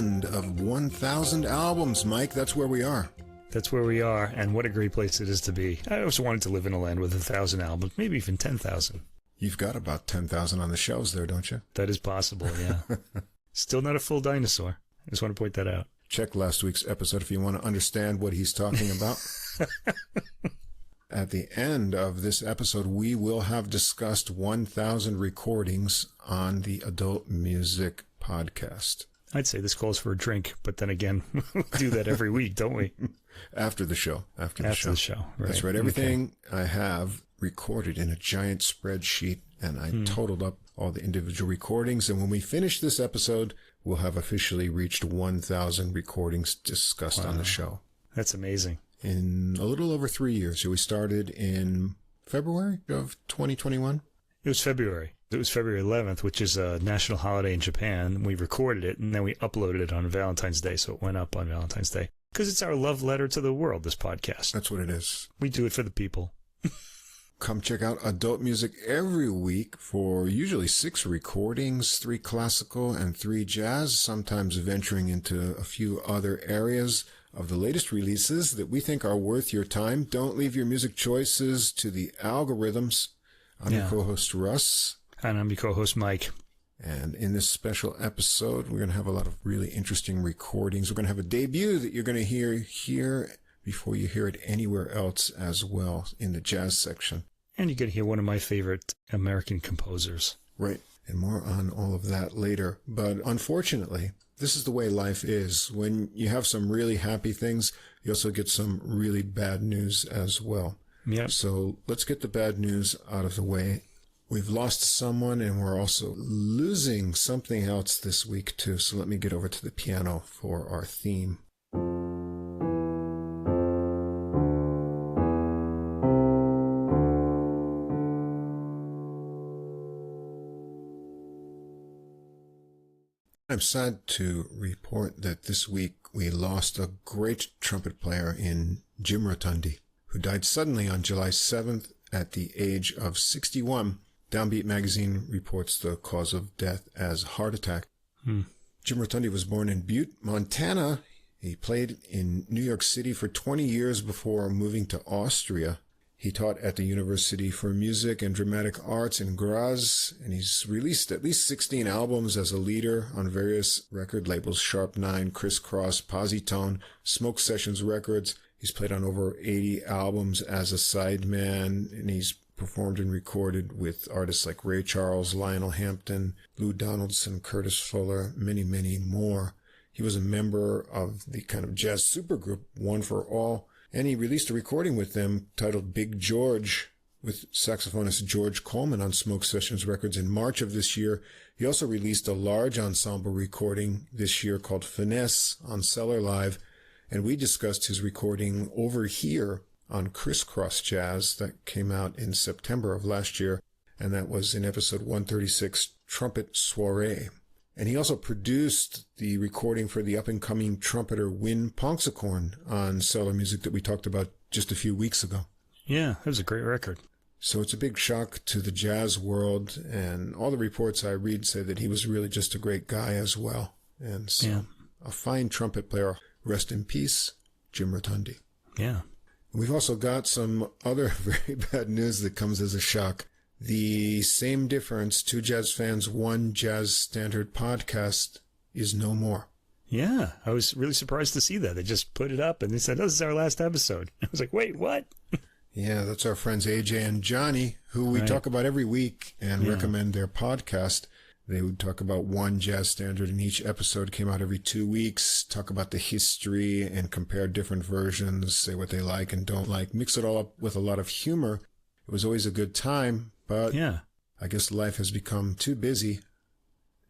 end of 1,000 albums, Mike. That's where we are. That's where we are, and what a great place it is to be. I always wanted to live in a land with 1,000 albums, maybe even 10,000. You've got about 10,000 on the shelves there, don't you? That is possible, yeah. Still not a full dinosaur. I just want to point that out. Check last week's episode if you want to understand what he's talking about. At the end of this episode, we will have discussed 1,000 recordings on the Adult Music Podcast. I'd say this calls for a drink, but then again, we do that every week, don't we? After the show. After the show. Right. That's right. Everything I have recorded in a giant spreadsheet, and I totaled up all the individual recordings. And when we finish this episode, we'll have officially reached 1,000 recordings discussed on the show. That's amazing. In a little over 3 years. So we started in February of 2021? It was February. It was February 11th, which is a national holiday in Japan. We recorded it, and then we uploaded it on Valentine's Day, so it went up on Valentine's Day. Because it's our love letter to the world, this podcast. That's what it is. We do it for the people. Come check out Adult Music every week for usually 6 recordings, 3 classical and 3 jazz, sometimes venturing into a few other areas of the latest releases that we think are worth your time. Don't leave your music choices to the algorithms. I'm your co-host, Russ. And I'm your co-host, Mike. And in this special episode, we're going to have a lot of really interesting recordings. We're going to have a debut that you're going to hear here before you hear it anywhere else as well in the jazz section. And you're going to hear one of my favorite American composers. Right. And more on all of that later. But unfortunately, this is the way life is. When you have some really happy things, you also get some really bad news as well. Yep. So let's get the bad news out of the way. We've lost someone, and we're also losing something else this week, too. So let me get over to the piano for our theme. I'm sad to report that this week we lost a great trumpet player in Jim Rotundi, who died suddenly on July 7th at the age of 61. Downbeat magazine reports the cause of death as heart attack. Jim Rotundi was born in Butte, Montana. He played in New York City for 20 years before moving to Austria. He taught at the University for Music and Dramatic Arts in Graz, and he's released at least 16 albums as a leader on various record labels, Sharp 9, Criss Cross, Positone, Smoke Sessions Records. He's played on over 80 albums as a sideman, and he's performed and recorded with artists like Ray Charles, Lionel Hampton, Lou Donaldson, Curtis Fuller, many, many more. He was a member of the kind of jazz supergroup One for All, and he released a recording with them titled Big George with saxophonist George Coleman on Smoke Sessions Records in March of this year. He also released a large ensemble recording this year called Finesse on Cellar Live, and we discussed his recording Over Here on Criss Cross Jazz that came out in September of last year, and that was in episode 136, Trumpet Soiree. And he also produced the recording for the up-and-coming trumpeter Win Ponsicorn on Cellar Music that we talked about just a few weeks ago. Yeah, that was a great record. So it's a big shock to the jazz world, and all the reports I read say that he was really just a great guy as well. And so a fine trumpet player. Rest in peace, Jim Rotundi. Yeah. We've also got some other very bad news that comes as a shock. The Same Difference, Two Jazz Fans, One Jazz Standard podcast is no more. Yeah, I was really surprised to see that. They just put it up and they said, this is our last episode. I was like, wait, what? Yeah, that's our friends AJ and Johnny, who we talk about every week and recommend their podcast. They would talk about one jazz standard, and each episode came out every 2 weeks, talk about the history and compare different versions, say what they like and don't like, mix it all up with a lot of humor. It was always a good time, but I guess life has become too busy,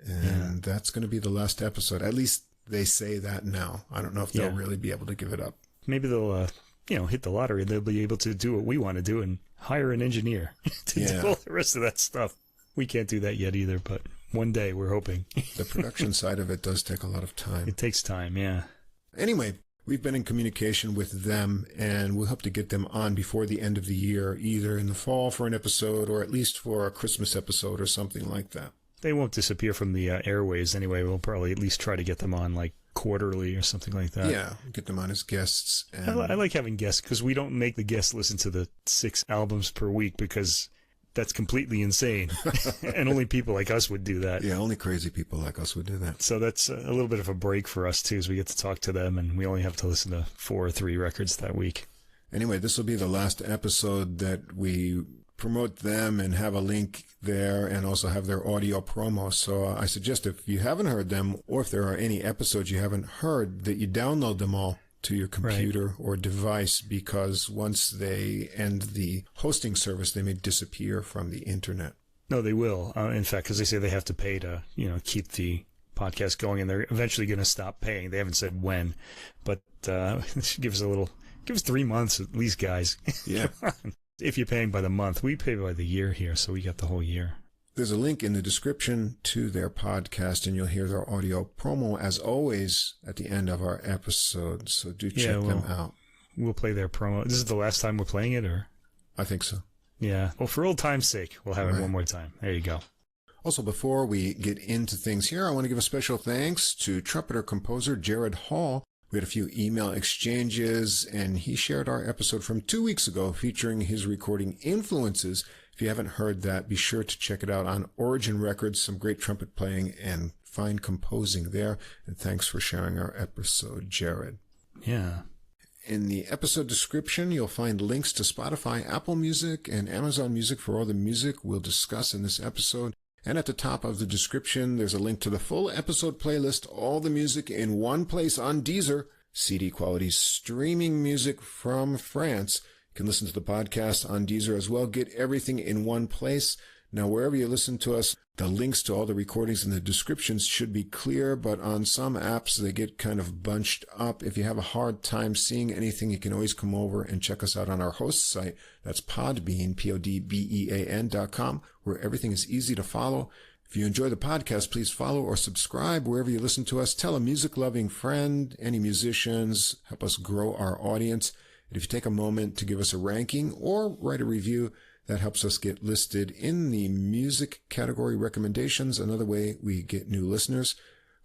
and that's going to be the last episode. At least they say that now. I don't know if they'll really be able to give it up. Maybe they'll, hit the lottery. They'll be able to do what we want to do and hire an engineer to do all the rest of that stuff. We can't do that yet either, but one day we're hoping. The production side of it does take a lot of time. It takes time, yeah. Anyway, we've been in communication with them, and we'll hope to get them on before the end of the year, either in the fall for an episode or at least for a Christmas episode or something like that. They won't disappear from the airwaves anyway. We'll probably at least try to get them on like quarterly or something like that. Yeah, get them on as guests. And I like having guests because we don't make the guests listen to the 6 albums per week because that's completely insane. And only people like us would do that. Yeah, only crazy people like us would do that. So that's a little bit of a break for us, too, as we get to talk to them, and we only have to listen to 4 or 3 records that week. Anyway, this will be the last episode that we promote them and have a link there and also have their audio promo. So I suggest if you haven't heard them or if there are any episodes you haven't heard, that you download them all to your computer or device, because once they end the hosting service, they may disappear from the internet. No, they will. In fact, because they say they have to pay to, keep the podcast going, and they're eventually going to stop paying. They haven't said when, but give us 3 months at least, guys. Yeah. If you're paying by the month, we pay by the year here, so we got the whole year. There's a link in the description to their podcast, and you'll hear their audio promo, as always, at the end of our episode. So do check them out. We'll play their promo. This is the last time we're playing it, or? I think so. Yeah. Well, for old time's sake, we'll have it one more time. There you go. Also, before we get into things here, I want to give a special thanks to trumpeter-composer Jared Hall. We had a few email exchanges, and he shared our episode from 2 weeks ago featuring his recording Influences. If you haven't heard that, be sure to check it out on Origin Records. Some great trumpet playing and fine composing there. And thanks for sharing our episode, Jared. Yeah. In the episode description, you'll find links to Spotify, Apple Music, and Amazon Music for all the music we'll discuss in this episode. And at the top of the description, there's a link to the full episode playlist, all the music in one place on Deezer, CD quality streaming music from France. You can listen to the podcast on Deezer as well. Get everything in one place. Now, wherever you listen to us, the links to all the recordings in the descriptions should be clear, but on some apps, they get kind of bunched up. If you have a hard time seeing anything, you can always come over and check us out on our host site. That's Podbean, PODBEAN.com, where everything is easy to follow. If you enjoy the podcast, please follow or subscribe wherever you listen to us. Tell a music-loving friend, any musicians, help us grow our audience. And if you take a moment to give us a ranking or write a review, that helps us get listed in the music category recommendations, another way we get new listeners.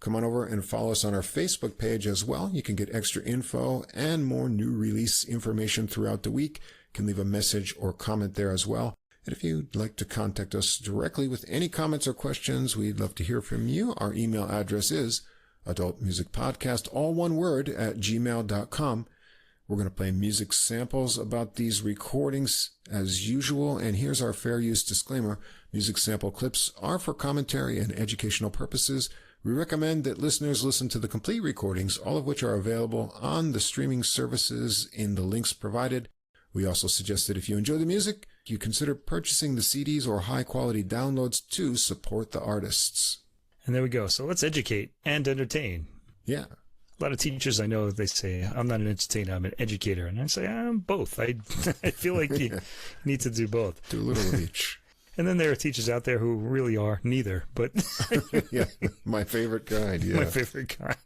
Come on over and follow us on our Facebook page as well. You can get extra info and more new release information throughout the week. You can leave a message or comment there as well. And if you'd like to contact us directly with any comments or questions, we'd love to hear from you. Our email address is adultmusicpodcast, all one word, @gmail.com. We're going to play music samples about these recordings as usual, and here's our fair use disclaimer. Music sample clips are for commentary and educational purposes. We recommend that listeners listen to the complete recordings, all of which are available on the streaming services in the links provided. We also suggest that if you enjoy the music, you consider purchasing the CDs or high-quality downloads to support the artists. And there we go. So let's educate and entertain. Yeah. A lot of teachers I know, they say, I'm not an entertainer, I'm an educator. And I say, I'm both. I feel like you need to do both. Do a little of each. And then there are teachers out there who really are neither. But yeah, my favorite kind. Yeah. My favorite kind.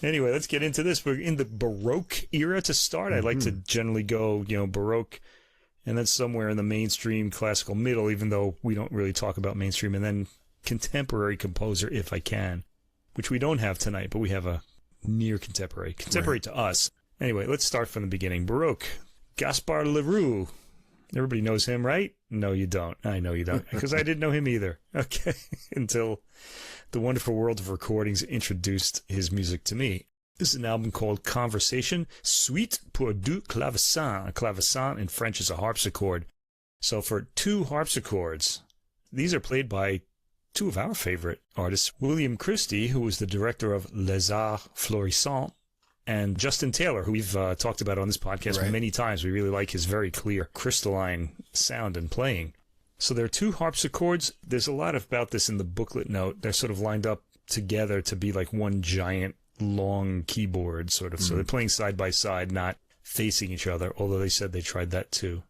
Anyway, let's get into this. We're in the Baroque era to start. I like to generally go, Baroque, and then somewhere in the mainstream classical middle, even though we don't really talk about mainstream, and then contemporary composer if I can. Which we don't have tonight, but we have a near contemporary to us. Anyway, let's start from the beginning. Baroque, Gaspard Roux. Everybody knows him, right? No, you don't. I know you don't, because I didn't know him either. Okay, until the wonderful world of recordings introduced his music to me. This is an album called Conversation, Suite pour deux clavecins. A clavecin in French is a harpsichord. So for 2 harpsichords, these are played by 2 of our favorite artists, William Christie, who was the director of Les Arts Florissants, and Justin Taylor, who we've talked about on this podcast many times. We really like his very clear, crystalline sound and playing. So there are 2 harpsichords. There's a lot about this in the booklet note. They're sort of lined up together to be like one giant, long keyboard, sort of. So they're playing side by side, not facing each other, although they said they tried that too.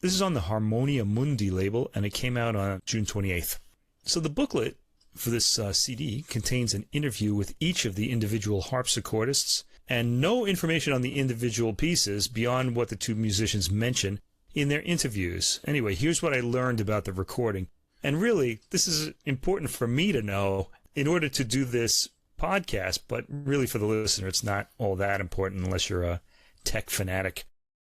This is on the Harmonia Mundi label, and it came out on June 28th. So the booklet for this CD contains an interview with each of the individual harpsichordists and no information on the individual pieces beyond what the 2 musicians mention in their interviews. Anyway, here's what I learned about the recording. And really, this is important for me to know in order to do this podcast, but really for the listener, it's not all that important unless you're a tech fanatic.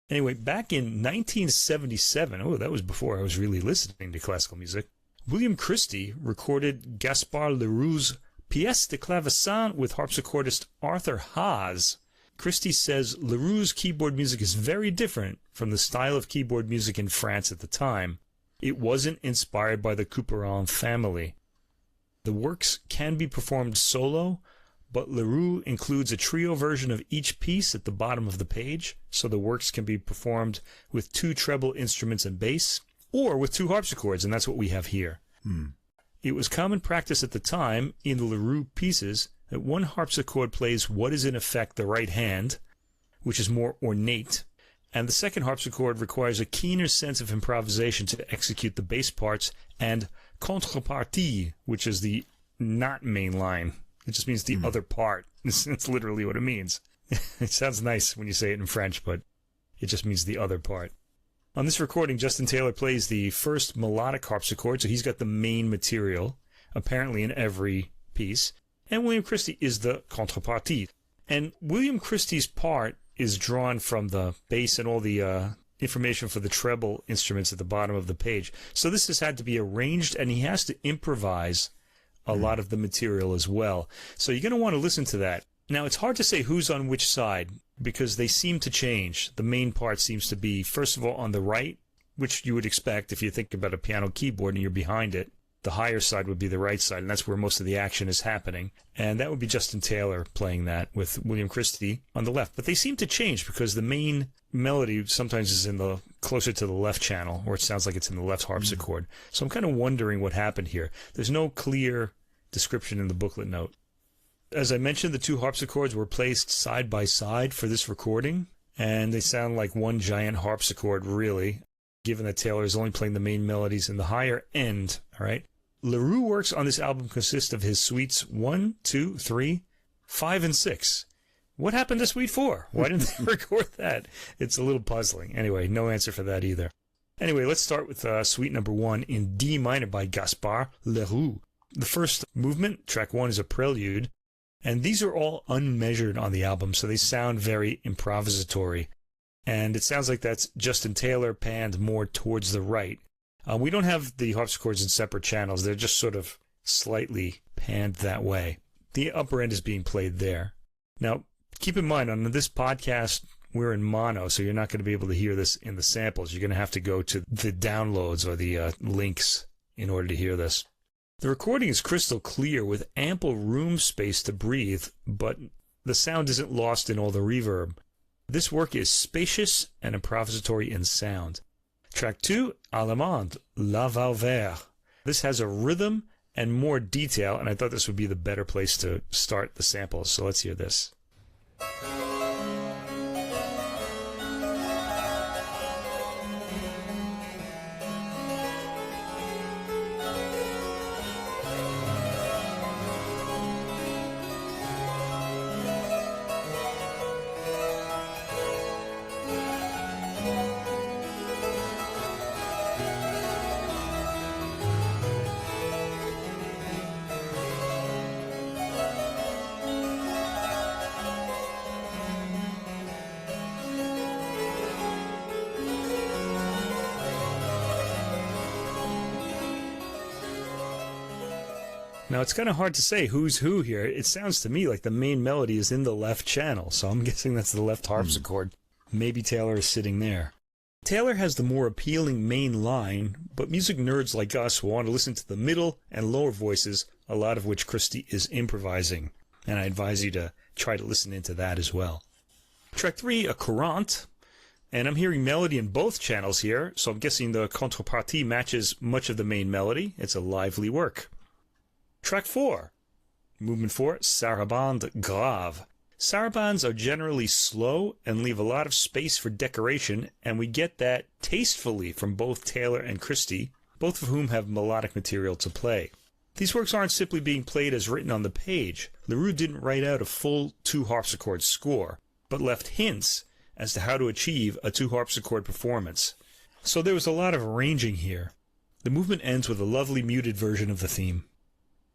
Anyway, back in 1977, that was before I was really listening to classical music, William Christie recorded Gaspard Leroux's Pièce de Clavecin with harpsichordist Arthur Haas. Christie says Leroux's keyboard music is very different from the style of keyboard music in France at the time. It wasn't inspired by the Couperin family. The works can be performed solo, but Leroux includes a trio version of each piece at the bottom of the page, so the works can be performed with 2 treble instruments and bass, or with 2 harpsichords, and that's what we have here. It was common practice at the time in the Leroux pieces that one harpsichord plays what is in effect the right hand, which is more ornate, and the second harpsichord requires a keener sense of improvisation to execute the bass parts, and contrepartie, which is the not main line. It just means the other part. It's literally what it means. It sounds nice when you say it in French, but it just means the other part. On this recording, Justin Taylor plays the first melodic harpsichord, so he's got the main material, apparently in every piece, and William Christie is the contrepartie. And William Christie's part is drawn from the bass and all the information for the treble instruments at the bottom of the page. So this has had to be arranged, and he has to improvise a lot of the material as well. So you're going to want to listen to that. Now, it's hard to say who's on which side because they seem to change. The main part seems to be, first of all, on the right, which you would expect if you think about a piano keyboard and you're behind it. The higher side would be the right side, and that's where most of the action is happening. And that would be Justin Taylor playing that with William Christie on the left. But they seem to change because the main melody sometimes is in the closer to the left channel, or it sounds like it's in the left harpsichord. So I'm kind of wondering what happened here. There's no clear description in the booklet note. As I mentioned, the 2 harpsichords were placed side by side for this recording, and they sound like one giant harpsichord, really, given that Taylor is only playing the main melodies in the higher end, all right? Leroux works on this album consist of his suites 1, 2, 3, 5, and 6. What happened to suite 4? Why didn't they record that? It's a little puzzling. Anyway, no answer for that either. Anyway, let's start with suite number 1 in D minor by Gaspard Leroux. The first movement, track 1, is a prelude, and these are all unmeasured on the album, so they sound very improvisatory. And it sounds like that's Justin Taylor panned more towards the right. We don't have the harpsichords in separate channels. They're just sort of slightly panned that way. The upper end is being played there. Now, keep in mind, on this podcast, we're in mono, so you're not going to be able to hear this in the samples. You're going to have to go to the downloads or the links in order to hear this. The recording is crystal clear with ample room space to breathe, but the sound isn't lost in all the reverb. This work is spacious and improvisatory in sound. Track 2, Allemande, La Valverde. This has a rhythm and more detail, and I thought this would be the better place to start the samples, so let's hear this. Now, it's kind of hard to say who's who here. It sounds to me like the main melody is in the left channel, so I'm guessing that's the left harpsichord. Maybe Taylor is sitting there. Taylor has the more appealing main line, but music nerds like us want to listen to the middle and lower voices, a lot of which Christie is improvising, and I advise you to try to listen into that as well. Track 3, a courante, and I'm hearing melody in both channels here, so I'm guessing the contrepartie matches much of the main melody. It's a lively work. Track 4, movement 4, sarabande grave. Sarabands are generally slow and leave a lot of space for decoration, and we get that tastefully from both Taylor and Christie, both of whom have melodic material to play. These works aren't simply being played as written on the page. Leroux didn't write out a full 2-harpsichord score, but left hints as to how to achieve a 2-harpsichord performance. So there was a lot of arranging here. The movement ends with a lovely muted version of the theme.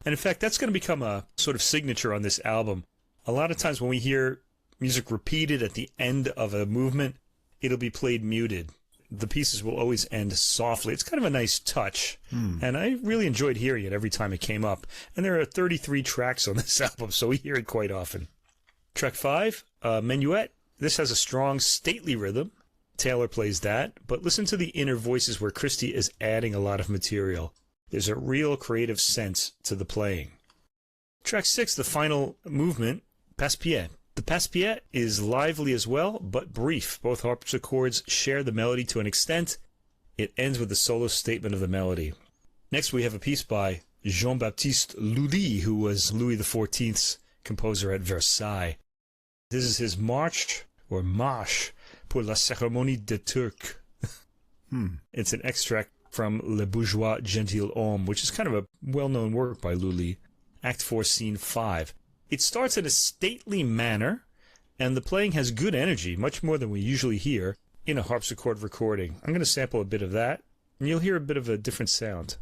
And in fact, that's going to become a sort of signature on this album. A lot of times when we hear music repeated at the end of a movement, it'll be played muted. The pieces will always end softly. It's kind of a nice touch, and I really enjoyed hearing it every time it came up. And there are 33 tracks on this album, so we hear it quite often. Track 5, Minuet. This has a strong, stately rhythm. Taylor plays that, but listen to the inner voices where Christie is adding a lot of material. There's a real creative sense to the playing. Track 6, the final movement, Passe-Pied. The Passe-Pied is lively as well, but brief. Both harpsichords share the melody to an extent. It ends with the solo statement of the melody. Next, we have a piece by Jean-Baptiste Lully, who was Louis XIV's composer at Versailles. This is his Marche, or Marche, pour la cérémonie des Turcs. It's an extract from Le Bourgeois Gentilhomme, which is kind of a well-known work by Lully. Act 4, Scene 5. It starts in a stately manner, and the playing has good energy, much more than we usually hear in a harpsichord recording. I'm going to sample a bit of that, and you'll hear a bit of a different sound.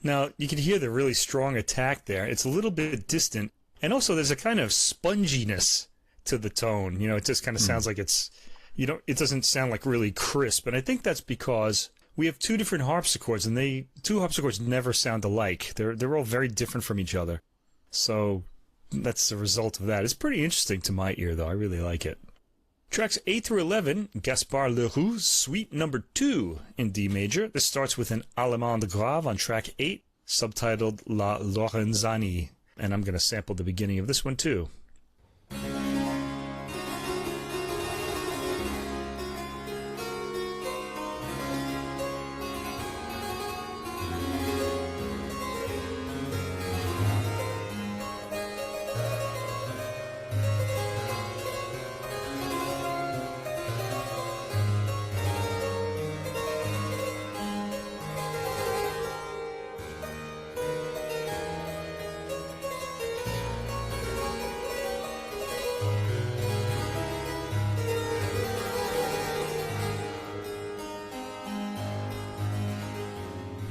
Now, you can hear the really strong attack there. It's a little bit distant, and also there's a kind of sponginess to the tone. You know, it just kind of sounds like it's, it doesn't sound like really crisp. And I think that's because we have two different harpsichords, and two harpsichords never sound alike. They're all very different from each other. So that's the result of that. It's pretty interesting to my ear, though. I really like it. Tracks 8 through 11, Gaspard Le Roux, Suite number 2 in D major. This starts with an Allemande grave on track 8, subtitled La Lorenzani. And I'm going to sample the beginning of this one, too.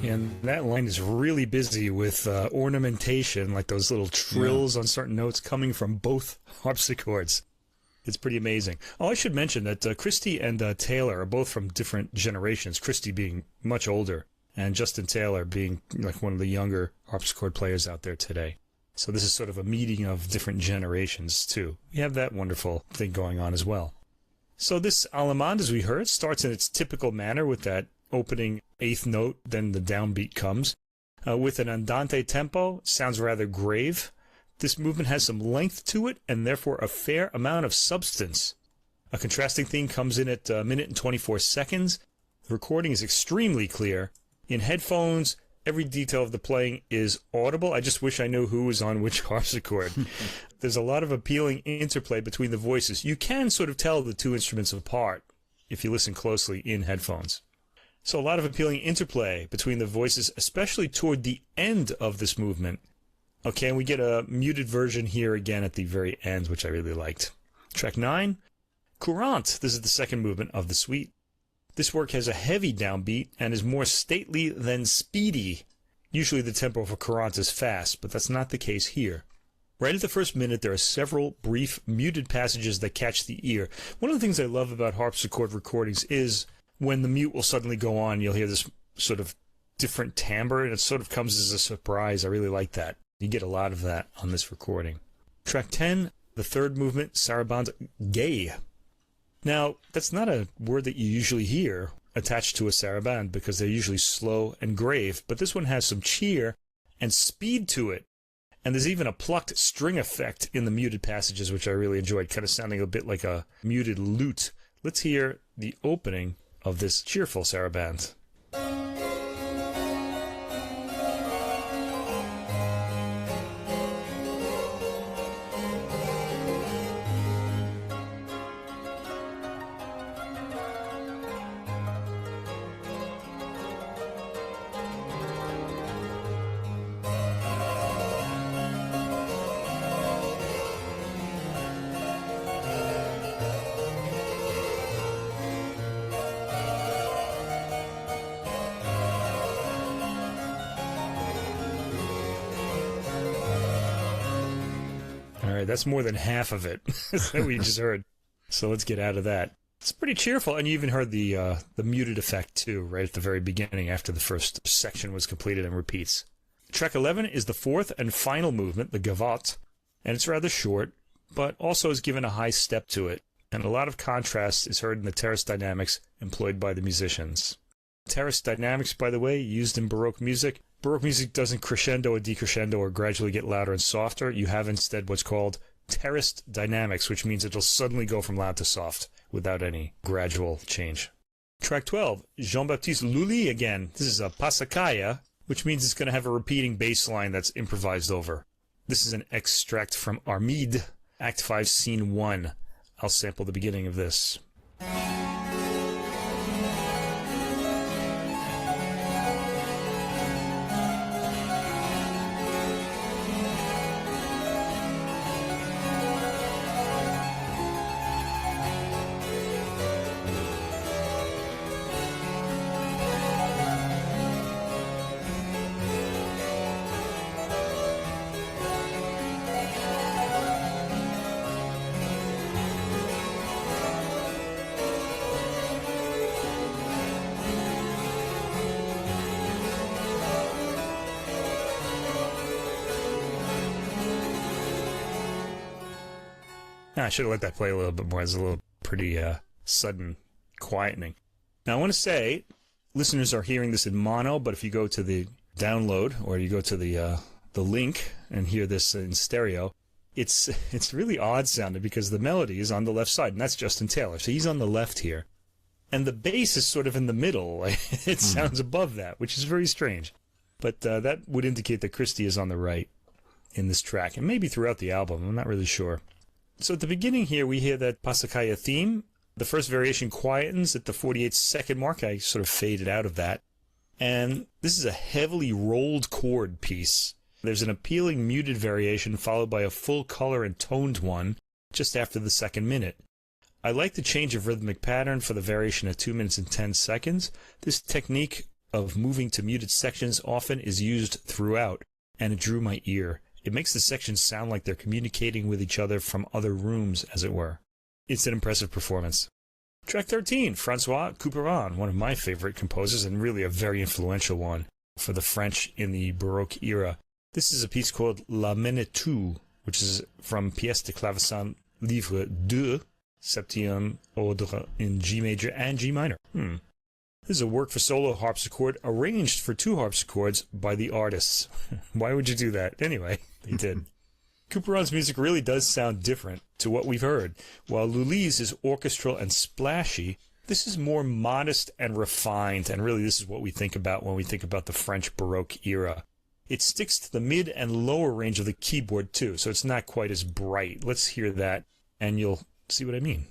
And that line is really busy with ornamentation, like those little trills on certain notes coming from both harpsichords. It's pretty amazing. Oh, I should mention that Christie and Taylor are both from different generations, Christie being much older, and Justin Taylor being like one of the younger harpsichord players out there today. So this is sort of a meeting of different generations, too. We have that wonderful thing going on as well. So this Allemande, as we heard, starts in its typical manner with that opening eighth note, then the downbeat comes. With an andante tempo, sounds rather grave. This movement has some length to it, and therefore a fair amount of substance. A contrasting theme comes in at a minute and 24 seconds. The recording is extremely clear. In headphones, every detail of the playing is audible. I just wish I knew who was on which harpsichord. There's a lot of appealing interplay between the voices. You can sort of tell the two instruments apart if you listen closely in headphones. So a lot of appealing interplay between the voices, especially toward the end of this movement. Okay, and we get a muted version here again at the very end, which I really liked. Track 9, Courante. This is the second movement of the suite. This work has a heavy downbeat and is more stately than speedy. Usually the tempo for Courante is fast, but that's not the case here. Right at the first minute, there are several brief muted passages that catch the ear. One of the things I love about harpsichord recordings is when the mute will suddenly go on, you'll hear this sort of different timbre, and it sort of comes as a surprise. I really like that. You get a lot of that on this recording. Track 10, the third movement, Sarabande gay. Now, that's not a word that you usually hear attached to a sarabande because they're usually slow and grave, but this one has some cheer and speed to it. And there's even a plucked string effect in the muted passages, which I really enjoyed, kind of sounding a bit like a muted lute, let's hear the opening of this cheerful saraband. That's more than half of it that we just heard. So let's get out of that. It's pretty cheerful, and you even heard the muted effect too, right at the very beginning after the first section was completed and repeats. Track 11 is the fourth and final movement, the gavotte, and it's rather short, but also is given a high step to it, and a lot of contrast is heard in the terrace dynamics employed by the musicians. Terrace dynamics, by the way, used in Baroque music. Baroque music doesn't crescendo or decrescendo or gradually get louder and softer. You have instead what's called terraced dynamics, which means it'll suddenly go from loud to soft without any gradual change. Track 12, Jean-Baptiste Lully again. This is a passacaglia, which means it's going to have a repeating bass line that's improvised over. This is an extract from Armide, Act 5, Scene 1. I'll sample the beginning of this. I should have let that play a little bit more. It's a little pretty sudden quietening. Now, I want to say, listeners are hearing this in mono, but if you go to the download or you go to the link and hear this in stereo, it's really odd sounding because the melody is on the left side, and that's Justin Taylor. So he's on the left here. And the bass is sort of in the middle. It sounds above that, which is very strange. But that would indicate that Christie is on the right in this track, and maybe throughout the album. I'm not really sure. So at the beginning here, we hear that passacaglia theme. The first variation quietens at the 48-second mark. I sort of faded out of that. And this is a heavily rolled chord piece. There's an appealing muted variation followed by a full color and toned one just after the second minute. I like the change of rhythmic pattern for the variation at 2 minutes and 10 seconds. This technique of moving to muted sections often is used throughout, and it drew my ear. It makes the sections sound like they're communicating with each other from other rooms, as it were. It's an impressive performance. Track 13, Francois Couperin, one of my favorite composers and really a very influential one for the French in the Baroque era. This is a piece called La Menetou, which is from Pièce de Clavecin Livre 2, Septième Ordre in G major and G minor. This is a work for solo harpsichord arranged for 2 harpsichords by the artists. Why would you do that? Anyway, they did. Couperin's music really does sound different to what we've heard. While Lully's is orchestral and splashy, this is more modest and refined, and really this is what we think about when we think about the French Baroque era. It sticks to the mid and lower range of the keyboard too, so it's not quite as bright. Let's hear that, and you'll see what I mean.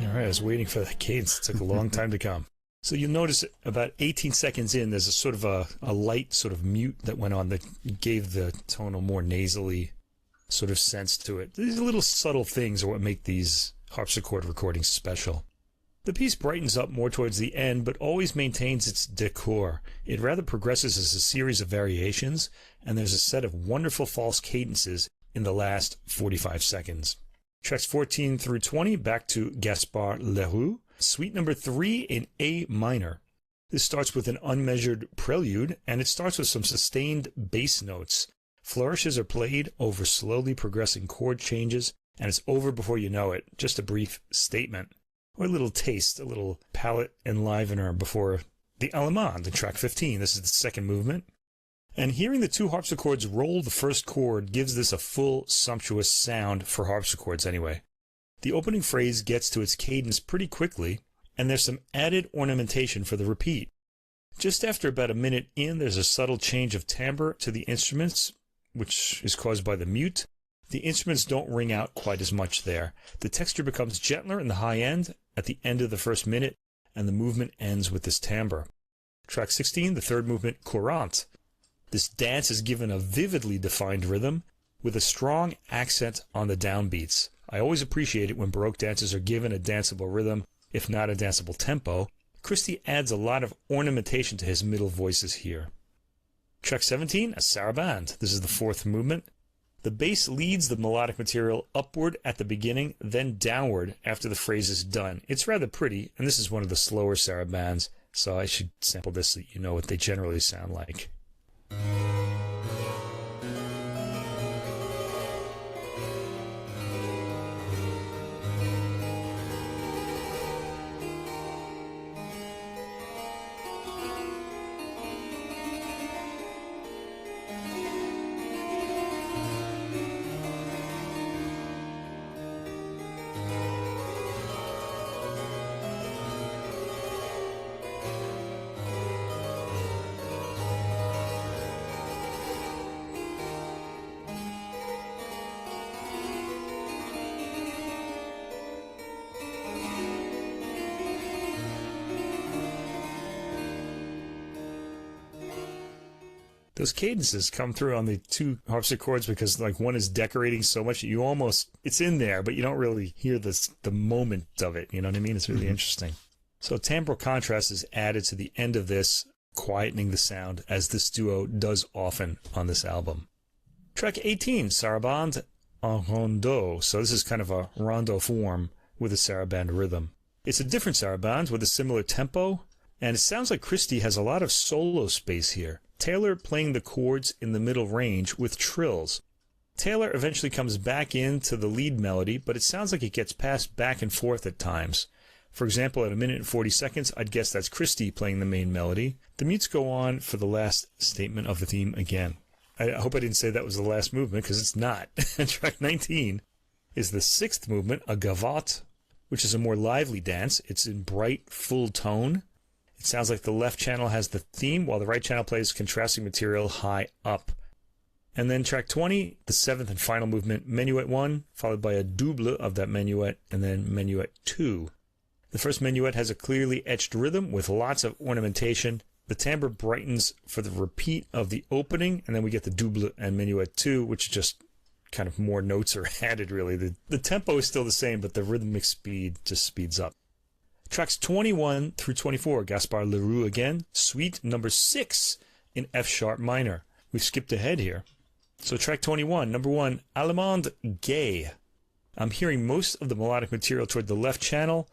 All right, I was waiting for that cadence. It took a long time to come. So you'll notice about 18 seconds in, there's a sort of a light sort of mute that went on that gave the tone a more nasally sort of sense to it. These little subtle things are what make these harpsichord recordings special. The piece brightens up more towards the end, but always maintains its decor. It rather progresses as a series of variations, and there's a set of wonderful false cadences in the last 45 seconds. Tracks 14 through 20, back to Gaspard Roux. Suite number 3 in A minor. This starts with an unmeasured prelude, and it starts with some sustained bass notes. Flourishes are played over slowly progressing chord changes, and it's over before you know it. Just a brief statement, or a little taste, a little palate enlivener before the Allemande in track 15. This is the second movement. And hearing the two harpsichords roll the first chord gives this a full, sumptuous sound for harpsichords anyway. The opening phrase gets to its cadence pretty quickly, and there's some added ornamentation for the repeat. Just after about a minute in, there's a subtle change of timbre to the instruments, which is caused by the mute. The instruments don't ring out quite as much there. The texture becomes gentler in the high end at the end of the first minute, and the movement ends with this timbre. Track 16, the third movement, Courante. This dance is given a vividly defined rhythm with a strong accent on the downbeats. I always appreciate it when Baroque dances are given a danceable rhythm, if not a danceable tempo. Christie adds a lot of ornamentation to his middle voices here. Track 17, a sarabande. This is the fourth movement. The bass leads the melodic material upward at the beginning, then downward after the phrase is done. It's rather pretty, and this is one of the slower sarabandes, so I should sample this so you know what they generally sound like. Those cadences come through on the two harpsichords because like one is decorating so much that you almost, it's in there, but you don't really hear the moment of it. You know what I mean? It's really interesting. So timbral contrast is added to the end of this, quietening the sound, as this duo does often on this album. Track 18, Sarabande en rondeau. So this is kind of a rondo form with a sarabande rhythm. It's a different sarabande with a similar tempo, and it sounds like Christie has a lot of solo space here. Taylor playing the chords in the middle range with trills. Taylor eventually comes back into the lead melody, but it sounds like it gets passed back and forth at times. For example, at 1 minute and 40 seconds, I'd guess that's Christie playing the main melody. The mutes go on for the last statement of the theme again. I hope I didn't say that was the last movement, because it's not. Track 19 is the sixth movement, a gavotte, which is a more lively dance. It's in bright, full tone. It sounds like the left channel has the theme, while the right channel plays contrasting material high up. And then track 20, the seventh and final movement, Menuet 1, followed by a double of that menuet, and then Menuet 2. The first menuet has a clearly etched rhythm with lots of ornamentation. The timbre brightens for the repeat of the opening, and then we get the double and Menuet 2, which just kind of more notes are added, really. The tempo is still the same, but the rhythmic speed just speeds up. Tracks 21 through 24, Gaspard Roux again, suite number 6 in F sharp minor. We've skipped ahead here. So track 21, number 1, Allemande Gay. I'm hearing most of the melodic material toward the left channel,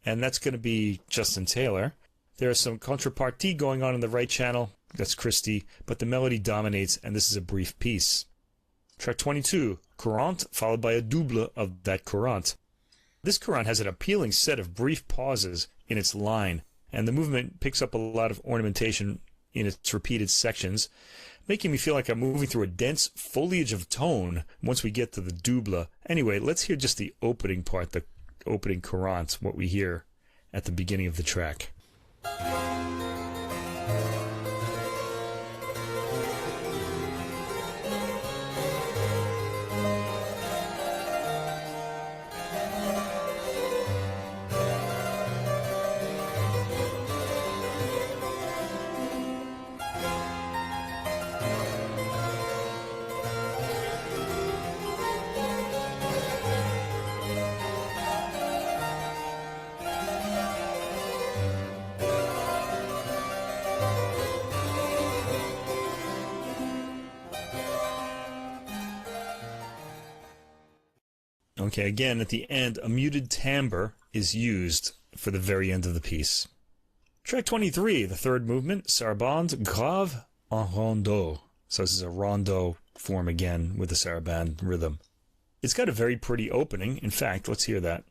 and that's going to be Justin Taylor. There is some contrepartie going on in the right channel, that's Christie, but the melody dominates, and this is a brief piece. Track 22, Courante, followed by a double of that Courante. This Courante has an appealing set of brief pauses in its line, and the movement picks up a lot of ornamentation in its repeated sections, making me feel like I'm moving through a dense foliage of tone once we get to the double. Anyway, let's hear just the opening part, the opening Courante, what we hear at the beginning of the track. Okay, again, at the end, a muted timbre is used for the very end of the piece. Track 23, the third movement, Sarabande grave en rondeau. So this is a rondeau form again with the sarabande rhythm. It's got a very pretty opening. In fact, let's hear that.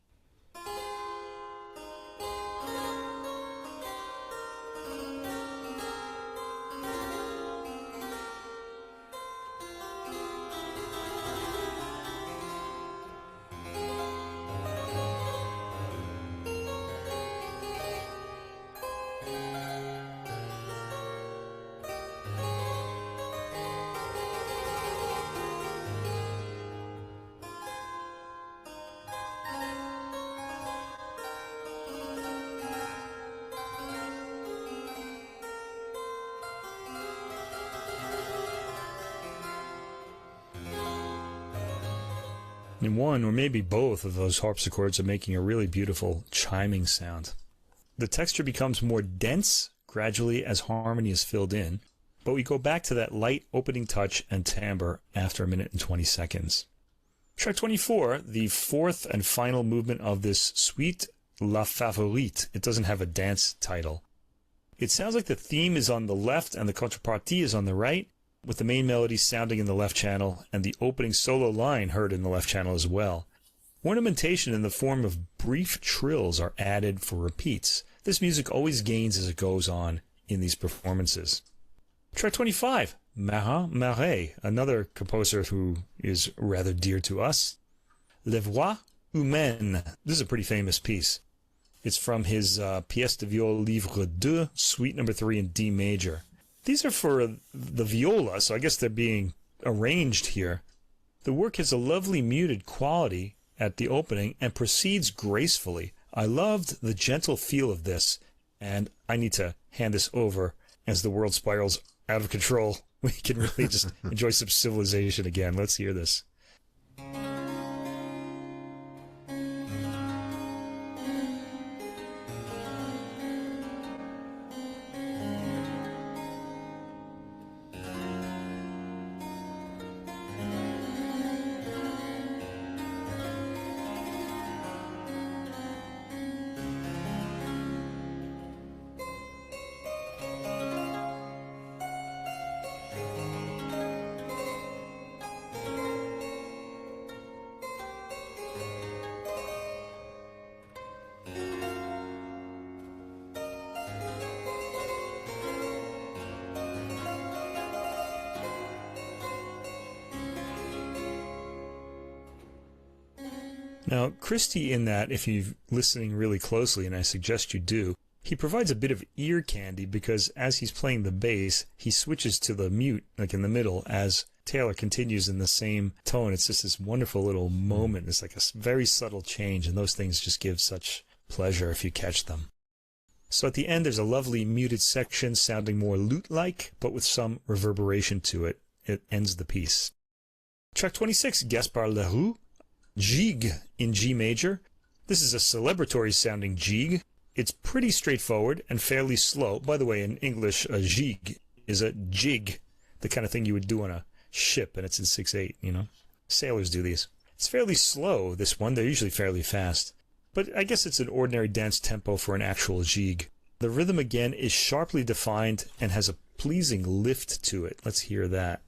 And one or maybe both of those harpsichords are making a really beautiful chiming sound. The texture becomes more dense gradually as harmony is filled in, but we go back to that light opening touch and timbre after 1:20. Track 24, the fourth and final movement of this suite, La Favorite. It doesn't have a dance title. It sounds like the theme is on the left and the contrepartie is on the right, with the main melody sounding in the left channel and the opening solo line heard in the left channel as well. Ornamentation in the form of brief trills are added for repeats. This music always gains as it goes on in these performances. Track 25, Marin Marais, another composer who is rather dear to us. Les Voix Humaines. This is a pretty famous piece. It's from his Pièce de Viol Livre 2, Suite No. 3 in D major. These are for the viola, so I guess they're being arranged here. The work has a lovely muted quality at the opening and proceeds gracefully. I loved the gentle feel of this, and I need to hand this over as the world spirals out of control. We can really just enjoy some civilization again. Let's hear this. Now, Christie in that, if you're listening really closely, and I suggest you do, he provides a bit of ear candy because as he's playing the bass, he switches to the mute, like in the middle, as Taylor continues in the same tone. It's just this wonderful little moment. It's like a very subtle change, and those things just give such pleasure if you catch them. So at the end, there's a lovely muted section sounding more lute-like, but with some reverberation to it. It ends the piece. Track 26, Gaspard Roux, Gigue in G major. This is a celebratory sounding gigue. It's pretty straightforward and fairly slow. By the way, in English, a gigue is a jig, the kind of thing you would do on a ship, and it's in 6/8, you know. Sailors do these. It's fairly slow, this one. They're usually fairly fast. But I guess it's an ordinary dance tempo for an actual gigue. The rhythm, again, is sharply defined and has a pleasing lift to it. Let's hear that.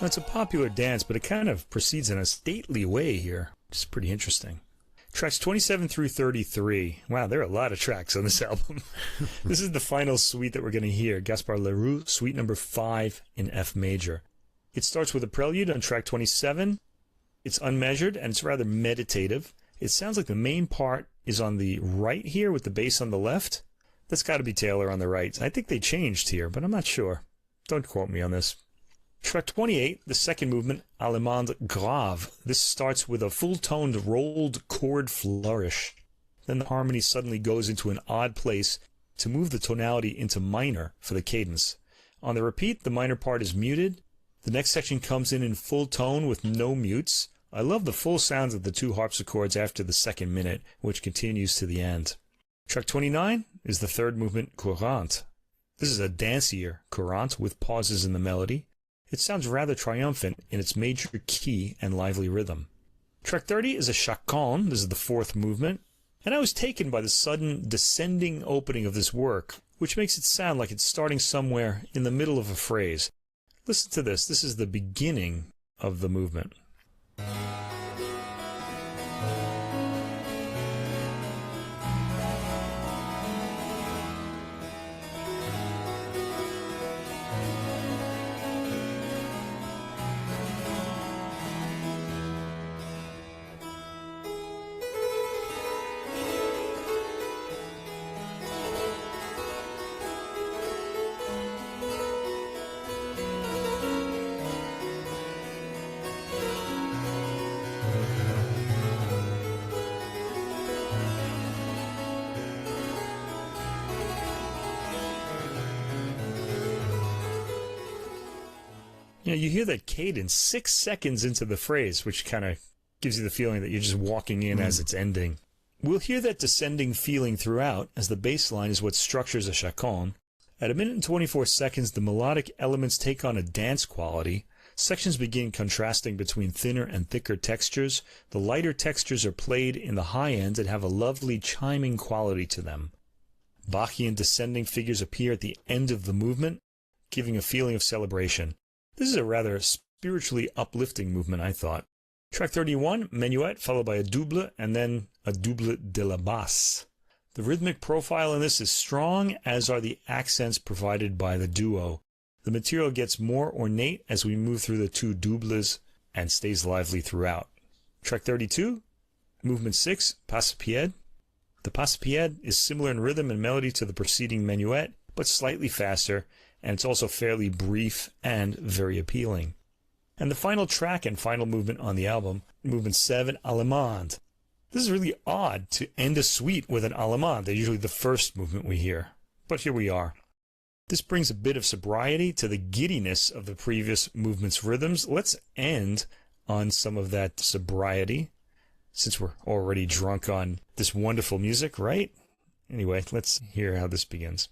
It's a popular dance, but it kind of proceeds in a stately way here. It's pretty interesting. Tracks 27 through 33. Wow, there are a lot of tracks on this album. This is the final suite that we're going to hear. Gaspard Roux, Suite No. 5 in F major. It starts with a prelude on track 27. It's unmeasured, and it's rather meditative. It sounds like the main part is on the right here with the bass on the left. That's got to be Taylor on the right. I think they changed here, but I'm not sure. Don't quote me on this. Track 28, the second movement, Allemande grave. This starts with a full-toned rolled chord flourish. Then the harmony suddenly goes into an odd place to move the tonality into minor for the cadence. On the repeat, the minor part is muted. The next section comes in full tone with no mutes. I love the full sounds of the two harpsichords after the second minute, which continues to the end. Track 29 is the third movement, courante. This is a dancier courante with pauses in the melody. It sounds rather triumphant in its major key and lively rhythm. Track 30 is a chaconne. This is the fourth movement. And I was taken by the sudden descending opening of this work, which makes it sound like it's starting somewhere in the middle of a phrase. Listen to this. This is the beginning of the movement. You know, you hear that cadence 6 seconds into the phrase, which kind of gives you the feeling that you're just walking in as it's ending. We'll hear that descending feeling throughout, as the bass line is what structures a chaconne. At 1 minute and 24 seconds, the melodic elements take on a dance quality. Sections begin contrasting between thinner and thicker textures. The lighter textures are played in the high end and have a lovely chiming quality to them. Bachian descending figures appear at the end of the movement, giving a feeling of celebration. This is a rather spiritually uplifting movement, I thought. Track 31, Menuet, followed by a double, and then a double de la basse. The rhythmic profile in this is strong, as are the accents provided by the duo. The material gets more ornate as we move through the two doubles and stays lively throughout. Track 32, Movement 6, Passepied. The Passepied is similar in rhythm and melody to the preceding Menuet, but slightly faster, and it's also fairly brief and very appealing. And the final track and final movement on the album, Movement 7, Allemande. This is really odd to end a suite with an Allemande. They're usually the first movement we hear. But here we are. This brings a bit of sobriety to the giddiness of the previous movement's rhythms. Let's end on some of that sobriety, since we're already drunk on this wonderful music, right? Anyway, let's hear how this begins.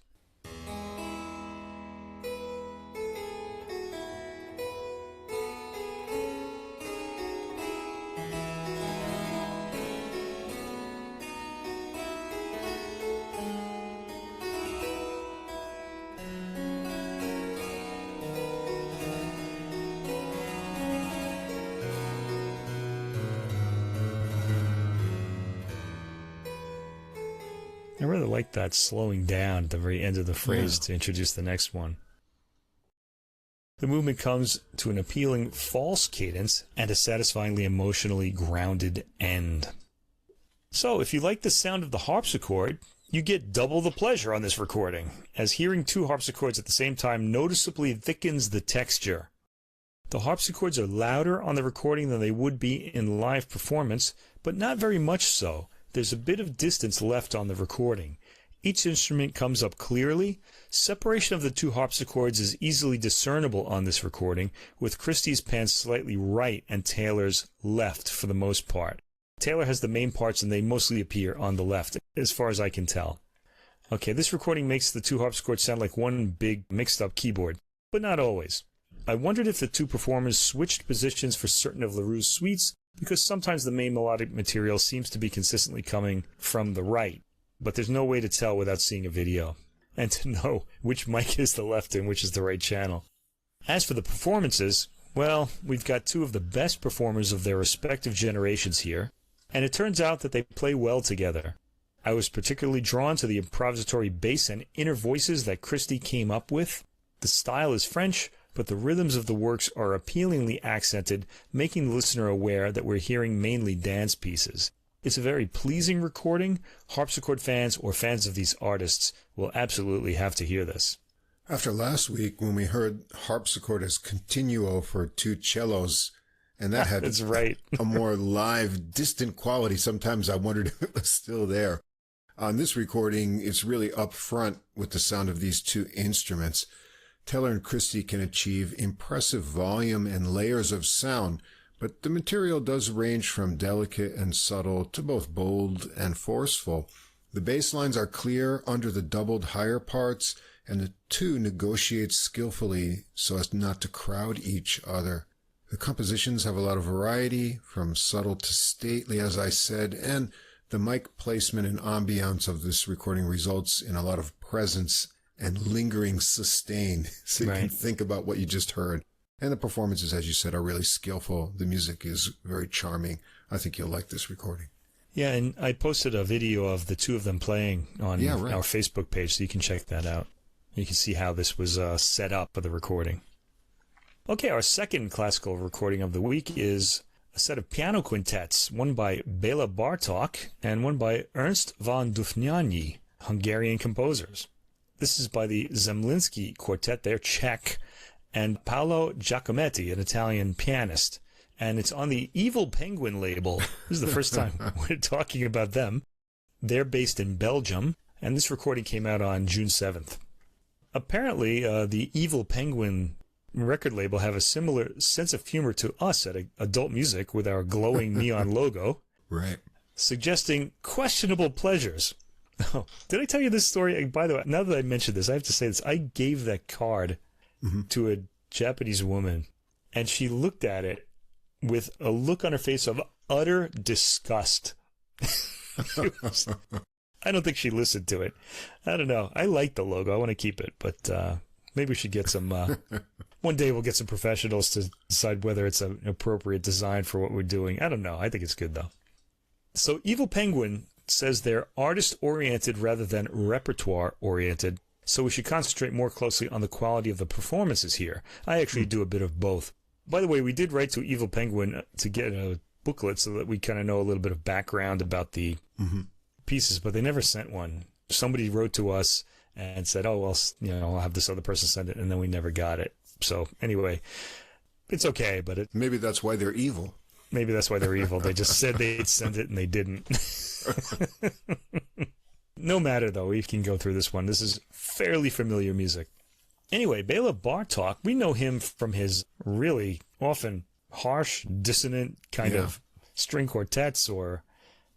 I really like that slowing down at the very end of the phrase to introduce the next one. The movement comes to an appealing false cadence and a satisfyingly emotionally grounded end. So, if you like the sound of the harpsichord, you get double the pleasure on this recording, as hearing two harpsichords at the same time noticeably thickens the texture. The harpsichords are louder on the recording than they would be in live performance, but not very much so. There's a bit of distance left on the recording. Each instrument comes up clearly. Separation of the two harpsichords is easily discernible on this recording, with Christie's pans slightly right and Taylor's left for the most part. Taylor has the main parts and they mostly appear on the left, as far as I can tell. Okay, this recording makes the two harpsichords sound like one big mixed-up keyboard, but not always. I wondered if the two performers switched positions for certain of Rousse's suites, because sometimes the main melodic material seems to be consistently coming from the right, but there's no way to tell without seeing a video, and to know which mic is the left and which is the right channel. As for the performances, well, we've got two of the best performers of their respective generations here, and it turns out that they play well together. I was particularly drawn to the improvisatory bass and inner voices that Christie came up with. The style is French, but the rhythms of the works are appealingly accented, making the listener aware that we're hearing mainly dance pieces. It's a very pleasing recording. Harpsichord fans or fans of these artists will absolutely have to hear this. After last week, when we heard harpsichord as continuo for two cellos, and that had That's right. a more live, distant quality, sometimes I wondered if it was still there. On this recording, it's really up front with the sound of these two instruments. Cellar and Christie can achieve impressive volume and layers of sound, but the material does range from delicate and subtle to both bold and forceful. The bass lines are clear under the doubled higher parts, and the two negotiate skillfully so as not to crowd each other. The compositions have a lot of variety, from subtle to stately, as I said, and the mic placement and ambiance of this recording results in a lot of presence and lingering sustain, so you can think about what you just heard. And the performances, as you said, are really skillful. The music is very charming. I think you'll like this recording. Yeah, and I posted a video of the two of them playing on our Facebook page, so you can check that out. You can see how this was set up for the recording. Okay, our second classical recording of the week is a set of piano quintets, one by Bela Bartok and one by Ernst von Dohnanyi, Hungarian composers. This is by the Zemlinsky Quartet, they're Czech, and Paolo Giacometti, an Italian pianist. And it's on the Evil Penguin label. This is the first time we're talking about them. They're based in Belgium, and this recording came out on June 7th. Apparently, the Evil Penguin record label have a similar sense of humor to us at Adult Music with our glowing neon logo. Right. Suggesting questionable pleasures. Oh, did I tell you this story? By the way, now that I mentioned this, I have to say this. I gave that card to a Japanese woman, and she looked at it with a look on her face of utter disgust. I don't think she listened to it. I don't know. I like the logo. I want to keep it, but maybe we should get some... one day we'll get some professionals to decide whether it's an appropriate design for what we're doing. I don't know. I think it's good, though. So Evil Penguin says they're artist-oriented rather than repertoire-oriented, so we should concentrate more closely on the quality of the performances here. I actually do a bit of both. By the way, we did write to Evil Penguin to get a booklet so that we kind of know a little bit of background about the pieces, but they never sent one. Somebody wrote to us and said, oh, well, I'll have this other person send it, and then we never got it. So anyway, it's okay, but maybe that's why they're evil. Maybe that's why they're evil. They just said they'd send it, and they didn't. No matter, though, we can go through this one. This is fairly familiar music. Anyway, Bela Bartok, we know him from his really often harsh, dissonant kind of string quartets or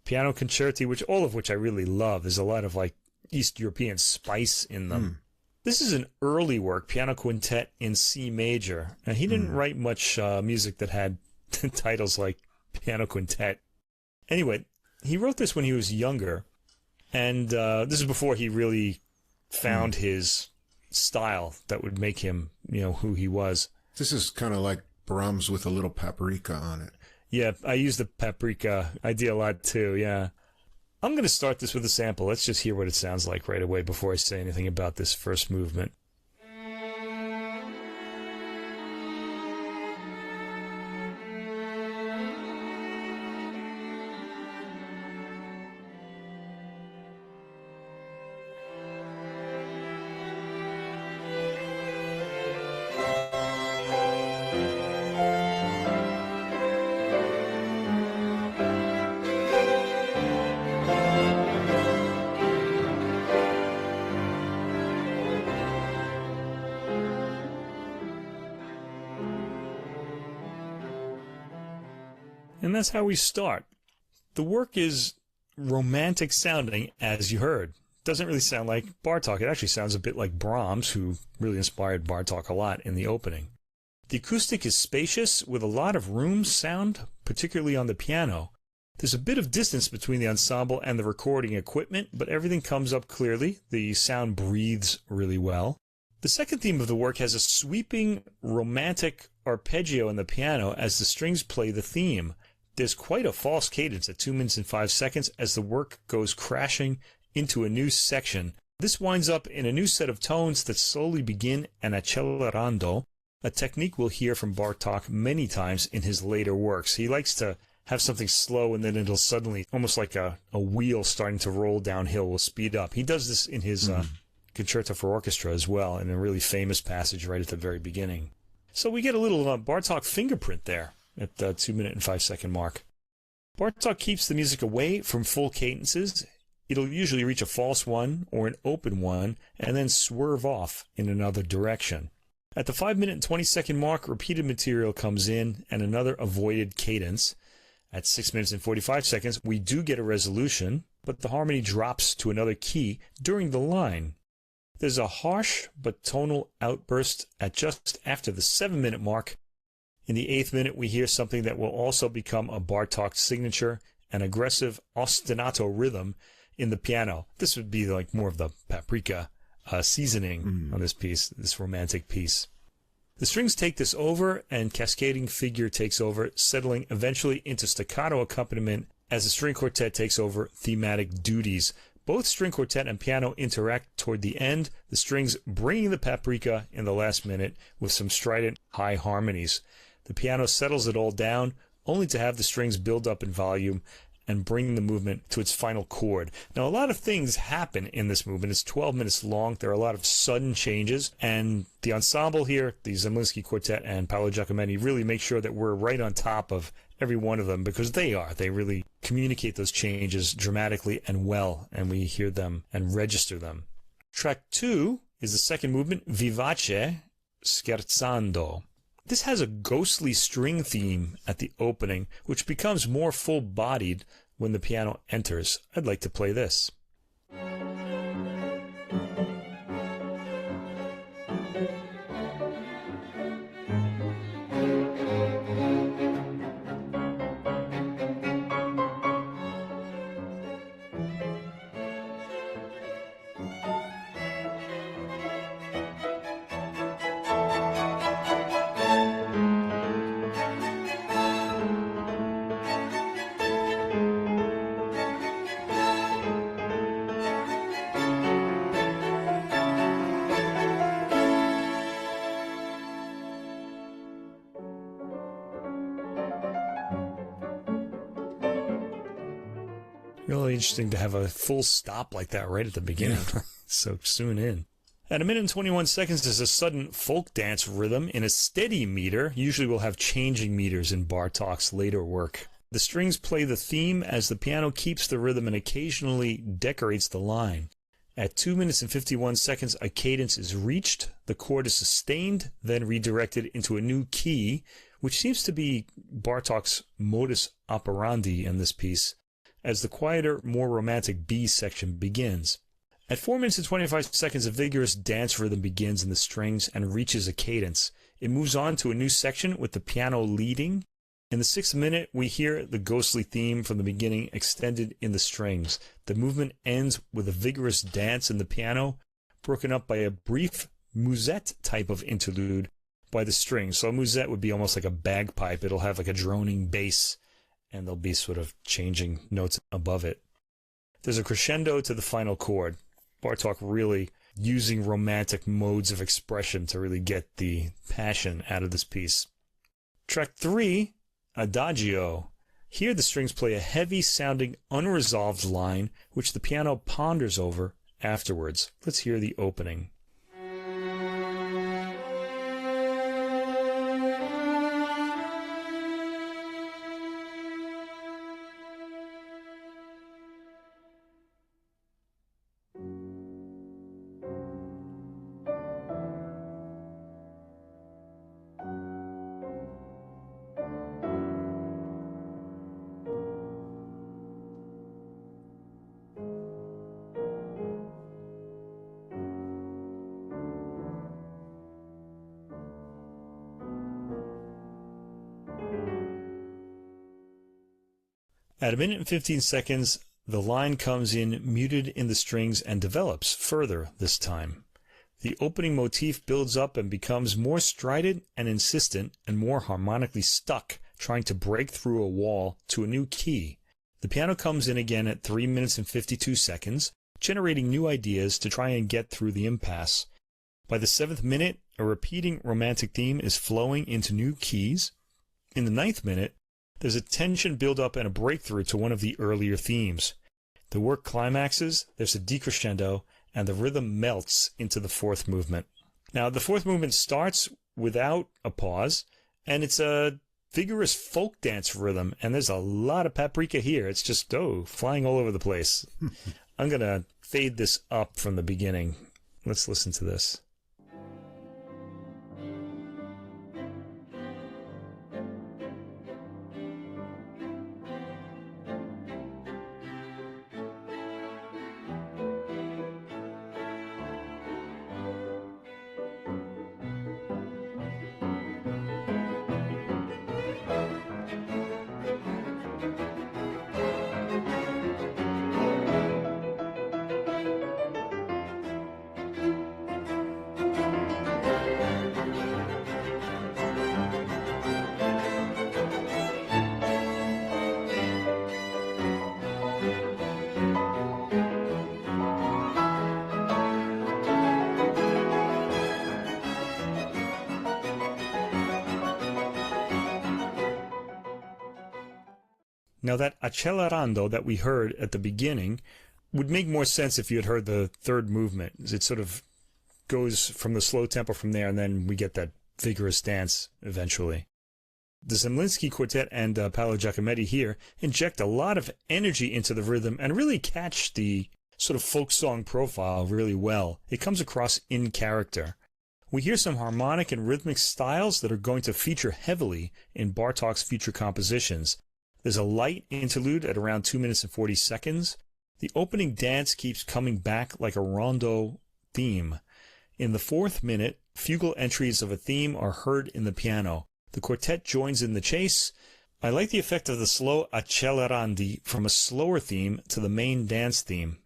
piano concerti, all of which I really love. There's a lot of like East European spice in them. This is an early work, piano quintet in C major. Now, he didn't write much music that had titles like piano quintet. Anyway, he wrote this when he was younger, and this is before he really found his style that would make him, who he was. This is kind of like Brahms with a little paprika on it. Yeah, I use the paprika idea a lot too, yeah. I'm going to start this with a sample. Let's just hear what it sounds like right away before I say anything about this first movement. And that's how we start. The work is romantic sounding, as you heard. Doesn't really sound like Bartok. It actually sounds a bit like Brahms, who really inspired Bartok a lot in the opening. The acoustic is spacious, with a lot of room sound, particularly on the piano. There's a bit of distance between the ensemble and the recording equipment, but everything comes up clearly. The sound breathes really well. The second theme of the work has a sweeping, romantic arpeggio on the piano as the strings play the theme. There's quite a false cadence at 2 minutes and 5 seconds as the work goes crashing into a new section. This winds up in a new set of tones that slowly begin an accelerando, a technique we'll hear from Bartok many times in his later works. He likes to have something slow and then it'll suddenly, almost like a wheel starting to roll downhill, will speed up. He does this in his Concerto for Orchestra as well, and a really famous passage right at the very beginning. So we get a little Bartok fingerprint there at the 2 minute and 5 second mark. Bartok keeps the music away from full cadences. It'll usually reach a false one or an open one and then swerve off in another direction. At the 5 minute and 20 second mark, repeated material comes in and another avoided cadence. At 6 minutes and 45 seconds, we do get a resolution, but the harmony drops to another key during the line. There's a harsh but tonal outburst at just after the 7 minute mark. In the 8th minute, we hear something that will also become a Bartok signature, an aggressive ostinato rhythm in the piano. This would be like more of the paprika seasoning on this piece, this romantic piece. The strings take this over, and cascading figure takes over, settling eventually into staccato accompaniment as the string quartet takes over thematic duties. Both string quartet and piano interact toward the end, the strings bringing the paprika in the last minute with some strident high harmonies. The piano settles it all down, only to have the strings build up in volume and bring the movement to its final chord. Now, a lot of things happen in this movement. It's 12 minutes long. There are a lot of sudden changes, and the ensemble here, the Zemlinsky Quartet and Paolo Giacometti, really make sure that we're right on top of every one of them, because they really communicate those changes dramatically and well, and we hear them and register them. Track 2 is the second movement, Vivace Scherzando. This has a ghostly string theme at the opening, which becomes more full-bodied when the piano enters. I'd like to play this. Really interesting to have a full stop like that right at the beginning, so soon in. At 1 minute and 21 seconds, there's a sudden folk dance rhythm in a steady meter. Usually we'll have changing meters in Bartok's later work. The strings play the theme as the piano keeps the rhythm and occasionally decorates the line. At 2 minutes and 51 seconds, a cadence is reached. The chord is sustained, then redirected into a new key, which seems to be Bartok's modus operandi in this piece, as the quieter, more romantic B section begins. At 4 minutes and 25 seconds, a vigorous dance rhythm begins in the strings and reaches a cadence. It moves on to a new section with the piano leading. In the 6th minute, we hear the ghostly theme from the beginning extended in the strings. The movement ends with a vigorous dance in the piano, broken up by a brief musette type of interlude by the strings. So a musette would be almost like a bagpipe. It'll have like a droning bass, and there'll be sort of changing notes above it. There's a crescendo to the final chord. Bartok really using romantic modes of expression to really get the passion out of this piece. Track 3, Adagio. Here the strings play a heavy-sounding, unresolved line, which the piano ponders over afterwards. Let's hear the opening. At 1 minute and 15 seconds, the line comes in muted in the strings and develops further this time. The opening motif builds up and becomes more strident and insistent and more harmonically stuck, trying to break through a wall to a new key. The piano comes in again at 3 minutes and 52 seconds, generating new ideas to try and get through the impasse. By the 7th minute, a repeating romantic theme is flowing into new keys. In the 9th minute, there's a tension build-up and a breakthrough to one of the earlier themes. The work climaxes, there's a decrescendo, and the rhythm melts into the fourth movement. Now, the fourth movement starts without a pause, and it's a vigorous folk dance rhythm, and there's a lot of paprika here. It's just, flying all over the place. I'm going to fade this up from the beginning. Let's listen to this. Now, that accelerando that we heard at the beginning would make more sense if you had heard the third movement. It sort of goes from the slow tempo from there, and then we get that vigorous dance eventually. The Zemlinsky Quartet and Paolo Giacometti here inject a lot of energy into the rhythm and really catch the sort of folk song profile really well. It comes across in character. We hear some harmonic and rhythmic styles that are going to feature heavily in Bartok's future compositions. There's a light interlude at around 2 minutes and 40 seconds. The opening dance keeps coming back like a rondo theme. In the fourth minute, fugal entries of a theme are heard in the piano. The quartet joins in the chase. I like the effect of the slow accelerandi from a slower theme to the main dance theme.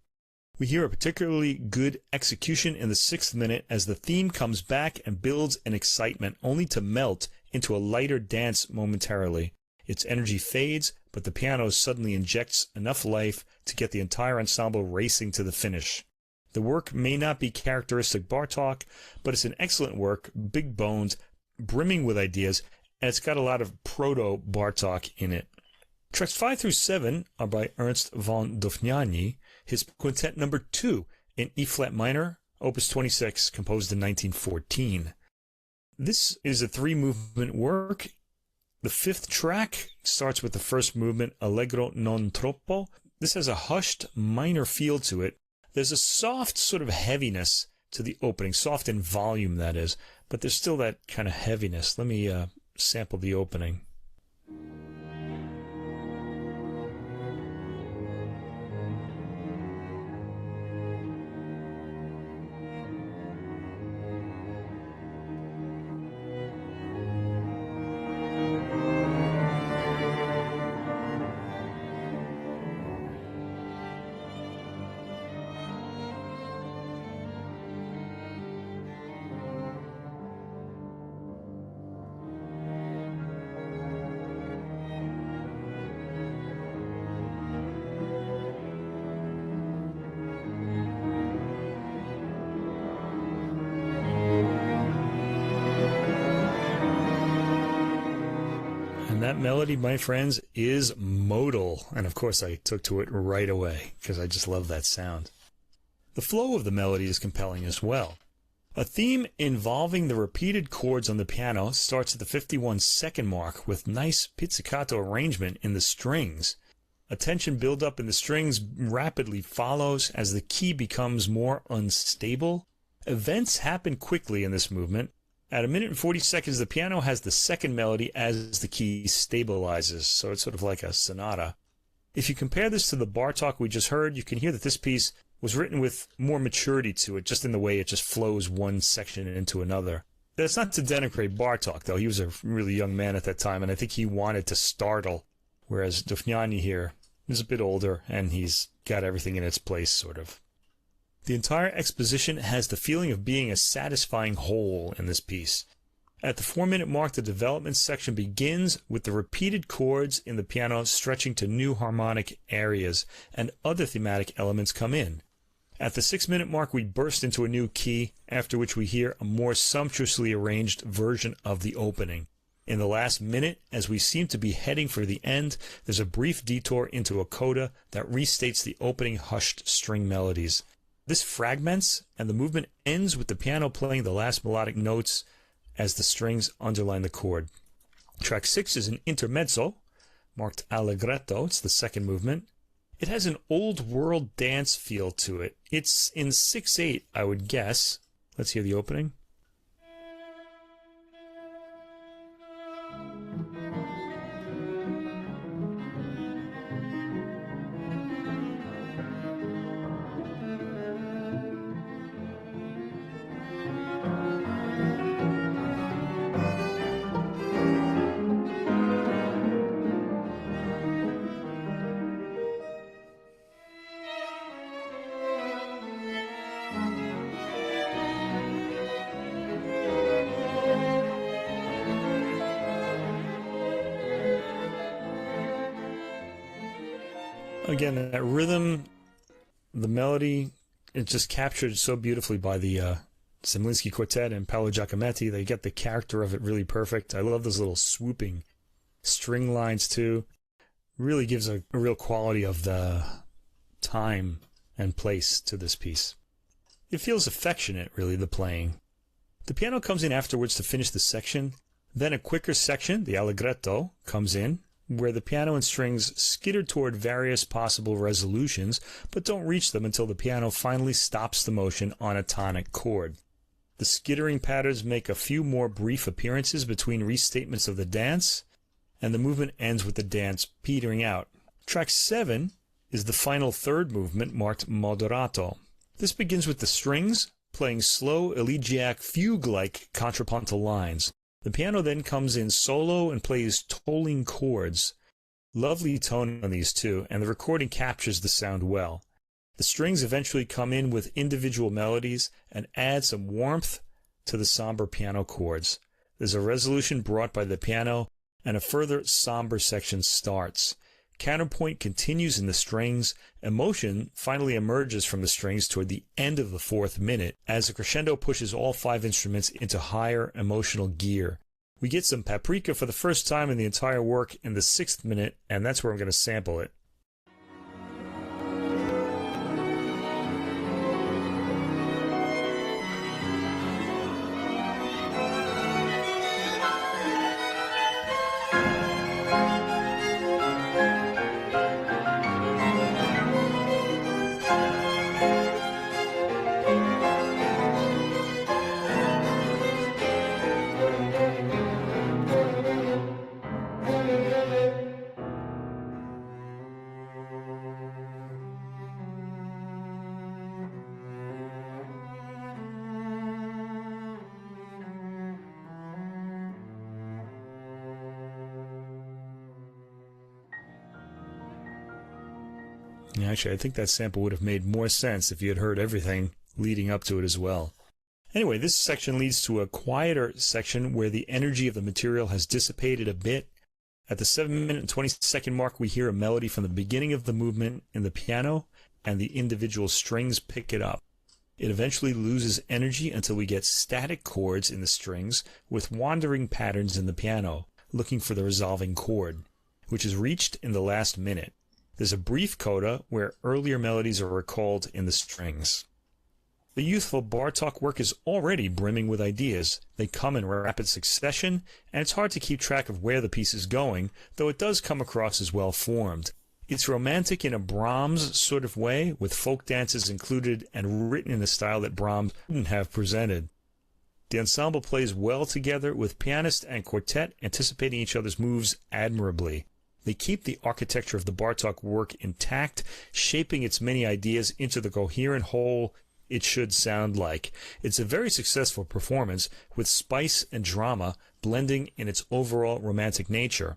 We hear a particularly good execution in the sixth minute as the theme comes back and builds an excitement only to melt into a lighter dance momentarily. Its energy fades, but the piano suddenly injects enough life to get the entire ensemble racing to the finish. The work may not be characteristic Bartok, but it's an excellent work, big boned, brimming with ideas, and it's got a lot of proto-Bartok in it. Tracks 5 through 7 are by Ernst von Dohnanyi, his Quintet number 2 in E-flat minor, opus 26, composed in 1914. This is a 3-movement work. The fifth track starts with the first movement, Allegro non troppo. This has a hushed minor feel to it. There's a soft sort of heaviness to the opening, soft in volume, that is, but there's still that kind of heaviness. Let me sample the opening. That melody, my friends, is modal. And of course, I took to it right away because I just love that sound. The flow of the melody is compelling as well. A theme involving the repeated chords on the piano starts at the 51-second mark with nice pizzicato arrangement in the strings. A tension buildup in the strings rapidly follows as the key becomes more unstable. Events happen quickly in this movement. At 1 minute and 40 seconds, the piano has the second melody as the key stabilizes, so it's sort of like a sonata. If you compare this to the Bartok we just heard, you can hear that this piece was written with more maturity to it, just in the way it just flows one section into another. That's not to denigrate Bartok, though. He was a really young man at that time, and I think he wanted to startle, whereas Dohnanyi here is a bit older, and he's got everything in its place, sort of. The entire exposition has the feeling of being a satisfying whole in this piece. At the 4-minute mark, the development section begins with the repeated chords in the piano stretching to new harmonic areas, and other thematic elements come in. At the 6-minute mark, we burst into a new key, after which we hear a more sumptuously arranged version of the opening. In the last minute, as we seem to be heading for the end, there's a brief detour into a coda that restates the opening hushed string melodies. This fragments, and the movement ends with the piano playing the last melodic notes as the strings underline the chord. Track 6 is an intermezzo, marked allegretto. It's the second movement. It has an old-world dance feel to it. It's in 6/8, I would guess. Let's hear the opening. Again, that rhythm, the melody, it's just captured so beautifully by the Zemlinsky Quartet and Paolo Giacometti. They get the character of it really perfect. I love those little swooping string lines too. Really gives a real quality of the time and place to this piece. It feels affectionate, really, the playing. The piano comes in afterwards to finish the section. Then a quicker section, the allegretto, comes in, where the piano and strings skitter toward various possible resolutions, but don't reach them until the piano finally stops the motion on a tonic chord. The skittering patterns make a few more brief appearances between restatements of the dance, and the movement ends with the dance petering out. Track 7 is the final third movement, marked moderato. This begins with the strings playing slow, elegiac, fugue-like contrapuntal lines. The piano then comes in solo and plays tolling chords. Lovely tone on these two, and the recording captures the sound well. The strings eventually come in with individual melodies and add some warmth to the somber piano chords. There's a resolution brought by the piano, and a further somber section starts. Counterpoint continues in the strings. Emotion finally emerges from the strings toward the end of the 4th minute as the crescendo pushes all 5 instruments into higher emotional gear. We get some paprika for the first time in the entire work in the 6th minute, and that's where I'm going to sample it. Actually, I think that sample would have made more sense if you had heard everything leading up to it as well. Anyway, this section leads to a quieter section where the energy of the material has dissipated a bit. At the 7-minute and 20-second mark, we hear a melody from the beginning of the movement in the piano, and the individual strings pick it up. It eventually loses energy until we get static chords in the strings with wandering patterns in the piano, looking for the resolving chord, which is reached in the last minute. There's a brief coda where earlier melodies are recalled in the strings. The youthful Bartok work is already brimming with ideas. They come in rapid succession, and it's hard to keep track of where the piece is going, though it does come across as well formed. It's romantic in a Brahms sort of way, with folk dances included and written in a style that Brahms wouldn't have presented. The ensemble plays well together, with pianist and quartet anticipating each other's moves admirably. They keep the architecture of the Bartok work intact, shaping its many ideas into the coherent whole it should sound like. It's a very successful performance, with spice and drama blending in its overall romantic nature.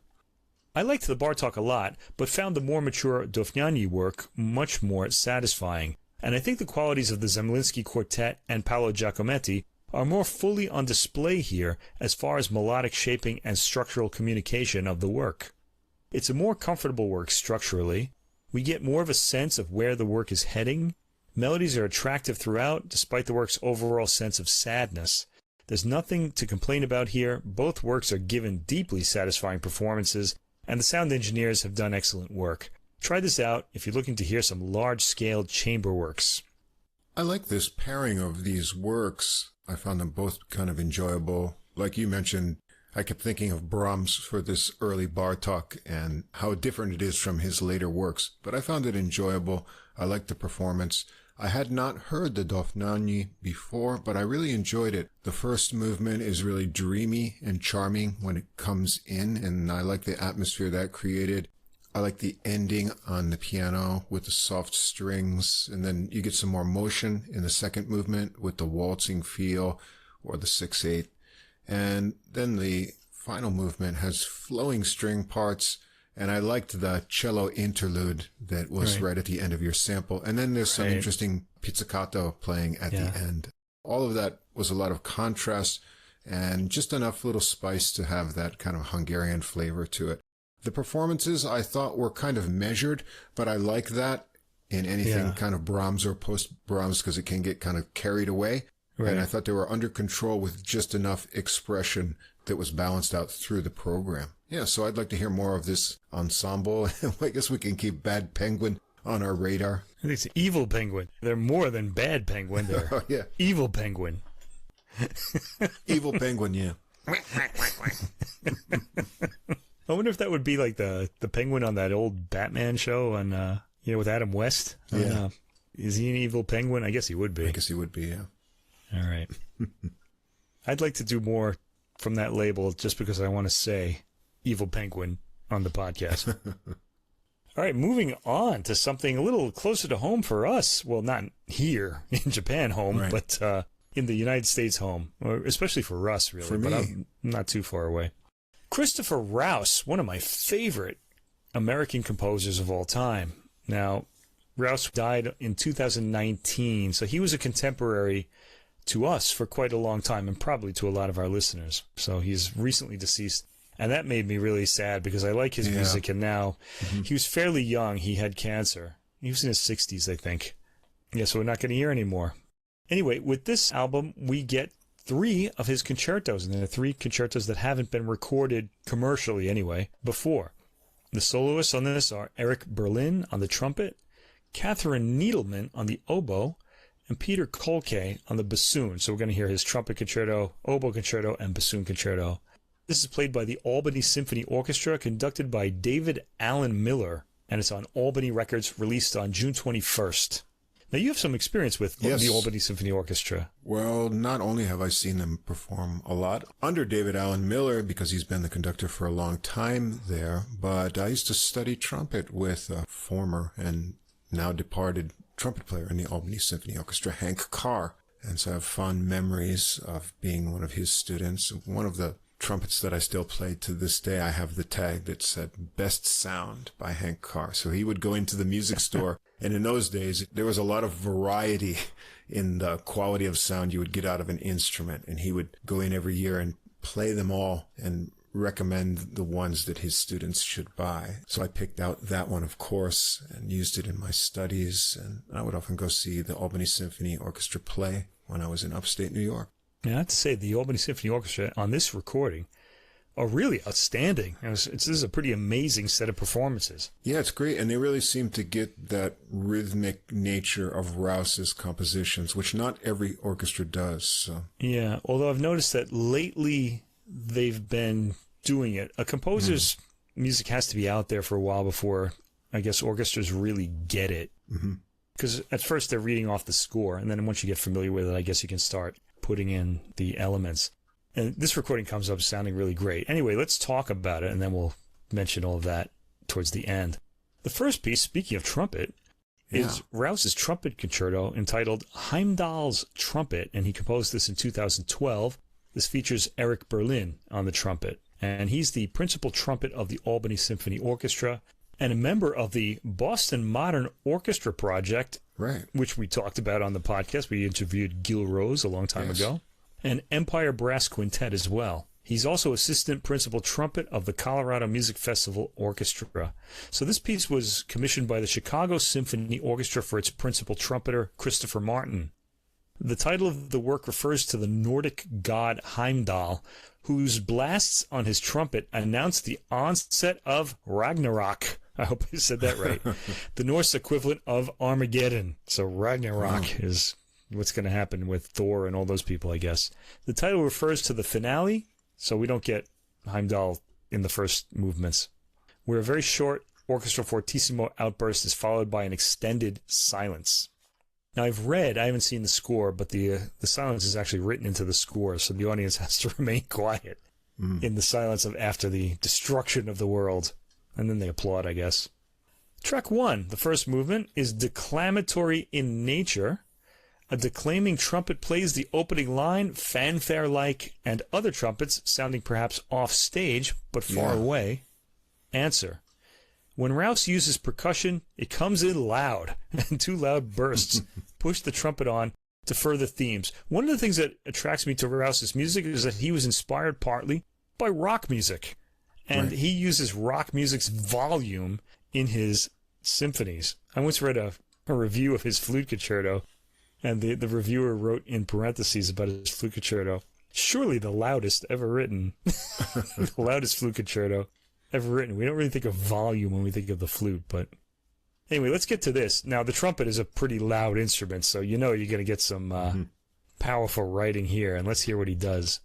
I liked the Bartok a lot, but found the more mature Dohnanyi work much more satisfying, and I think the qualities of the Zemlinsky Quartet and Paolo Giacometti are more fully on display here as far as melodic shaping and structural communication of the work. It's a more comfortable work structurally. We get more of a sense of where the work is heading. Melodies are attractive throughout, despite the work's overall sense of sadness. There's nothing to complain about here. Both works are given deeply satisfying performances, and the sound engineers have done excellent work. Try this out if you're looking to hear some large-scale chamber works. I like this pairing of these works. I found them both kind of enjoyable. Like you mentioned, I kept thinking of Brahms for this early Bartok and how different it is from his later works. But I found it enjoyable. I liked the performance. I had not heard the Dohnanyi before, but I really enjoyed it. The first movement is really dreamy and charming when it comes in, and I like the atmosphere that created. I like the ending on the piano with the soft strings, and then you get some more motion in the second movement with the waltzing feel or the 6/8. And then the final movement has flowing string parts, and I liked the cello interlude that was right at the end of your sample. And then there's some interesting pizzicato playing at the end. All of that was a lot of contrast and just enough little spice to have that kind of Hungarian flavor to it. The performances I thought were kind of measured, but I like that in anything kind of Brahms or post-Brahms because it can get kind of carried away. Right. And I thought they were under control with just enough expression that was balanced out through the program. Yeah, so I'd like to hear more of this ensemble. I guess we can keep Bad Penguin on our radar. I think it's Evil Penguin. They're more than Bad Penguin. They're Evil Penguin. Evil Penguin, yeah. I wonder if that would be like the penguin on that old Batman show on, with Adam West. Yeah. Is he an evil penguin? I guess he would be. I guess he would be, yeah. All right. I'd like to do more from that label just because I want to say Evil Penguin on the podcast. All right, moving on to something a little closer to home for us. Well, not here in Japan home, but in the United States home, or especially for Russ, really. For me. But I'm not too far away. Christopher Rouse, one of my favorite American composers of all time. Now, Rouse died in 2019, so he was a contemporary to us for quite a long time and probably to a lot of our listeners. So he's recently deceased. And that made me really sad because I like his music. And now he was fairly young. He had cancer. He was in his 60s, I think. Yeah, so we're not going to hear anymore. Anyway, with this album, we get 3 of his concertos. And there are 3 concertos that haven't been recorded commercially anyway before. The soloists on this are Eric Berlin on the trumpet, Katherine Needleman on the oboe, and Peter Kolkay on the bassoon. So we're going to hear his trumpet concerto, oboe concerto, and bassoon concerto. This is played by the Albany Symphony Orchestra, conducted by David Allen Miller, and it's on Albany Records, released on June 21st. Now, you have some experience with the Albany Symphony Orchestra. Well, not only have I seen them perform a lot under David Allen Miller, because he's been the conductor for a long time there, but I used to study trumpet with a former and now departed trumpet player in the Albany Symphony Orchestra, Hank Carr. And so I have fond memories of being one of his students. One of the trumpets that I still play to this day, I have the tag that said Best Sound by Hank Carr. So he would go into the music store, and in those days, there was a lot of variety in the quality of sound you would get out of an instrument. And he would go in every year and play them all and recommend the ones that his students should buy. So I picked out that one, of course, and used it in my studies. And I would often go see the Albany Symphony Orchestra play when I was in upstate New York. Yeah, I have to say, the Albany Symphony Orchestra on this recording are really outstanding. This is a pretty amazing set of performances. Yeah, it's great. And they really seem to get that rhythmic nature of Rouse's compositions, which not every orchestra does. So. Yeah, although I've noticed that lately they've been doing it. A composer's music has to be out there for a while before, I guess, orchestras really get it. Because at first they're reading off the score, and then once you get familiar with it, I guess you can start putting in the elements. And this recording comes up sounding really great. Anyway, let's talk about it, and then we'll mention all of that towards the end. The first piece, speaking of trumpet, is Rouse's trumpet concerto entitled Heimdall's Trumpet, and he composed this in 2012. This features Eric Berlin on the trumpet, and he's the principal trumpet of the Albany Symphony Orchestra and a member of the Boston Modern Orchestra Project, which we talked about on the podcast. We interviewed Gil Rose a long time ago, and Empire Brass Quintet as well. He's also assistant principal trumpet of the Colorado Music Festival Orchestra. So this piece was commissioned by the Chicago Symphony Orchestra for its principal trumpeter, Christopher Martin. The title of the work refers to the Nordic god Heimdall, whose blasts on his trumpet announce the onset of Ragnarok. I hope I said that right. The Norse equivalent of Armageddon. So Ragnarok is what's going to happen with Thor and all those people, I guess. The title refers to the finale, so we don't get Heimdall in the first movements, where a very short orchestral fortissimo outburst is followed by an extended silence. Now, I haven't seen the score, but the silence is actually written into the score, so the audience has to remain quiet in the silence of after the destruction of the world. And then they applaud, I guess. Track 1, the first movement, is declamatory in nature. A declaiming trumpet plays the opening line, fanfare-like, and other trumpets, sounding perhaps off-stage, but far away, answer. When Rouse uses percussion, it comes in loud, and 2 loud bursts push the trumpet on to further themes. One of the things that attracts me to Rouse's music is that he was inspired partly by rock music, and he uses rock music's volume in his symphonies. I once read a review of his flute concerto, and the reviewer wrote in parentheses about his flute concerto, surely the loudest ever written. The loudest flute concerto ever written. We don't really think of volume when we think of the flute, but anyway, let's get to this. Now, the trumpet is a pretty loud instrument, so you know you're going to get some powerful writing here, and let's hear what he does.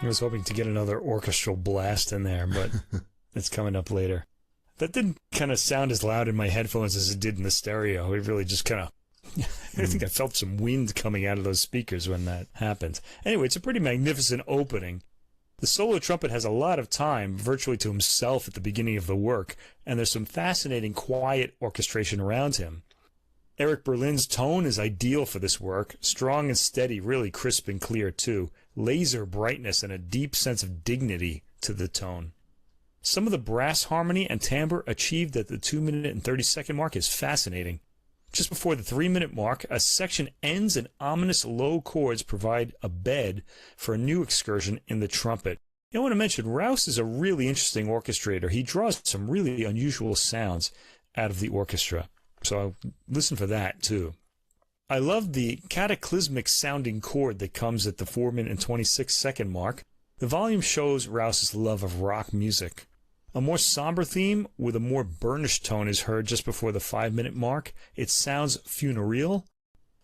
I was hoping to get another orchestral blast in there, but it's coming up later. That didn't kind of sound as loud in my headphones as it did in the stereo. It really just kind of... I think I felt some wind coming out of those speakers when that happened. Anyway, it's a pretty magnificent opening. The solo trumpet has a lot of time, virtually to himself at the beginning of the work, and there's some fascinating quiet orchestration around him. Eric Berlin's tone is ideal for this work, strong and steady, really crisp and clear too, laser brightness and a deep sense of dignity to the tone. Some of the brass harmony and timbre achieved at the 2-minute and 30-second mark is fascinating. Just before the 3-minute mark, a section ends and ominous low chords provide a bed for a new excursion in the trumpet. I want to mention, Rouse is a really interesting orchestrator. He draws some really unusual sounds out of the orchestra. So I'll listen for that, too. I love the cataclysmic sounding chord that comes at the 4-minute and 26-second mark. The volume shows Rouse's love of rock music. A more somber theme with a more burnished tone is heard just before the 5-minute mark. It sounds funereal.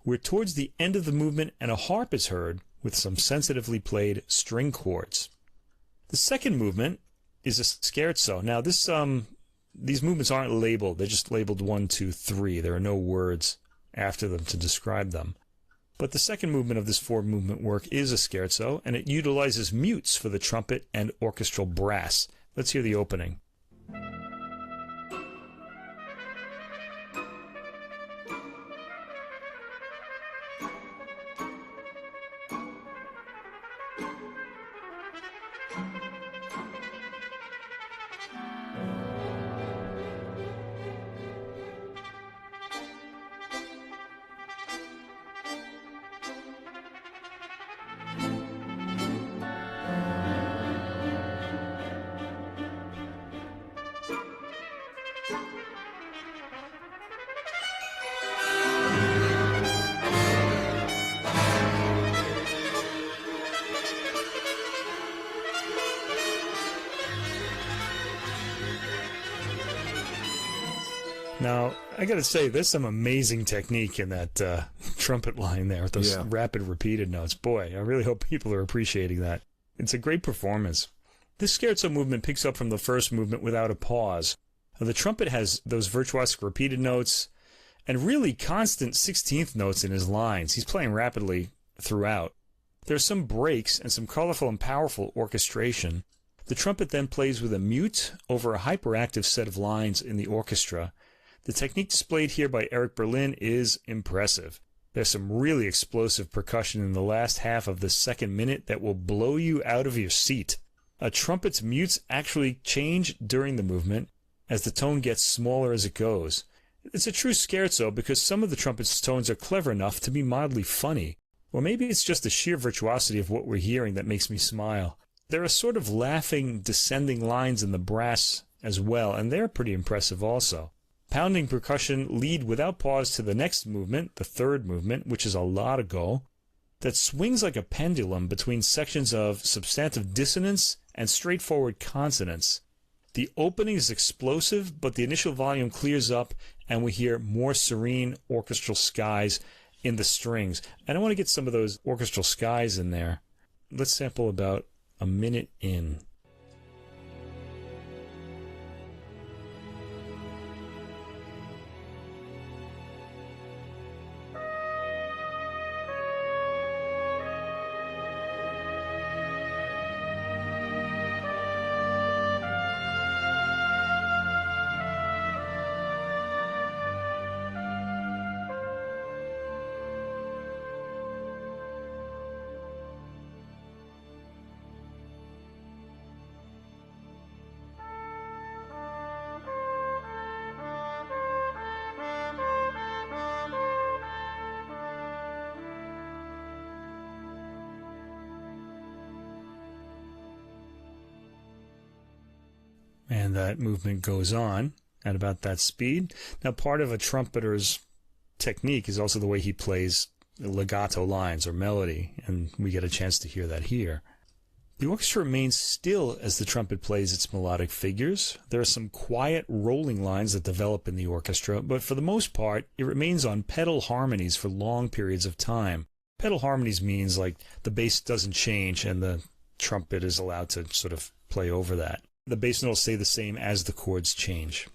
We're towards the end of the movement and a harp is heard with some sensitively played string chords. The second movement is a scherzo. Now, these movements aren't labeled. They're just labeled 1, 2, 3. There are no words after them to describe them. But the second movement of this 4-movement work is a scherzo, and it utilizes mutes for the trumpet and orchestral brass. Let's hear the opening. Now, I got to say, there's some amazing technique in that trumpet line there with those rapid repeated notes. Boy, I really hope people are appreciating that. It's a great performance. This scherzo movement picks up from the first movement without a pause. The trumpet has those virtuosic repeated notes and really constant 16th notes in his lines. He's playing rapidly throughout. There are some breaks and some colorful and powerful orchestration. The trumpet then plays with a mute over a hyperactive set of lines in the orchestra. The technique displayed here by Eric Berlin is impressive. There's some really explosive percussion in the last half of the second minute that will blow you out of your seat. A trumpet's mutes actually change during the movement as the tone gets smaller as it goes. It's a true scherzo because some of the trumpet's tones are clever enough to be mildly funny. Or maybe it's just the sheer virtuosity of what we're hearing that makes me smile. There are sort of laughing, descending lines in the brass as well, and they're pretty impressive also. Pounding percussion lead without pause to the next movement, the third movement, which is a largo, that swings like a pendulum between sections of substantive dissonance and straightforward consonance. The opening is explosive, but the initial volume clears up and we hear more serene orchestral skies in the strings. And I want to get some of those orchestral skies in there. Let's sample about a minute in. And that movement goes on at about that speed. Now, part of a trumpeter's technique is also the way he plays legato lines or melody, and we get a chance to hear that here. The orchestra remains still as the trumpet plays its melodic figures. There are some quiet rolling lines that develop in the orchestra, but for the most part, it remains on pedal harmonies for long periods of time. Pedal harmonies means like the bass doesn't change and the trumpet is allowed to sort of play over that. The bass note will stay the same as the chords change.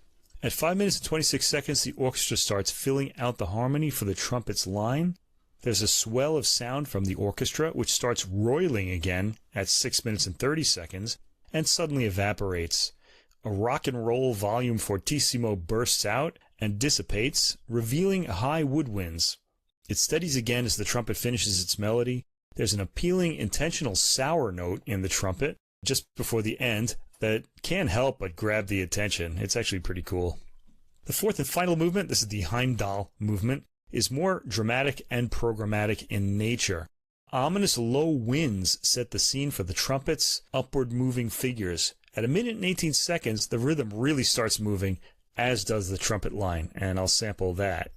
At 5 minutes and 26 seconds, the orchestra starts filling out the harmony for the trumpet's line. There's a swell of sound from the orchestra, which starts roiling again at 6 minutes and 30 seconds, and suddenly evaporates. A rock and roll volume fortissimo bursts out and dissipates, revealing high woodwinds. It steadies again as the trumpet finishes its melody. There's an appealing, intentional sour note in the trumpet just before the end that can't help but grab the attention. It's actually pretty cool. The fourth and final movement, this is the Heimdall movement, is more dramatic and programmatic in nature. Ominous low winds set the scene for the trumpet's upward moving figures. At 1 minute and 18 seconds, the rhythm really starts moving, as does the trumpet line, and I'll sample that.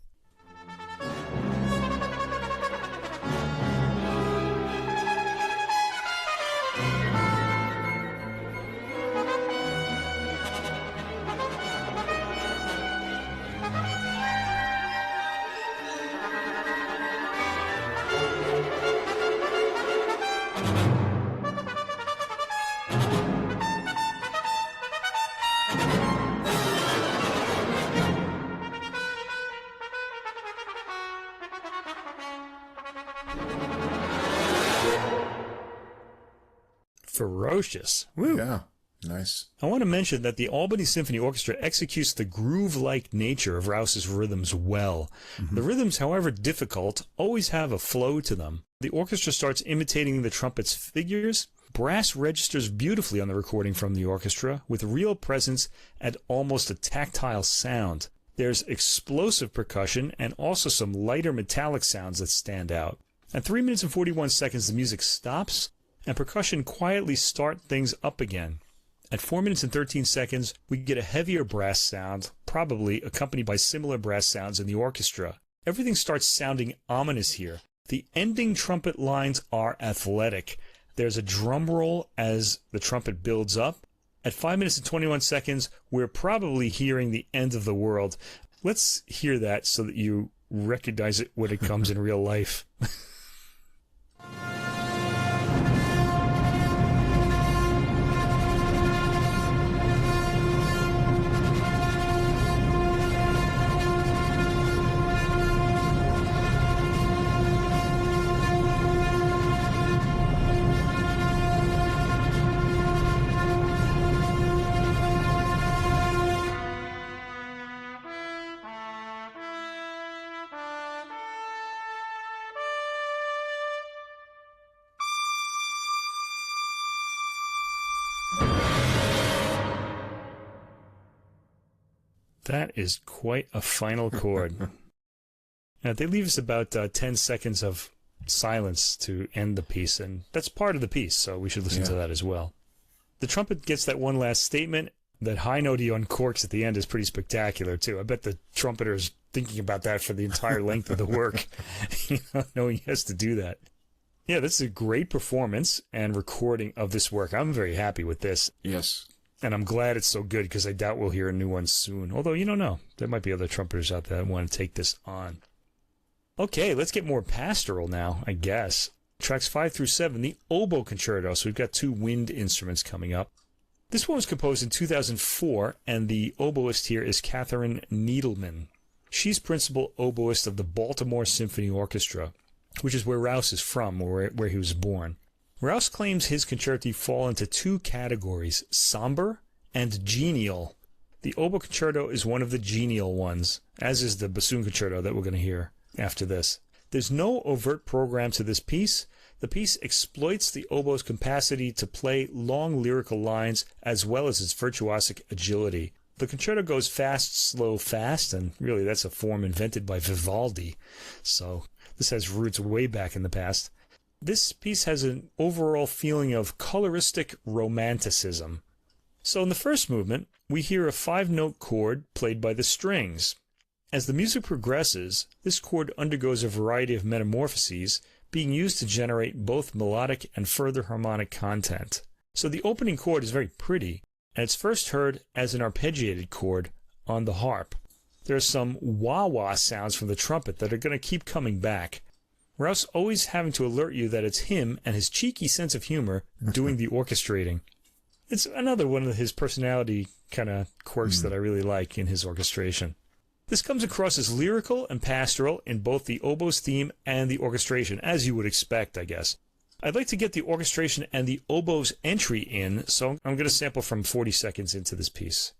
Ferocious. Woo. Yeah, nice. I want to mention that the Albany Symphony Orchestra executes the groove-like nature of Rouse's rhythms well. Mm-hmm. The rhythms, however difficult, always have a flow to them. The orchestra starts imitating the trumpet's figures. Brass registers beautifully on the recording from the orchestra, with real presence and almost a tactile sound. There's explosive percussion and also some lighter metallic sounds that stand out. At 3 minutes and 41 seconds, the music stops, and percussion quietly start things up again. At 4 minutes and 13 seconds, we get a heavier brass sound, probably accompanied by similar brass sounds in the orchestra. Everything starts sounding ominous here. The ending trumpet lines are athletic. There's a drum roll as the trumpet builds up. At 5 minutes and 21 seconds, we're probably hearing the end of the world. Let's hear that so that you recognize it when it comes in real life. That is quite a final chord. Now, they leave us about 10 seconds of silence to end the piece, and that's part of the piece, so we should listen to that as well. The trumpet gets that one last statement. That high note he uncorks at the end is pretty spectacular, too. I bet the trumpeter is thinking about that for the entire length of the work, knowing he has to do that. Yeah, this is a great performance and recording of this work. I'm very happy with this. Yes. And I'm glad it's so good because I doubt we'll hear a new one soon. Although, you don't know. There might be other trumpeters out there that want to take this on. Okay, let's get more pastoral now, I guess. Tracks 5 through 7, the oboe concerto. So we've got 2 wind instruments coming up. This one was composed in 2004, and the oboist here is Katherine Needleman. She's principal oboist of the Baltimore Symphony Orchestra, which is where Rouse is from, or where he was born. Rouse claims his concerti fall into 2 categories, somber and genial. The oboe concerto is one of the genial ones, as is the bassoon concerto that we're going to hear after this. There's no overt program to this piece. The piece exploits the oboe's capacity to play long lyrical lines as well as its virtuosic agility. The concerto goes fast, slow, fast, and really that's a form invented by Vivaldi. So this has roots way back in the past. This piece has an overall feeling of coloristic romanticism. So in the first movement, we hear a 5-note chord played by the strings. As the music progresses, this chord undergoes a variety of metamorphoses, being used to generate both melodic and further harmonic content. So the opening chord is very pretty, and it's first heard as an arpeggiated chord on the harp. There are some wah-wah sounds from the trumpet that are going to keep coming back. Rouse always having to alert you that it's him and his cheeky sense of humor doing the orchestrating. It's another one of his personality kind of quirks that I really like in his orchestration. This comes across as lyrical and pastoral in both the oboe's theme and the orchestration, as you would expect, I guess. I'd like to get the orchestration and the oboe's entry in, so I'm going to sample from 40 seconds into this piece.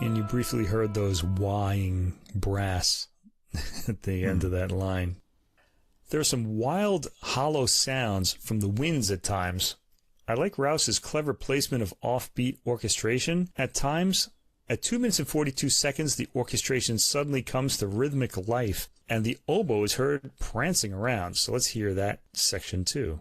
And you briefly heard those wahing brass at the end of that line. There are some wild, hollow sounds from the winds at times. I like Rouse's clever placement of offbeat orchestration. At times, at 2 minutes and 42 seconds, the orchestration suddenly comes to rhythmic life, and the oboe is heard prancing around. So let's hear that section too.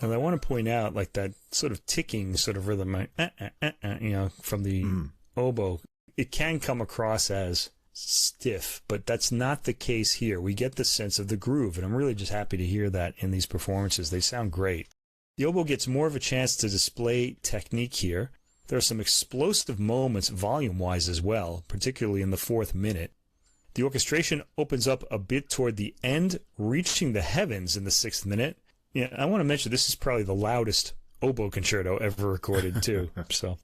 And I want to point out, like, that sort of ticking sort of rhythm, from the oboe, it can come across as stiff, but that's not the case here. We get the sense of the groove, and I'm really just happy to hear that in these performances. They sound great. The oboe gets more of a chance to display technique here. There are some explosive moments volume-wise as well, particularly in the 4th minute. The orchestration opens up a bit toward the end, reaching the heavens in the 6th minute. Yeah, I want to mention this is probably the loudest oboe concerto ever recorded, too. So,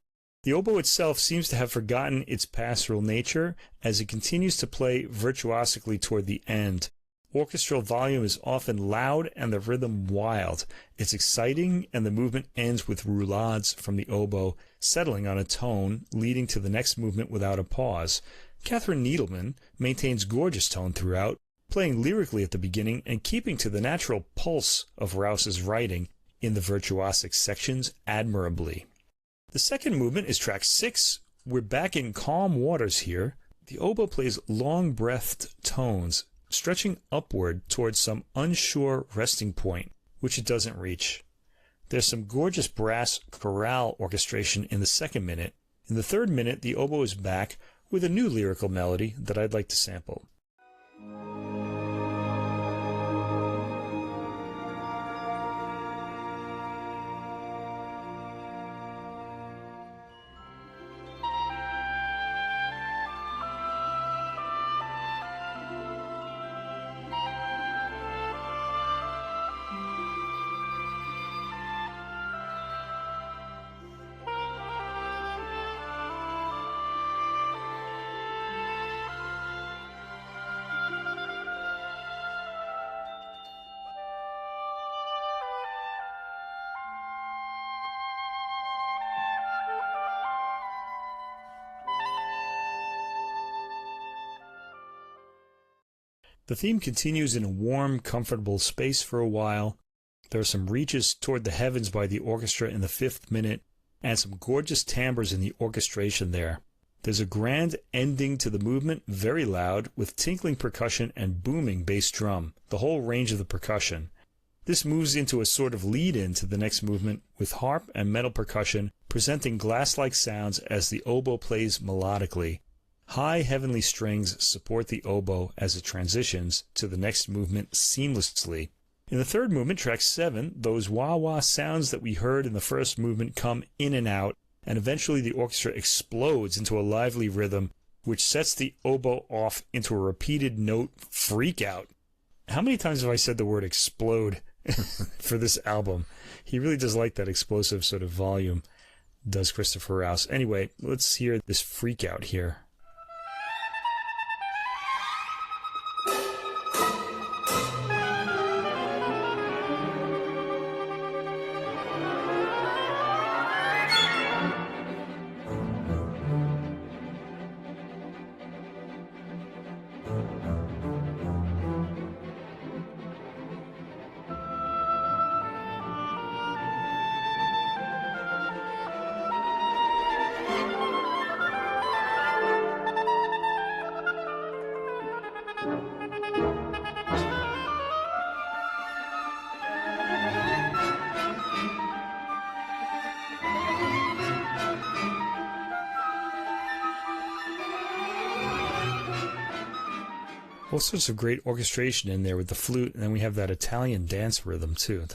the oboe itself seems to have forgotten its pastoral nature as it continues to play virtuosically toward the end. Orchestral volume is often loud and the rhythm wild. It's exciting, and the movement ends with roulades from the oboe, settling on a tone, leading to the next movement without a pause. Katherine Needleman maintains gorgeous tone throughout. playing lyrically at the beginning and keeping to the natural pulse of Rouse's writing in the virtuosic sections admirably. The second movement is track 6. We're back in calm waters here. The oboe plays long-breathed tones, stretching upward towards some unsure resting point, which it doesn't reach. There's some gorgeous brass chorale orchestration in the second minute. In the third minute, the oboe is back with a new lyrical melody that I'd like to sample. The theme continues in a warm, comfortable space for a while. There are some reaches toward the heavens by the orchestra in the 5th minute, and some gorgeous timbres in the orchestration there. There's a grand ending to the movement, very loud, with tinkling percussion and booming bass drum, the whole range of the percussion. This moves into a sort of lead-in to the next movement, with harp and metal percussion presenting glass-like sounds as the oboe plays melodically. High heavenly strings support the oboe as it transitions to the next movement seamlessly. In the third movement, track 7, those wah-wah sounds that we heard in the first movement come in and out, and eventually the orchestra explodes into a lively rhythm, which sets the oboe off into a repeated note freak-out. How many times have I said the word explode for this album? He really does like that explosive sort of volume, does Christopher Rouse. Anyway, let's hear this freak-out here. All sorts of great orchestration in there with the flute, and then we have that Italian dance rhythm too.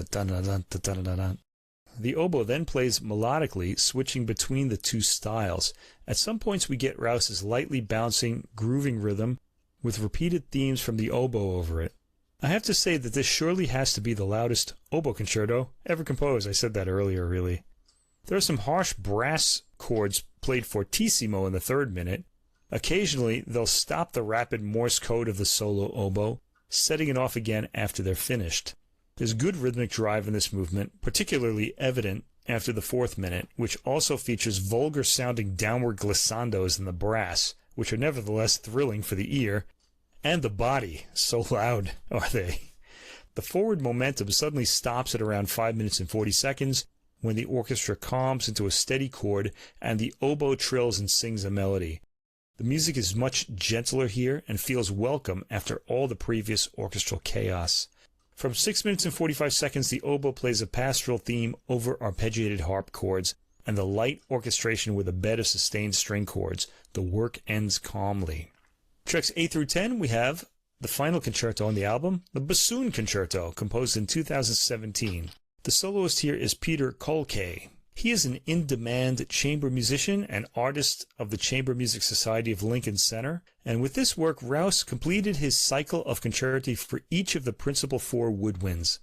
The oboe then plays melodically, switching between the two styles. At some points we get Rouse's lightly bouncing, grooving rhythm with repeated themes from the oboe over it. I have to say that this surely has to be the loudest oboe concerto ever composed. I said that earlier, really. There are some harsh brass chords played fortissimo in the third minute. Occasionally, they'll stop the rapid Morse code of the solo oboe, setting it off again after they're finished. There's good rhythmic drive in this movement, particularly evident after the 4th minute, which also features vulgar-sounding downward glissandos in the brass, which are nevertheless thrilling for the ear, and the body. So loud are they. The forward momentum suddenly stops at around 5 minutes and 40 seconds, when the orchestra calms into a steady chord and the oboe trills and sings a melody. The music is much gentler here and feels welcome after all the previous orchestral chaos. From 6 minutes and 45 seconds, the oboe plays a pastoral theme over arpeggiated harp chords and the light orchestration with a bed of sustained string chords. The work ends calmly. Tracks 8 through 10, we have the final concerto on the album, the Bassoon Concerto, composed in 2017. The soloist here is Peter Kolkay. He is an in-demand chamber musician and artist of the Chamber Music Society of Lincoln Center, and with this work, Rouse completed his cycle of concerti for each of the principal 4 woodwinds.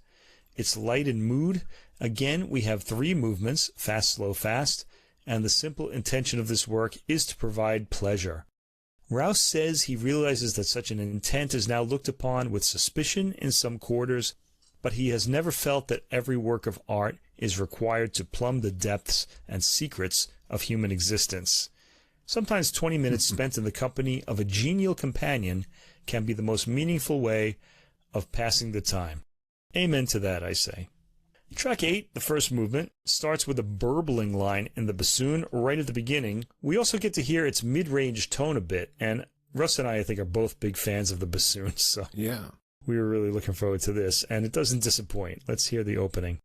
It's light in mood. Again, we have 3 movements, fast, slow, fast, and the simple intention of this work is to provide pleasure. Rouse says he realizes that such an intent is now looked upon with suspicion in some quarters, but he has never felt that every work of art is required to plumb the depths and secrets of human existence. Sometimes 20 minutes spent in the company of a genial companion can be the most meaningful way of passing the time. Amen to that, I say. Track 8, the first movement, starts with a burbling line in the bassoon right at the beginning. We also get to hear its mid-range tone a bit, and Russ and I think, are both big fans of the bassoon, so yeah, we were really looking forward to this, and it doesn't disappoint. Let's hear the opening.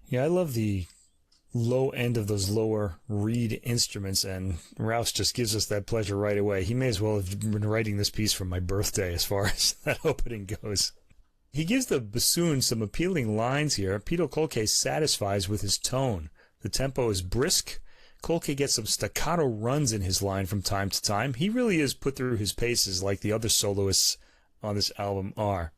Yeah, I love the low end of those lower reed instruments, and Rouse just gives us that pleasure right away. He may as well have been writing this piece for my birthday as far as that opening goes. He gives the bassoon some appealing lines here. Peter Kolkay satisfies with his tone. The tempo is brisk. Kolkay gets some staccato runs in his line from time to time. He really is put through his paces like the other soloists on this album are.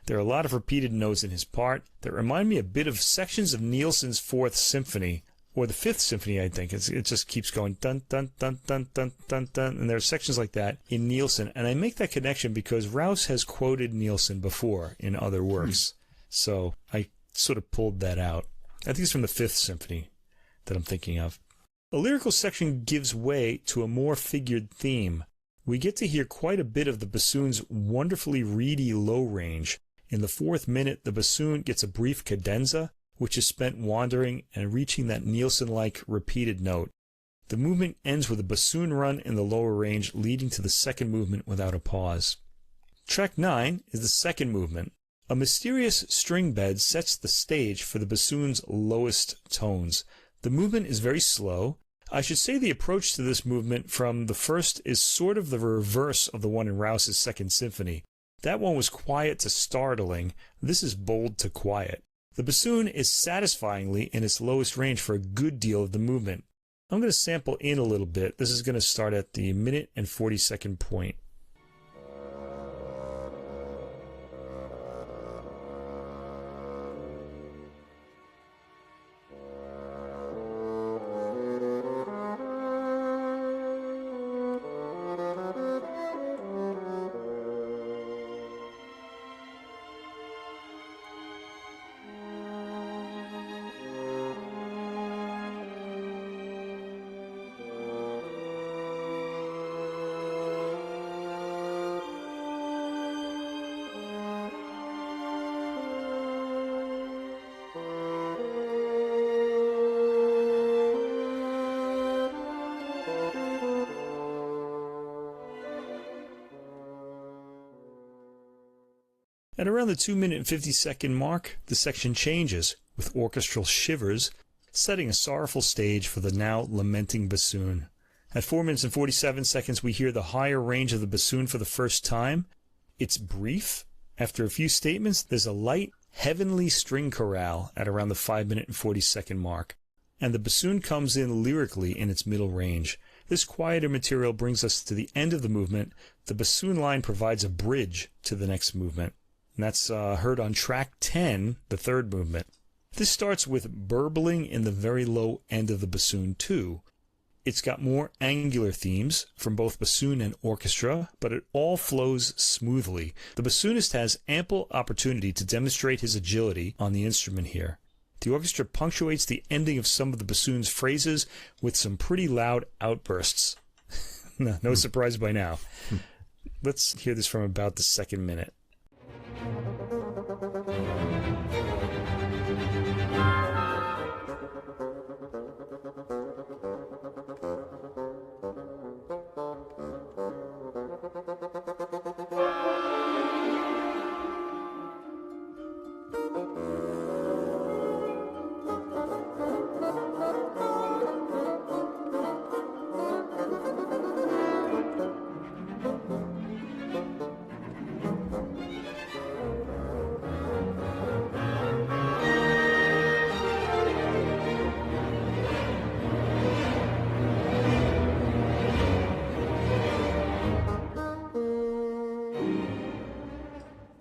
There are a lot of repeated notes in his part that remind me a bit of sections of Nielsen's Fourth Symphony, or the Fifth Symphony, I think. It just keeps going dun dun dun dun dun dun dun, and there are sections like that in Nielsen. And I make that connection because Rouse has quoted Nielsen before in other works, so I sort of pulled that out. I think it's from the Fifth Symphony that I'm thinking of. A lyrical section gives way to a more figured theme. We get to hear quite a bit of the bassoon's wonderfully reedy low range. In the fourth minute, the bassoon gets a brief cadenza, which is spent wandering and reaching that Nielsen-like repeated note. The movement ends with a bassoon run in the lower range, leading to the second movement without a pause. Track 9 is the second movement. A mysterious string bed sets the stage for the bassoon's lowest tones. The movement is very slow. I should say the approach to this movement from the first is sort of the reverse of the one in Rouse's Second Symphony. That one was quiet to startling. This is bold to quiet. The bassoon is satisfyingly in its lowest range for a good deal of the movement. I'm going to sample in a little bit. This is going to start at the minute and 40-second point. At around the 2-minute and 50-second mark, the section changes, with orchestral shivers, setting a sorrowful stage for the now lamenting bassoon. At 4 minutes and 47 seconds, we hear the higher range of the bassoon for the first time. It's brief. After a few statements, there's a light, heavenly string chorale at around the 5-minute and 40-second mark, and the bassoon comes in lyrically in its middle range. This quieter material brings us to the end of the movement. The bassoon line provides a bridge to the next movement. And that's heard on track 10, the third movement. This starts with burbling in the very low end of the bassoon, too. It's got more angular themes from both bassoon and orchestra, but it all flows smoothly. The bassoonist has ample opportunity to demonstrate his agility on the instrument here. The orchestra punctuates the ending of some of the bassoon's phrases with some pretty loud outbursts. No surprise by now. Let's hear this from about the second minute.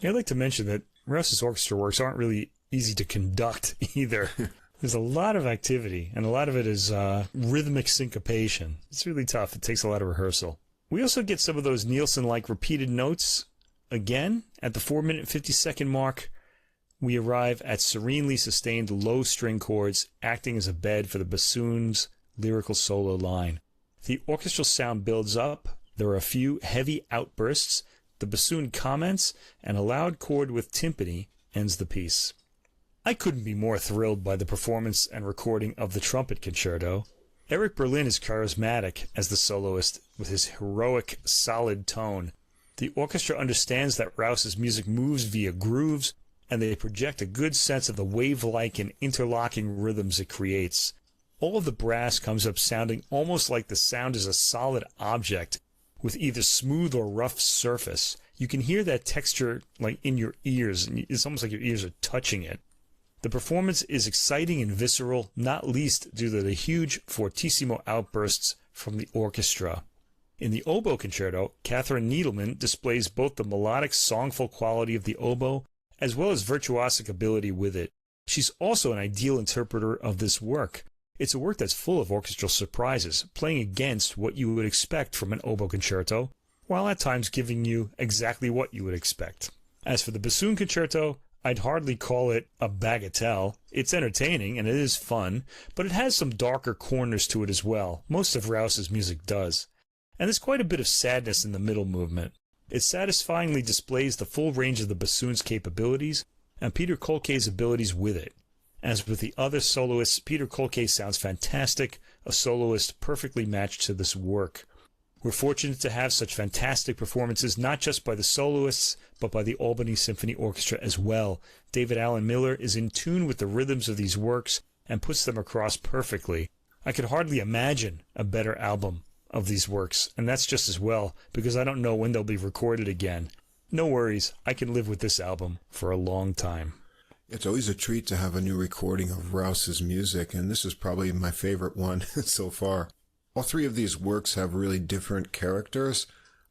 Yeah, I'd like to mention that Rouse's orchestra works aren't really easy to conduct either. There's a lot of activity, and a lot of it is rhythmic syncopation. It's really tough. It takes a lot of rehearsal. We also get some of those Nielsen-like repeated notes. Again, at the 4-minute 50-second mark, we arrive at serenely sustained low string chords acting as a bed for the bassoon's lyrical solo line. The orchestral sound builds up. There are a few heavy outbursts. The bassoon comments, and a loud chord with timpani ends the piece. I couldn't be more thrilled by the performance and recording of the trumpet concerto. Eric Berlin is charismatic as the soloist with his heroic, solid tone. The orchestra understands that Rouse's music moves via grooves, and they project a good sense of the wave-like and interlocking rhythms it creates. All of the brass comes up sounding almost like the sound is a solid object with either smooth or rough surface. You can hear that texture like in your ears, and it's almost like your ears are touching it. The performance is exciting and visceral, not least due to the huge fortissimo outbursts from the orchestra. In the oboe concerto, Katherine Needleman displays both the melodic, songful quality of the oboe as well as virtuosic ability with it. She's also an ideal interpreter of this work. It's a work that's full of orchestral surprises, playing against what you would expect from an oboe concerto, while at times giving you exactly what you would expect. As for the bassoon concerto, I'd hardly call it a bagatelle. It's entertaining and it is fun, but it has some darker corners to it as well. Most of Rouse's music does. And there's quite a bit of sadness in the middle movement. It satisfyingly displays the full range of the bassoon's capabilities and Peter Kolkay's abilities with it. As with the other soloists, Peter Kolkay sounds fantastic, a soloist perfectly matched to this work. We're fortunate to have such fantastic performances, not just by the soloists, but by the Albany Symphony Orchestra as well. David Allen Miller is in tune with the rhythms of these works and puts them across perfectly. I could hardly imagine a better album of these works, and that's just as well, because I don't know when they'll be recorded again. No worries, I can live with this album for a long time. It's always a treat to have a new recording of Rouse's music, and this is probably my favorite one so far. All three of these works have really different characters.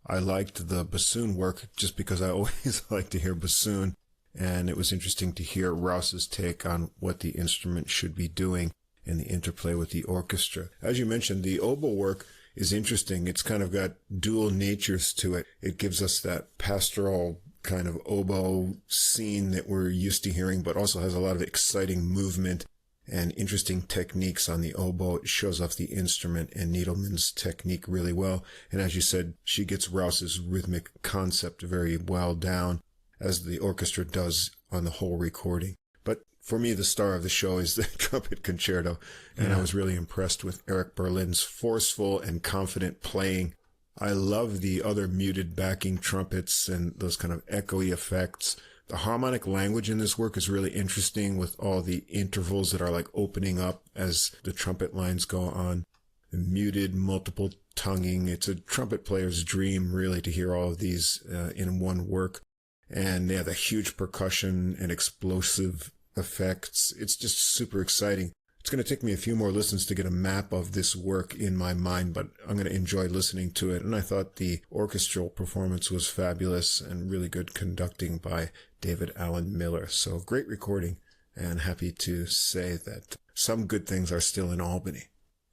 I liked the bassoon work just because I always like to hear bassoon, and it was interesting to hear Rouse's take on what the instrument should be doing in the interplay with the orchestra. As you mentioned, the oboe work is interesting. It's kind of got dual natures to it. It gives us that pastoral kind of oboe scene that we're used to hearing, but also has a lot of exciting movement and interesting techniques on the oboe. It shows off the instrument and Needleman's technique really well. And as you said, she gets Rouse's rhythmic concept very well down, as the orchestra does on the whole recording. But for me, the star of the show is the trumpet concerto, and I was really impressed with Eric Berlin's forceful and confident playing. I love the other muted backing trumpets and those kind of echoey effects. The harmonic language in this work is really interesting, with all the intervals that are like opening up as the trumpet lines go on. The muted, multiple tonguing. It's a trumpet player's dream, really, to hear all of these in one work. And they have the huge percussion and explosive effects. It's just super exciting. It's going to take me a few more listens to get a map of this work in my mind, but I'm going to enjoy listening to it. And I thought the orchestral performance was fabulous and really good conducting by David Allen Miller. So great recording, and happy to say that some good things are still in Albany.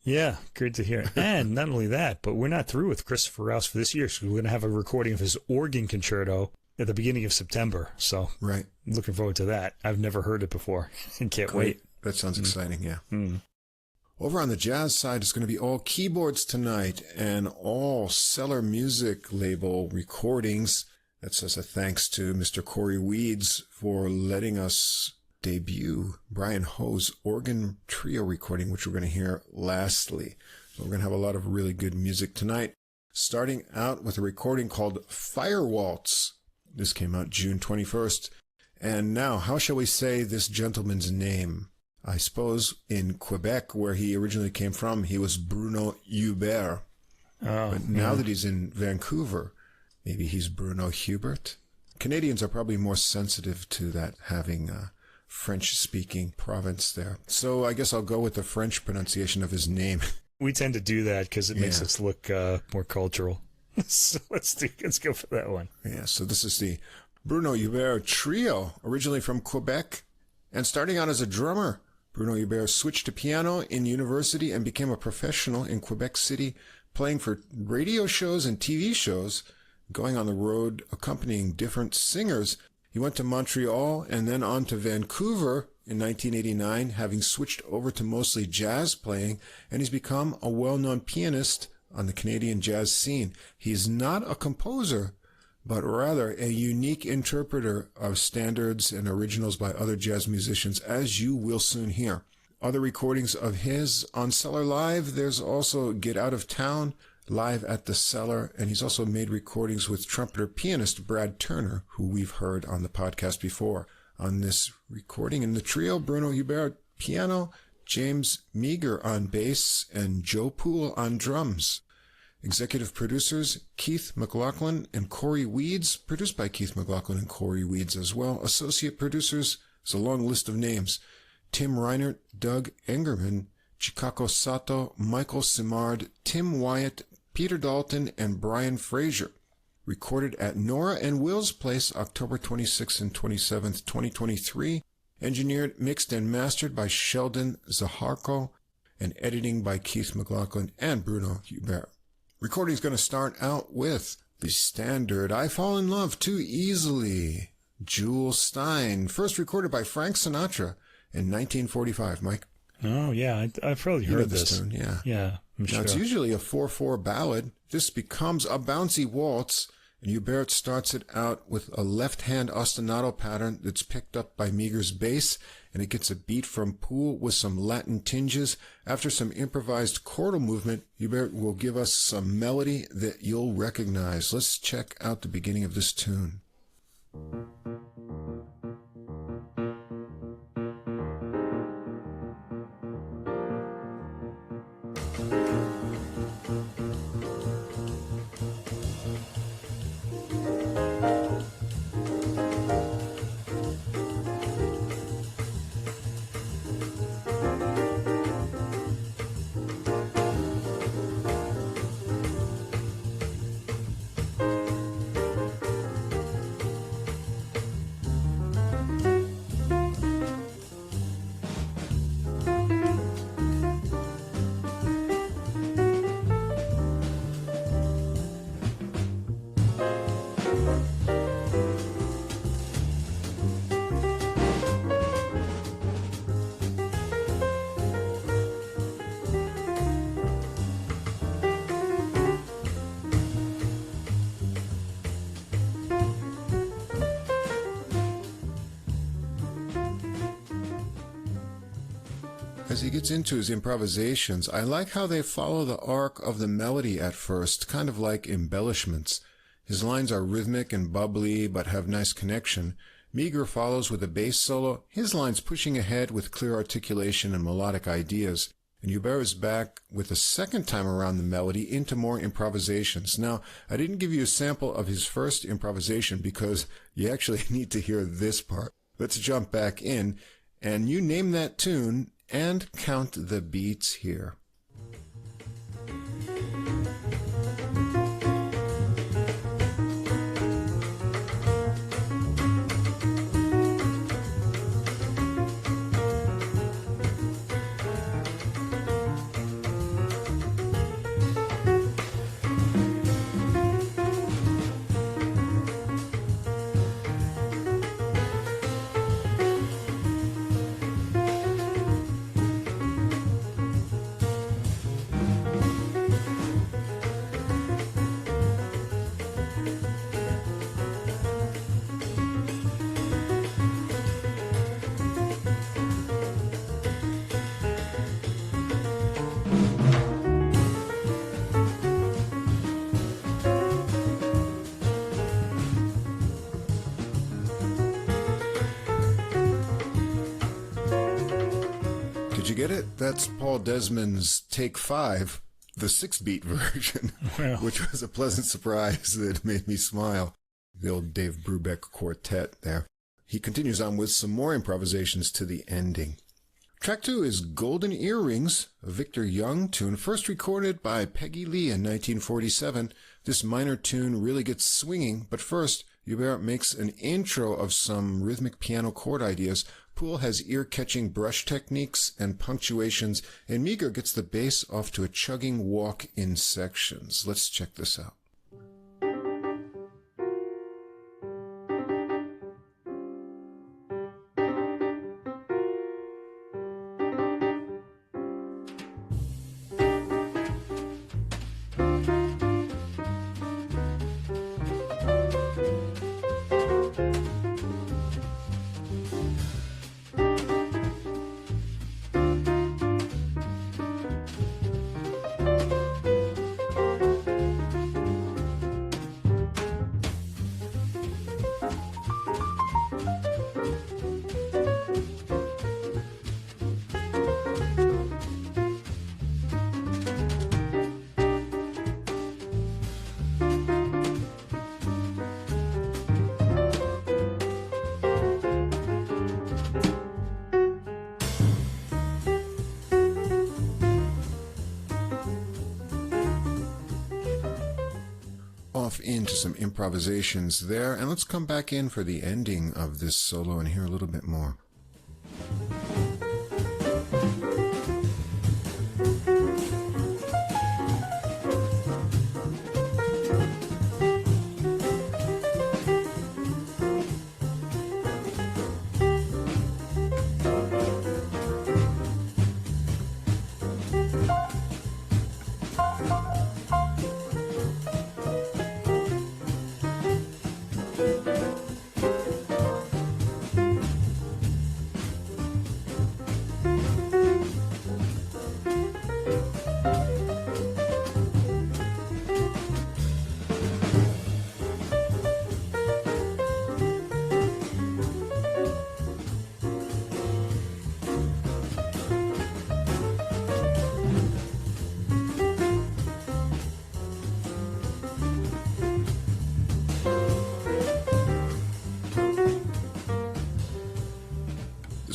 Yeah, great to hear. And not only that, but we're not through with Christopher Rouse for this year. So we're going to have a recording of his organ concerto at the beginning of September. So right, I'm looking forward to that. I've never heard it before and can't wait. That sounds exciting, yeah. Over on the jazz side, it's going to be all keyboards tonight and all Cellar music label recordings. That's as a thanks to Mr. Corey Weeds for letting us debut Brian Ho's organ trio recording, which we're going to hear lastly. So we're going to have a lot of really good music tonight, starting out with a recording called Fire Waltz. This came out June 21st. And now, how shall we say this gentleman's name? I suppose in Quebec, where he originally came from, he was Bruno Hubert. But now that he's in Vancouver, maybe he's Bruno Hubert. Canadians are probably more sensitive to that, having a French-speaking province there. So I guess I'll go with the French pronunciation of his name. We tend to do that because it makes us look more cultural. So let's go for that one. Yeah, so this is the Bruno Hubert Trio, originally from Quebec, and starting out as a drummer. Bruno Hubert switched to piano in university and became a professional in Quebec City, playing for radio shows and TV shows, going on the road accompanying different singers. He went to Montreal and then on to Vancouver in 1989, having switched over to mostly jazz playing, and he's become a well-known pianist on the Canadian jazz scene. He's not a composer, but rather a unique interpreter of standards and originals by other jazz musicians, as you will soon hear. Other recordings of his on Cellar Live, there's also Get Out of Town, live at the Cellar, and he's also made recordings with trumpeter-pianist Brad Turner, who we've heard on the podcast before. On this recording in the trio, Bruno Hubert piano, James Meagher on bass, and Joe Poole on drums. Executive producers, Keith McLaughlin and Corey Weeds, produced by Keith McLaughlin and Corey Weeds as well. Associate producers, it's a long list of names, Tim Reinert, Doug Engerman, Chikako Sato, Michael Simard, Tim Wyatt, Peter Dalton, and Brian Frazier. Recorded at Nora and Will's Place, October 26th and 27th, 2023. Engineered, mixed, and mastered by Sheldon Zaharko, and editing by Keith McLaughlin and Bruno Hubert. Recording is going to start out with the standard I Fall in Love Too Easily, Jules Stein, first recorded by Frank Sinatra in 1945. Mike? Oh, yeah, I've probably heard this. Tune, yeah. Yeah, I'm sure. Now, it's usually a 4/4 ballad. This becomes a bouncy waltz, and Hubert starts it out with a left-hand ostinato pattern that's picked up by Meagher's bass, and it gets a beat from Poole with some Latin tinges. After some improvised chordal movement, Hubert will give us some melody that you'll recognize. Let's check out the beginning of this tune. As he gets into his improvisations, I like how they follow the arc of the melody at first, kind of like embellishments. His lines are rhythmic and bubbly, but have nice connection. Meagher follows with a bass solo, his lines pushing ahead with clear articulation and melodic ideas. And Hubert is back with a second time around the melody into more improvisations. Now, I didn't give you a sample of his first improvisation because you actually need to hear this part. Let's jump back in, and you name that tune and count the beats here. Did you get it? That's Paul Desmond's Take 5, the 6-beat version, Wow. which was a pleasant surprise that made me smile. The old Dave Brubeck quartet there. He continues on with some more improvisations to the ending. Track 2 is Golden Earrings, a Victor Young tune, first recorded by Peggy Lee in 1947. This minor tune really gets swinging, but first, Hubert makes an intro of some rhythmic piano chord ideas. Poole has ear-catching brush techniques and punctuations, and Meagher gets the bass off to a chugging walk in sections. Let's check this out. Off into some improvisations there, and let's come back in for the ending of this solo and hear a little bit more.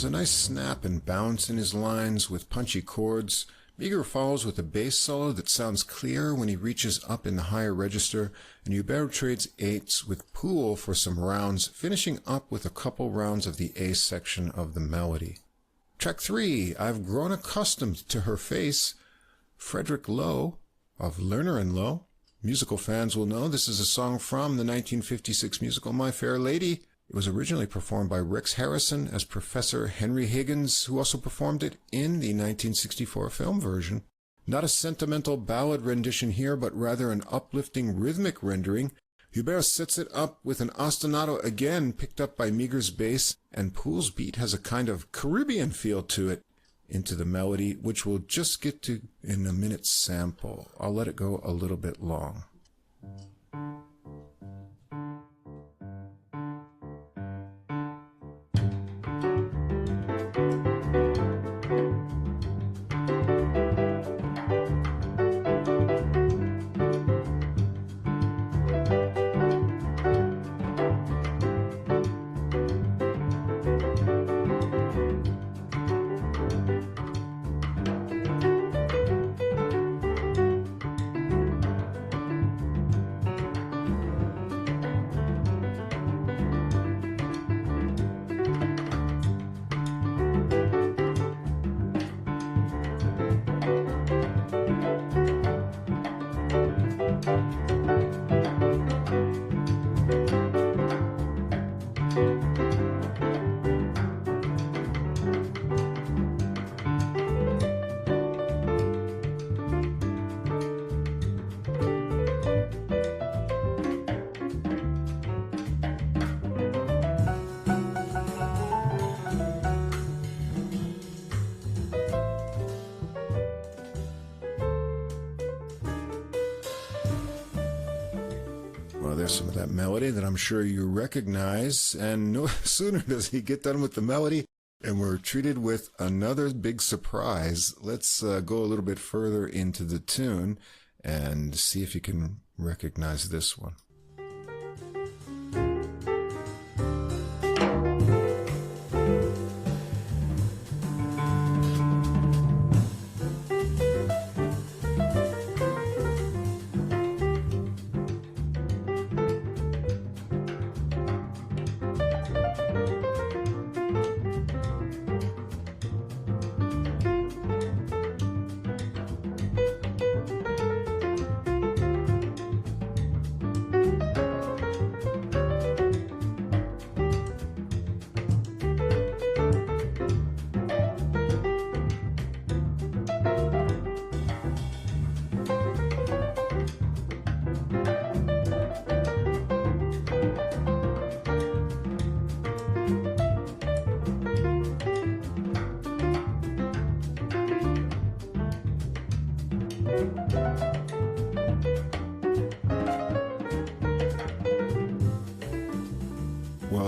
There's a nice snap and bounce in his lines with punchy chords. Meagher follows with a bass solo that sounds clear when he reaches up in the higher register, and Hubert trades eights with Poole for some rounds, finishing up with a couple rounds of the A section of the melody. Track 3, I've Grown Accustomed to Her Face. Frederick Lowe of Lerner and Lowe. Musical fans will know this is a song from the 1956 musical My Fair Lady. It was originally performed by Rex Harrison as Professor Henry Higgins, who also performed it in the 1964 film version. Not a sentimental ballad rendition here, but rather an uplifting rhythmic rendering. Hubert sets it up with an ostinato again, picked up by Meagher's bass, and Poole's beat has a kind of Caribbean feel to it into the melody, which we'll just get to in a minute's sample. I'll let it go a little bit long. There's some of that melody that I'm sure you recognize, and no sooner does he get done with the melody and we're treated with another big surprise. Let's go a little bit further into the tune and see if you can recognize this one.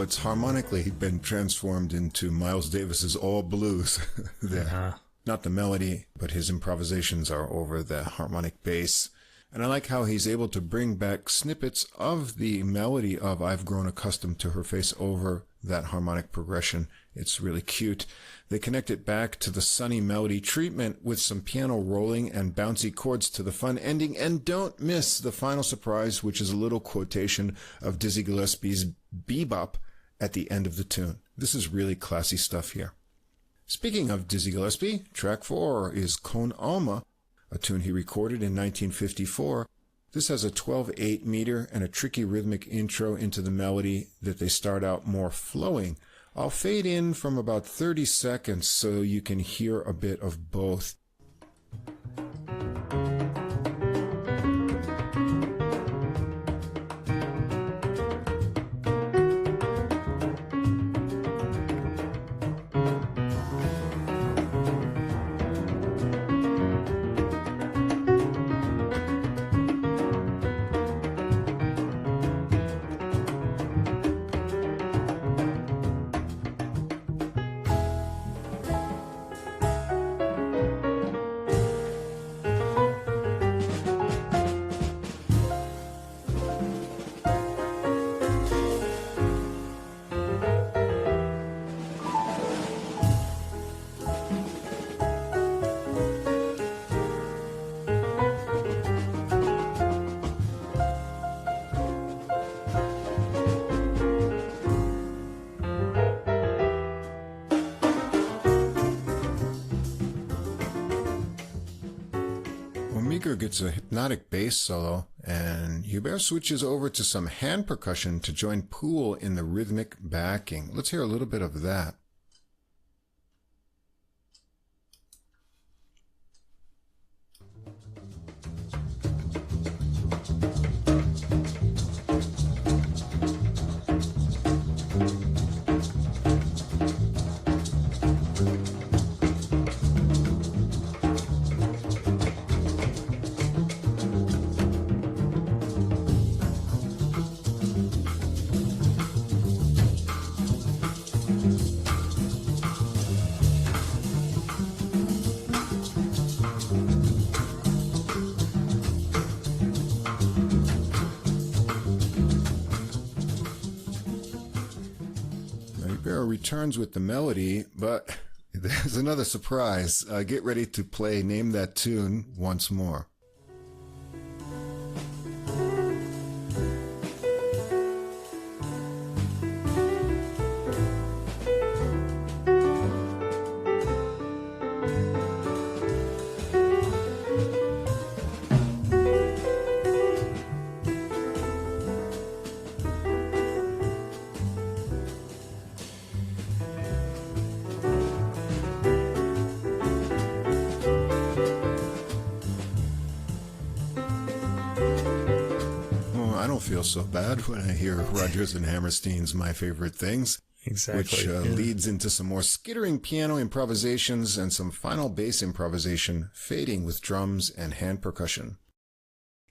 it's harmonically been transformed into Miles Davis's All Blues there. Not the melody, but his improvisations are over the harmonic bass. And I like how he's able to bring back snippets of the melody of I've Grown Accustomed to Her Face over that harmonic progression. It's really cute. They connect it back to the sunny melody treatment with some piano rolling and bouncy chords to the fun ending. And don't miss the final surprise, which is a little quotation of Dizzy Gillespie's Bebop at the end of the tune. This is really classy stuff here. Speaking of Dizzy Gillespie, track 4 is Con Alma, a tune he recorded in 1954. This has a 12/8 meter and a tricky rhythmic intro into the melody that they start out more flowing. I'll fade in from about 30 seconds so you can hear a bit of both. Gets a hypnotic bass solo, and Hubert switches over to some hand percussion to join Poole in the rhythmic backing. Let's hear a little bit of that. Returns with the melody, but there's another surprise. Get ready to play Name That Tune once more. Feel so bad when I hear Rodgers and Hammerstein's My Favorite Things, exactly, which leads into some more skittering piano improvisations and some final bass improvisation, fading with drums and hand percussion.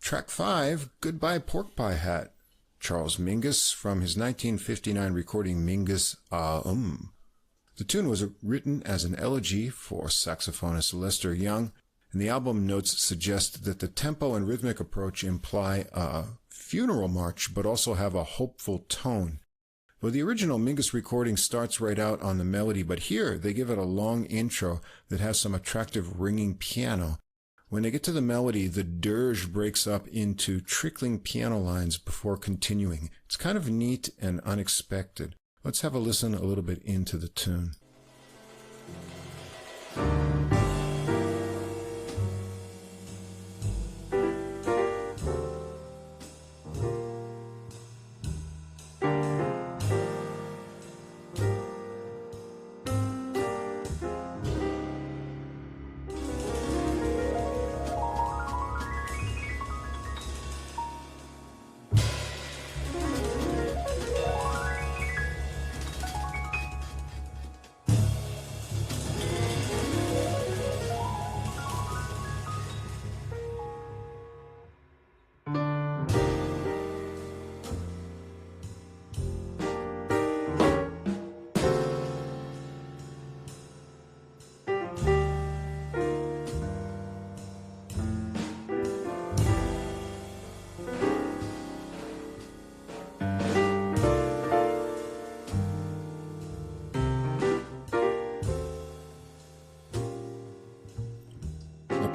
Track 5, Goodbye Pork Pie Hat, Charles Mingus from his 1959 recording Mingus The tune was written as an elegy for saxophonist Lester Young, and the album notes suggest that the tempo and rhythmic approach imply a funeral march, but also have a hopeful tone. Well, the original Mingus recording starts right out on the melody, but here they give it a long intro that has some attractive ringing piano. When they get to the melody, the dirge breaks up into trickling piano lines before continuing. It's kind of neat and unexpected. Let's have a listen a little bit into the tune.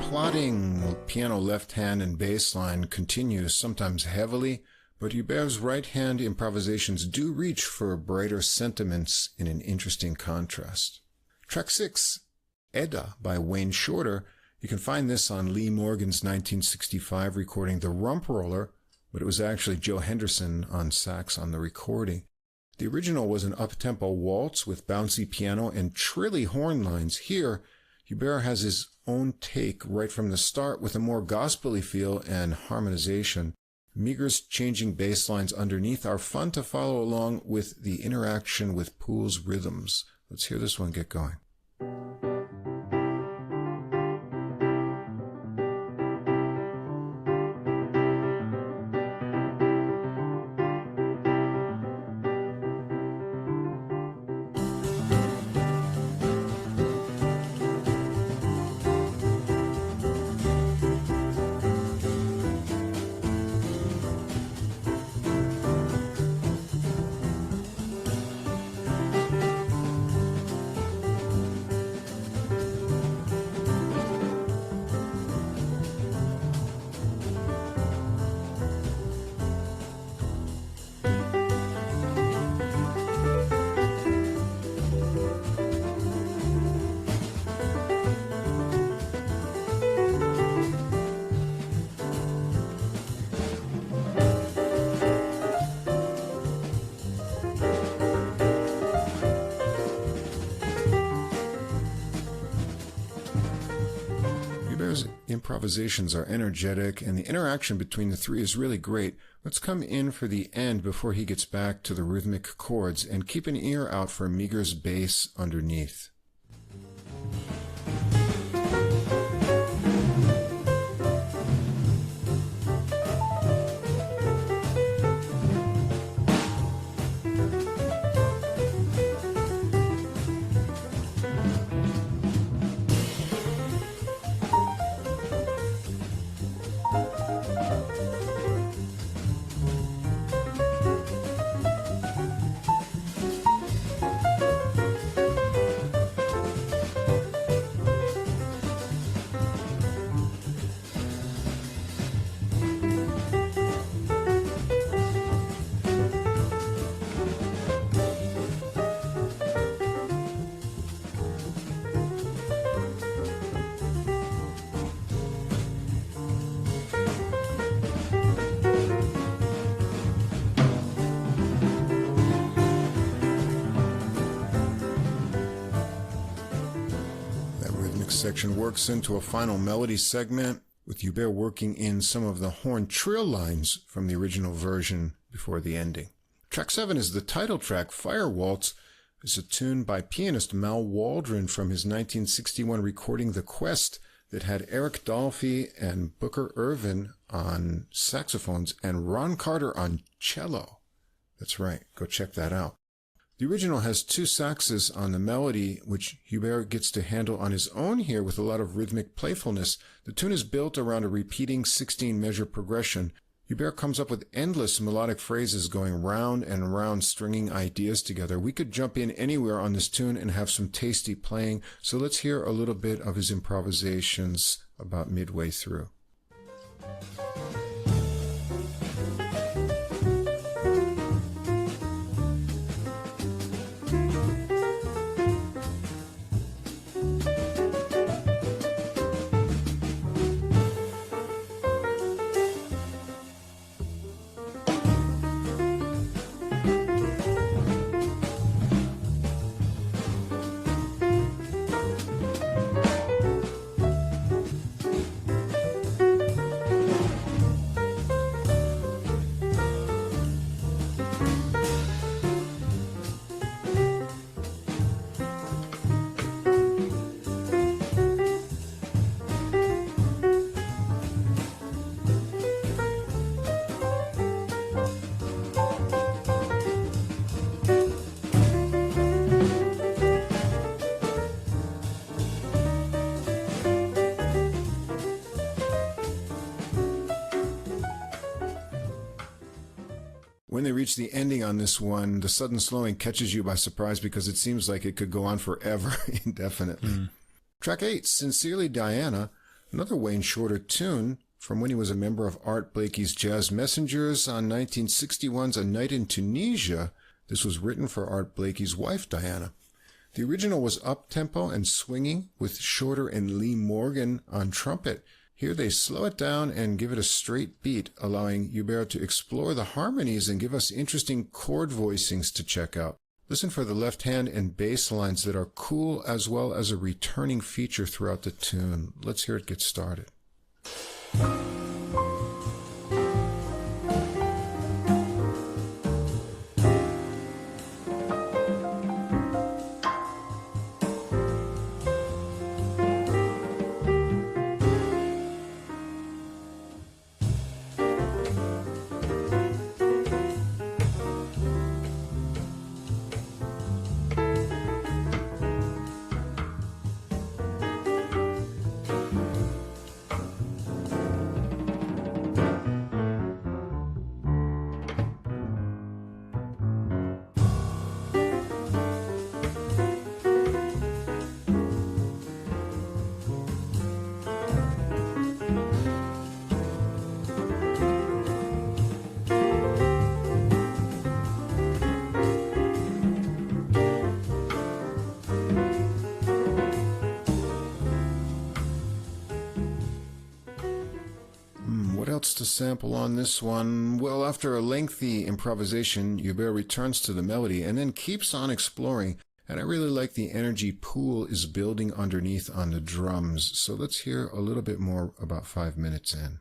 plodding piano left hand and bass line continues, sometimes heavily, but Hubert's right-hand improvisations do reach for brighter sentiments in an interesting contrast. Track 6, Edda by Wayne Shorter. You can find this on Lee Morgan's 1965 recording The Rump Roller, but it was actually Joe Henderson on sax on the recording. The original was an up-tempo waltz with bouncy piano and trilly horn lines. Here, Hubert has his own take right from the start with a more gospel-y feel and harmonization. Meagher's changing bass lines underneath are fun to follow along with the interaction with Poole's rhythms. Let's hear this one get going. Improvisations are energetic, and the interaction between the three is really great. Let's come in for the end before he gets back to the rhythmic chords, and keep an ear out for Meagher's bass underneath. Section works into a final melody segment with Hubert working in some of the horn trill lines from the original version before the ending. Track 7 is the title track, Fire Waltz. It's a tune by pianist Mal Waldron from his 1961 recording The Quest that had Eric Dolphy and Booker Ervin on saxophones and Ron Carter on cello. That's right, go check that out. The original has two saxes on the melody, which Hubert gets to handle on his own here with a lot of rhythmic playfulness. The tune is built around a repeating 16-measure progression. Hubert comes up with endless melodic phrases going round and round, stringing ideas together. We could jump in anywhere on this tune and have some tasty playing, so let's hear a little bit of his improvisations about midway through. When they reach the ending on this one, the sudden slowing catches you by surprise because it seems like it could go on forever, indefinitely. Track 8, Sincerely Diana. Another Wayne Shorter tune from when he was a member of Art Blakey's Jazz Messengers on 1961's A Night in Tunisia. This was written for Art Blakey's wife, Diana. The original was up-tempo and swinging, with Shorter and Lee Morgan on trumpet. Here they slow it down and give it a straight beat, allowing Hubert to explore the harmonies and give us interesting chord voicings to check out. Listen for the left hand and bass lines that are cool, as well as a returning feature throughout the tune. Let's hear it get started. To sample on this one? Well, after a lengthy improvisation, Hubert returns to the melody and then keeps on exploring, and I really like the energy Poole is building underneath on the drums. So let's hear a little bit more about 5 minutes in.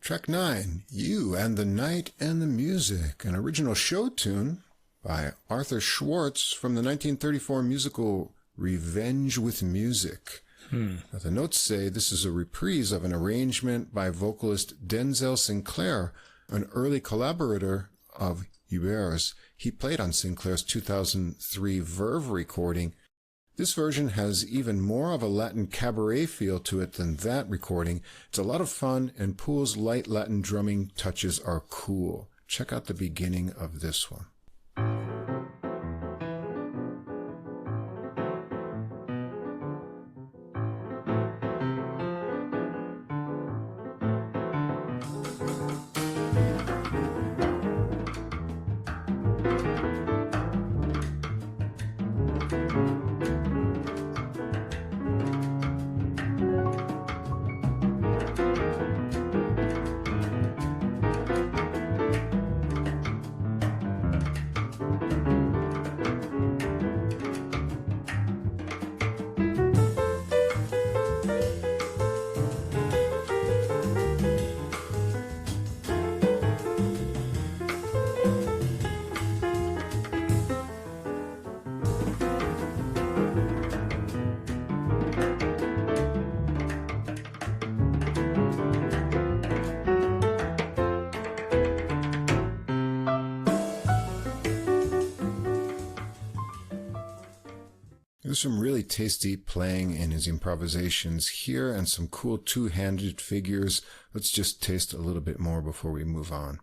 Track 9, You and the Night and the Music, an original show tune by Arthur Schwartz from the 1934 musical Revenge with Music. Now, the notes say this is a reprise of an arrangement by vocalist Denzel Sinclair, an early collaborator of Hubert's. He played on Sinclair's 2003 Verve recording. This version has even more of a Latin cabaret feel to it than that recording. It's a lot of fun, and Poole's light Latin drumming touches are cool. Check out the beginning of this one. There's some really tasty playing in his improvisations here and some cool two-handed figures. Let's just taste a little bit more before we move on.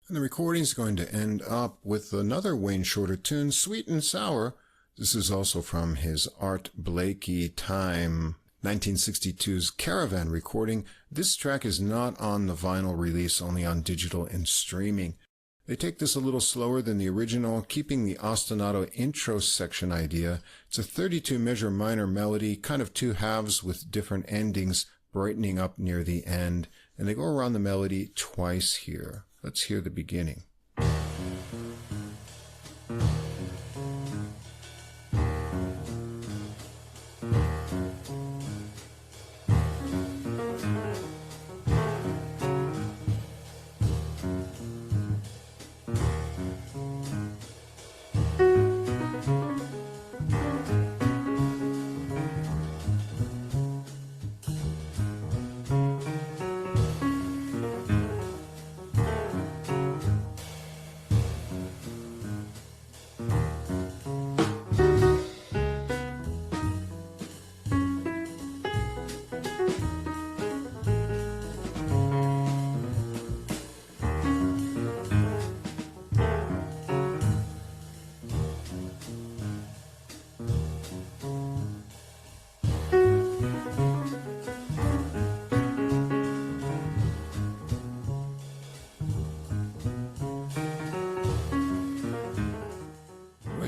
And the recording's going to end up with another Wayne Shorter tune, Sweet and Sour. This is also from his Art Blakey Time 1962's Caravan recording. This track is not on the vinyl release, only on digital and streaming. They take this a little slower than the original, keeping the ostinato intro section idea. It's a 32-measure minor melody, kind of two halves with different endings, brightening up near the end. And they go around the melody twice here. Let's hear the beginning.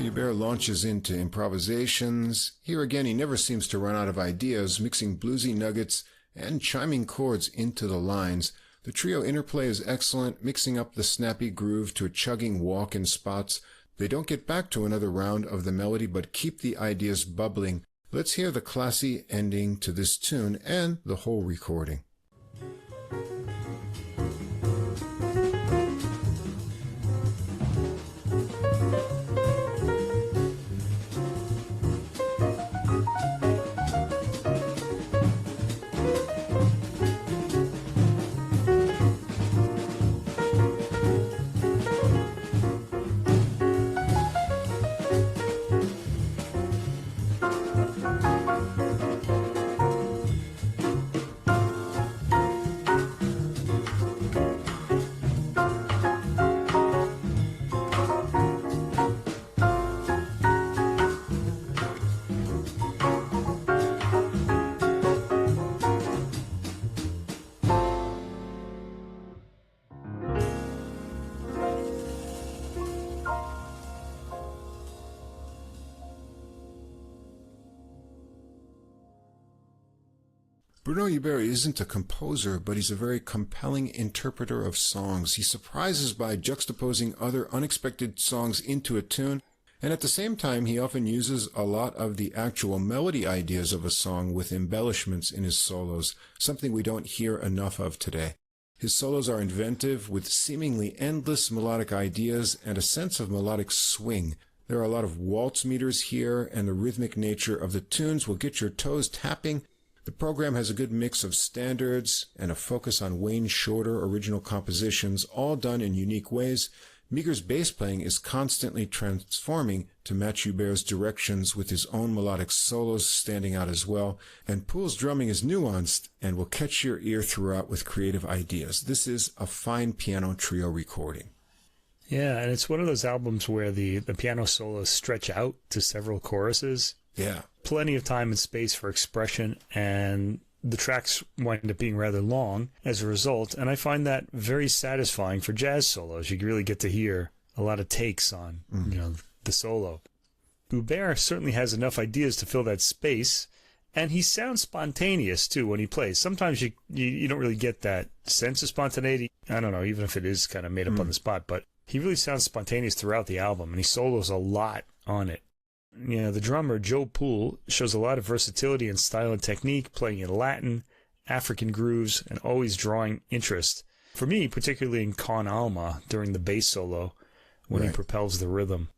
Hubert launches into improvisations. Here again, he never seems to run out of ideas, mixing bluesy nuggets and chiming chords into the lines. The trio interplay is excellent, mixing up the snappy groove to a chugging walk in spots. They don't get back to another round of the melody, but keep the ideas bubbling. Let's hear the classy ending to this tune and the whole recording. Bruno Hubert isn't a composer, but he's a very compelling interpreter of songs. He surprises by juxtaposing other unexpected songs into a tune, and at the same time he often uses a lot of the actual melody ideas of a song with embellishments in his solos, something we don't hear enough of today. His solos are inventive, with seemingly endless melodic ideas and a sense of melodic swing. There are a lot of waltz meters here, and the rhythmic nature of the tunes will get your toes tapping. The program has a good mix of standards and a focus on Wayne Shorter original compositions, all done in unique ways. Meagher's bass playing is constantly transforming to match Hubert's directions, with his own melodic solos standing out as well. And Poole's drumming is nuanced and will catch your ear throughout with creative ideas. This is a fine piano trio recording. Yeah, and it's one of those albums where the piano solos stretch out to several choruses. Yeah. Plenty of time and space for expression, and the tracks wind up being rather long as a result, and I find that very satisfying for jazz solos. You really get to hear a lot of takes on the solo. Hubert certainly has enough ideas to fill that space, and he sounds spontaneous too when he plays. Sometimes you don't really get that sense of spontaneity. I don't know, even if it is kind of made up on the spot, but he really sounds spontaneous throughout the album, and he solos a lot on it. The drummer, Joe Poole, shows a lot of versatility in style and technique, playing in Latin, African grooves, and always drawing interest. For me, particularly in Con Alma during the bass solo, when he propels the rhythm.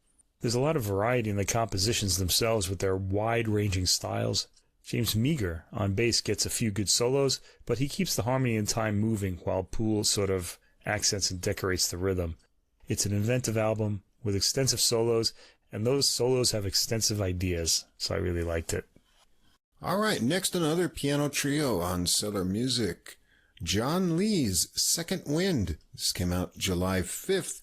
There's a lot of variety in the compositions themselves with their wide-ranging styles. James Meagher on bass gets a few good solos, but he keeps the harmony and time moving while Poole sort of accents and decorates the rhythm. It's an inventive album with extensive solos, and those solos have extensive ideas, so I really liked it. All right, next another piano trio on Cellar Music. John Lee's Second Wind. This came out July 5th.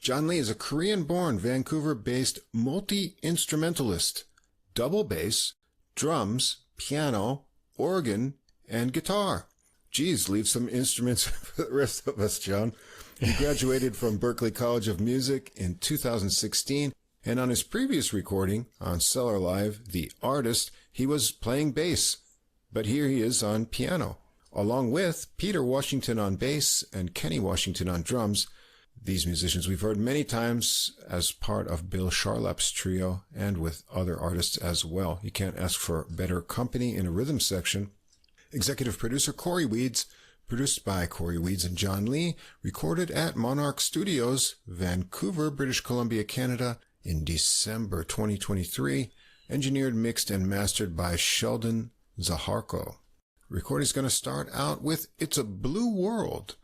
John Lee is a Korean-born, Vancouver-based multi-instrumentalist. Double bass, drums, piano, organ, and guitar. Geez, leave some instruments for the rest of us, John. He graduated from Berklee College of Music in 2016, and on his previous recording on Cellar Live, The Artist, he was playing bass. But here he is on piano, along with Peter Washington on bass and Kenny Washington on drums. These musicians we've heard many times as part of Bill Charlap's trio and with other artists as well. You can't ask for better company in a rhythm section. Executive producer Corey Weeds, produced by Corey Weeds and John Lee, recorded at Monarch Studios, Vancouver, British Columbia, Canada, in December 2023. Engineered, mixed, and mastered by Sheldon Zaharko. Recording's going to start out with It's a Blue World,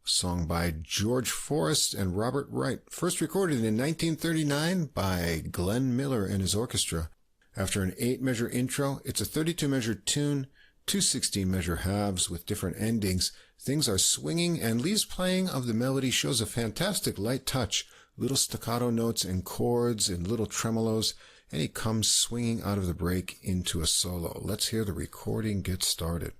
a song by George Forrest and Robert Wright, first recorded in 1939 by Glenn Miller and his orchestra. After an 8-measure intro, it's a 32-measure tune, 2 16-measure halves with different endings. Things are swinging, and Lee's playing of the melody shows a fantastic light touch, little staccato notes and chords and little tremolos, and he comes swinging out of the break into a solo. Let's hear the recording get started.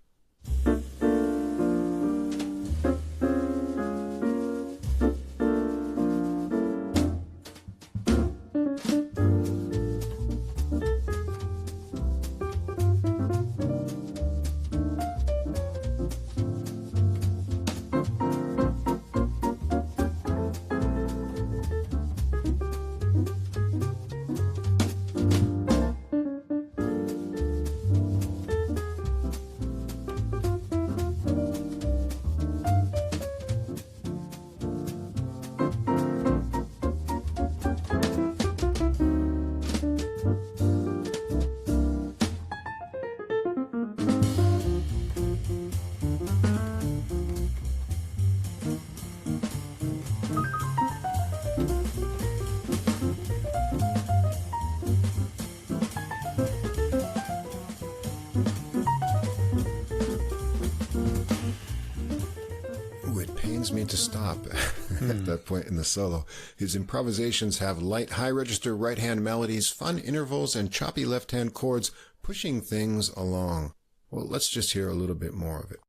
Me to stop at that point in the solo. His improvisations have light high register right hand melodies, fun intervals, and choppy left hand chords pushing things along. Well, let's just hear a little bit more of it.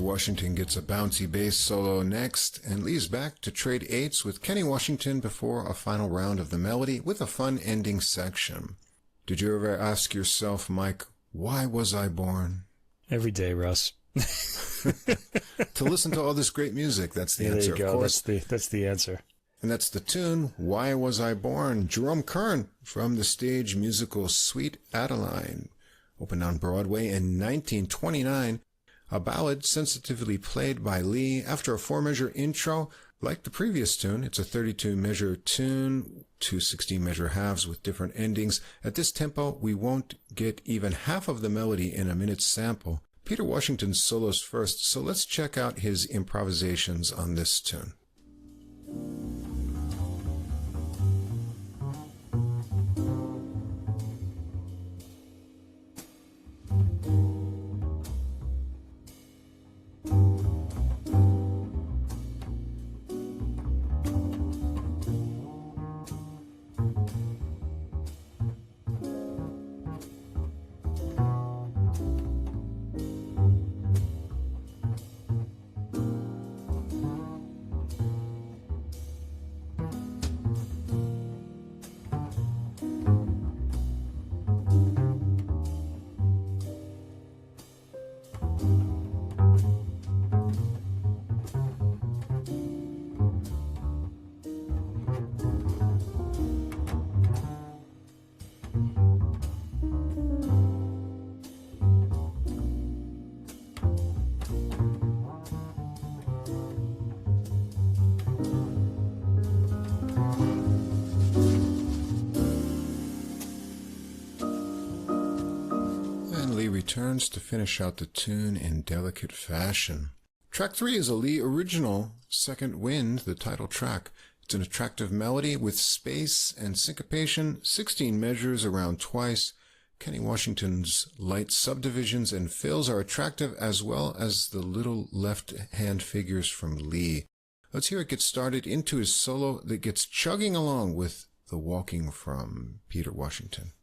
Washington gets a bouncy bass solo next, and Lee's back to trade eights with Kenny Washington before a final round of the melody with a fun ending section. Did you ever ask yourself, Mike, why was I born? Every day, Russ. To listen to all this great music, that's the answer, there you go. Of course. That's the answer. And that's the tune, Why Was I Born? Jerome Kern from the stage musical Sweet Adeline, opened on Broadway in 1929. A ballad sensitively played by Lee after a 4-measure intro. Like the previous tune, it's a 32-measure tune, 2 16-measure halves with different endings. At this tempo, we won't get even half of the melody in a minute's sample. Peter Washington's solos first, so let's check out his improvisations on this tune. returns to finish out the tune in delicate fashion. Track 3 is a Lee original, Second Wind, the title track. It's an attractive melody with space and syncopation, 16 measures around twice. Kenny Washington's light subdivisions and fills are attractive, as well as the little left-hand figures from Lee. Let's hear it get started into his solo that gets chugging along with the walking from Peter Washington.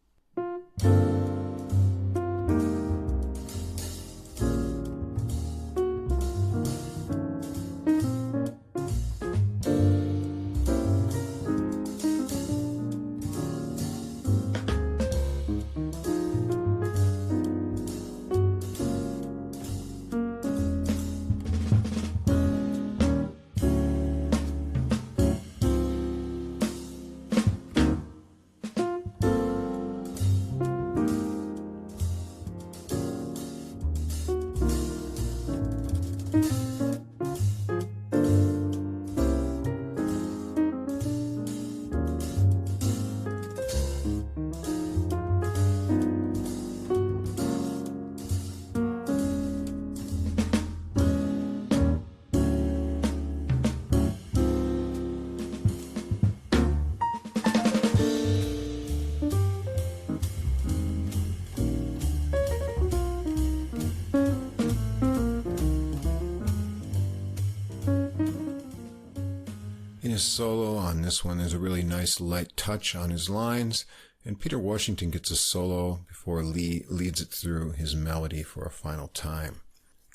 His solo on this one is a really nice light touch on his lines, and Peter Washington gets a solo before Lee leads it through his melody for a final time.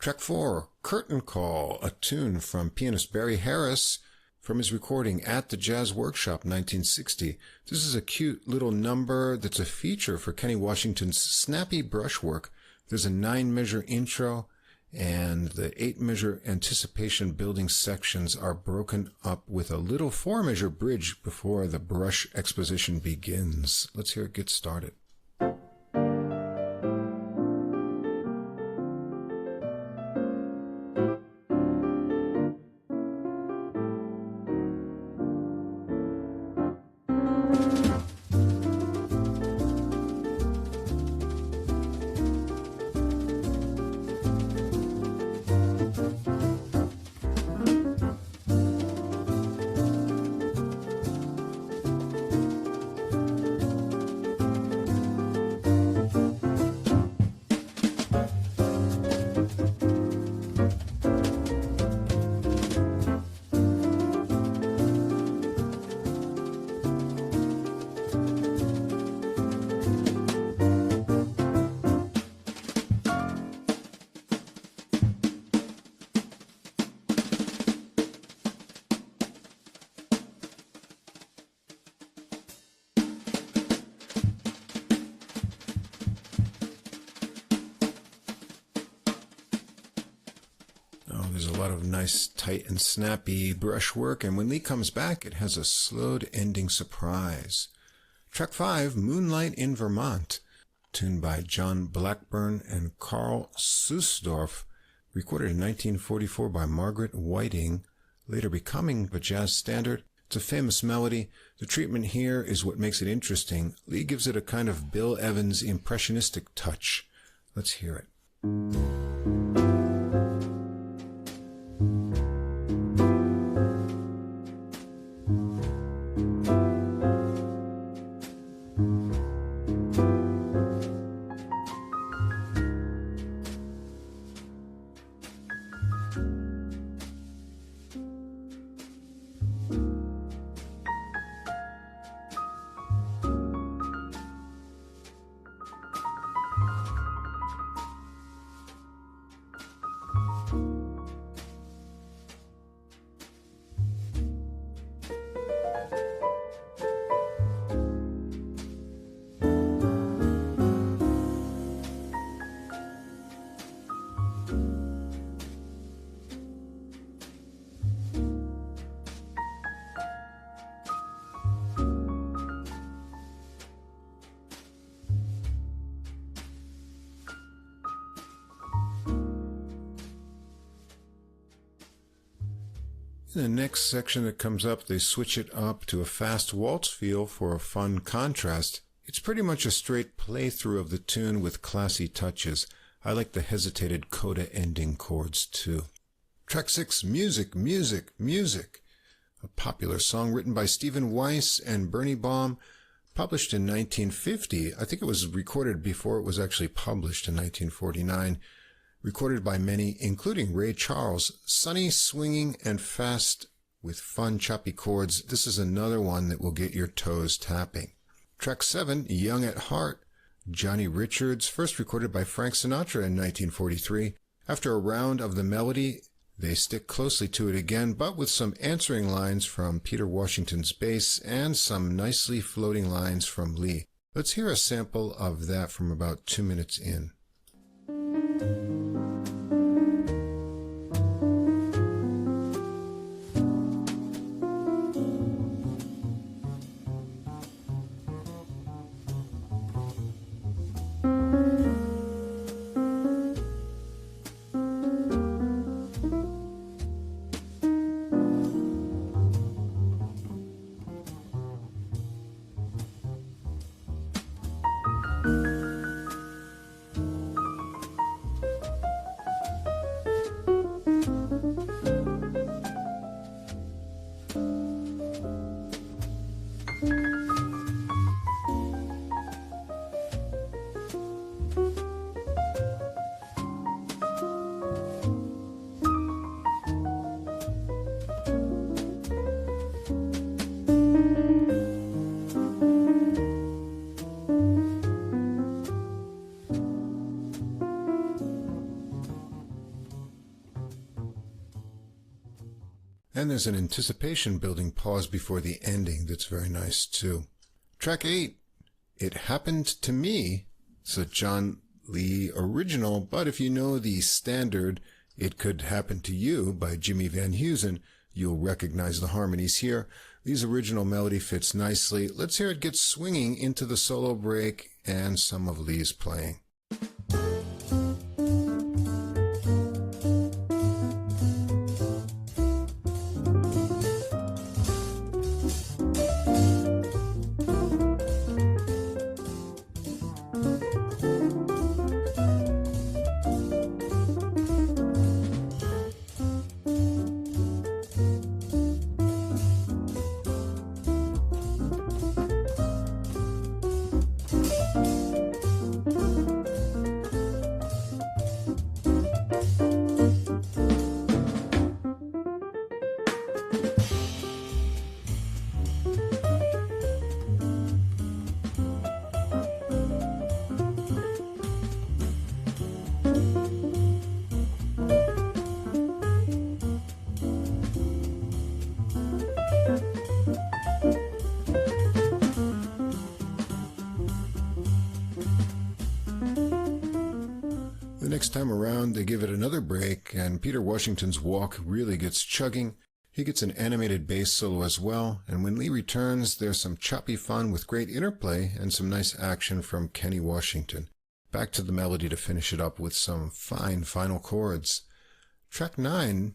Track 4, Curtain Call, a tune from pianist Barry Harris from his recording at the Jazz Workshop 1960. This is a cute little number that's a feature for Kenny Washington's snappy brushwork. There's a 9-measure intro, and the 8-measure anticipation building sections are broken up with a little 4-measure bridge before the brush exposition begins. Let's hear it get started. There's a lot of nice, tight and snappy brushwork, and when Lee comes back, it has a slowed ending surprise. Track 5, Moonlight in Vermont, tuned by John Blackburn and Carl Sussdorf, recorded in 1944 by Margaret Whiting, later becoming a jazz standard. It's a famous melody. The treatment here is what makes it interesting. Lee gives it a kind of Bill Evans impressionistic touch. Let's hear it. In the next section that comes up, they switch it up to a fast waltz feel for a fun contrast. It's pretty much a straight playthrough of the tune with classy touches. I like the hesitated coda ending chords too. Track 6, Music, Music, Music. A popular song written by Stephen Weiss and Bernie Baum, published in 1950. I think it was recorded before it was actually published in 1949. Recorded by many, including Ray Charles. Sunny, swinging, and fast with fun, choppy chords. This is another one that will get your toes tapping. Track 7, Young at Heart. Johnny Richards, first recorded by Frank Sinatra in 1943. After a round of the melody, they stick closely to it again, but with some answering lines from Peter Washington's bass and some nicely floating lines from Lee. Let's hear a sample of that from about 2 minutes in. And there's an anticipation building pause before the ending that's very nice too. Track 8, It Happened to Me. It's a John Lee original, but if you know the standard It Could Happen to You by Jimmy Van Heusen, you'll recognize the harmonies here. Lee's original melody fits nicely. Let's hear it get swinging into the solo break and some of Lee's playing. Next time around, they give it another break, and Peter Washington's walk really gets chugging. He gets an animated bass solo as well, and when Lee returns, there's some choppy fun with great interplay and some nice action from Kenny Washington. Back to the melody to finish it up with some fine final chords. Track 9,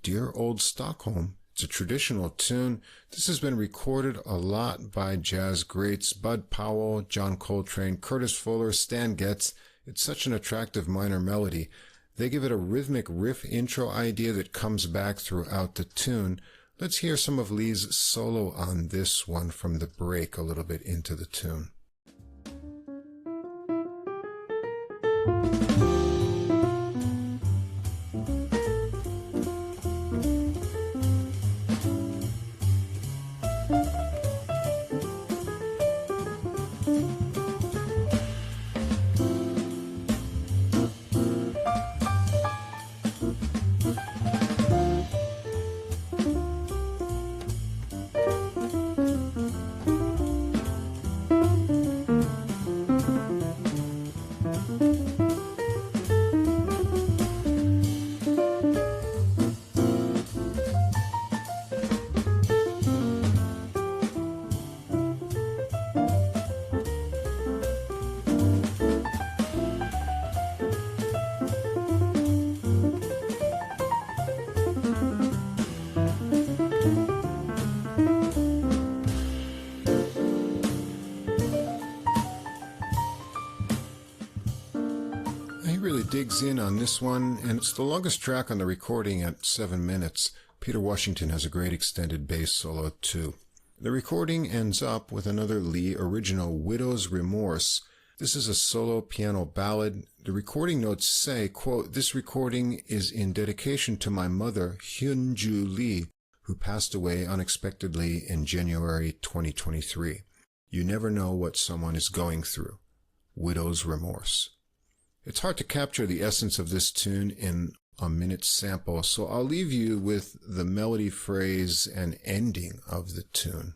Dear Old Stockholm. It's a traditional tune. This has been recorded a lot by jazz greats Bud Powell, John Coltrane, Curtis Fuller, Stan Getz. It's such an attractive minor melody. They give it a rhythmic riff intro idea that comes back throughout the tune. Let's hear some of Lee's solo on this one from the break a little bit into the tune. digs in on this one, and it's the longest track on the recording at 7 minutes. Peter Washington has a great extended bass solo, too. The recording ends up with another Lee original, Widow's Remorse. This is a solo piano ballad. The recording notes say, quote, "This recording is in dedication to my mother, Hyun-Ju Lee, who passed away unexpectedly in January 2023. You never know what someone is going through. Widow's Remorse." It's hard to capture the essence of this tune in a minute sample, so I'll leave you with the melody phrase and ending of the tune.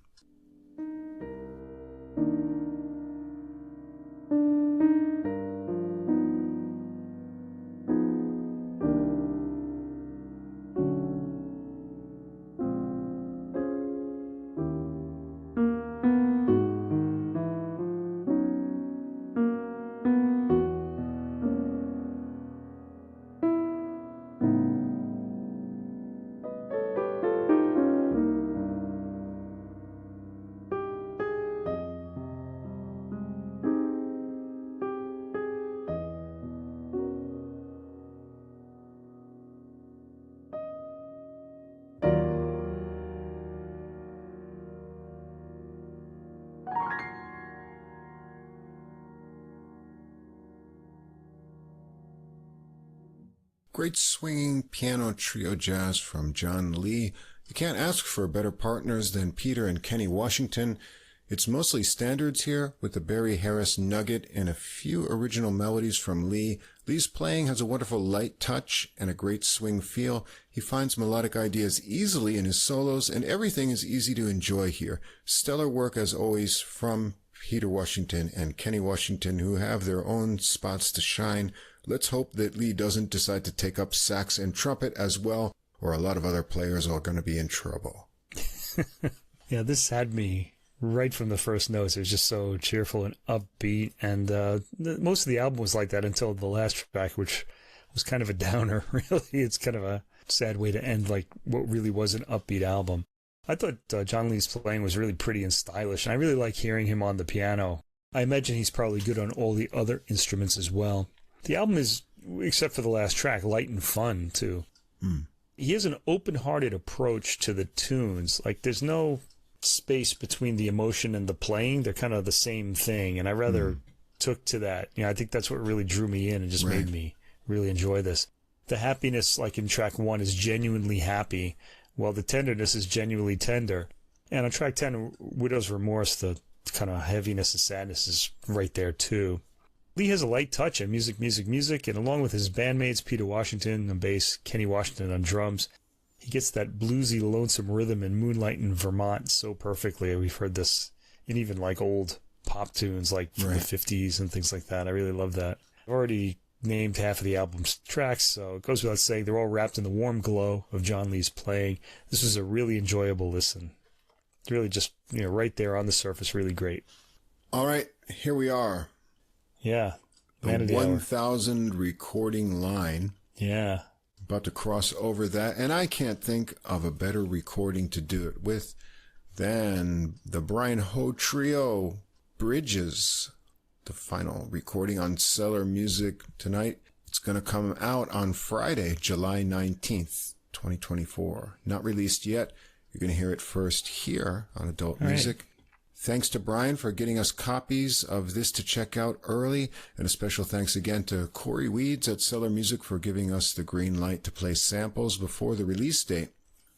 Great swinging piano trio jazz from John Lee. You can't ask for better partners than Peter and Kenny Washington. It's mostly standards here, with the Barry Harris nugget and a few original melodies from Lee. Lee's playing has a wonderful light touch and a great swing feel. He finds melodic ideas easily in his solos, and everything is easy to enjoy here. Stellar work, as always, from Peter Washington and Kenny Washington, who have their own spots to shine. Let's hope that Lee doesn't decide to take up sax and trumpet as well, or a lot of other players are going to be in trouble. Yeah, this had me right from the first notes. It was just so cheerful and upbeat, and most of the album was like that until the last track, which was kind of a downer, really. It's kind of a sad way to end like what really was an upbeat album. I thought John Lee's playing was really pretty and stylish, and I really like hearing him on the piano. I imagine he's probably good on all the other instruments as well. The album is, except for the last track, light and fun, too. He has an open-hearted approach to the tunes. Like, there's no space between the emotion and the playing. They're kind of the same thing, and I rather took to that. You know, I think that's what really drew me in and just made me really enjoy this. The happiness, like in track 1, is genuinely happy, while the tenderness is genuinely tender. And on track 10, Widow's Remorse, the kind of heaviness and sadness is right there, too. Lee has a light touch on music, and along with his bandmates, Peter Washington on bass, Kenny Washington on drums, he gets that bluesy, lonesome rhythm in Moonlight in Vermont so perfectly. We've heard this in even like old pop tunes like from the 50s and things like that. I really love that. I've already named half of the album's tracks, so it goes without saying they're all wrapped in the warm glow of John Lee's playing. This was a really enjoyable listen. Really just, right there on the surface, really great. All right, here we are. Yeah. The 1,000 recording line. Yeah. About to cross over that, and I can't think of a better recording to do it with than the Brian Ho Trio, Bridges, the final recording on Cellar Music tonight. It's going to come out on Friday, July 19th, 2024. Not released yet. You're going to hear it first here on Adult Music. Thanks to Brian for getting us copies of this to check out early, and a special thanks again to Corey Weeds at Cellar Music for giving us the green light to play samples before the release date.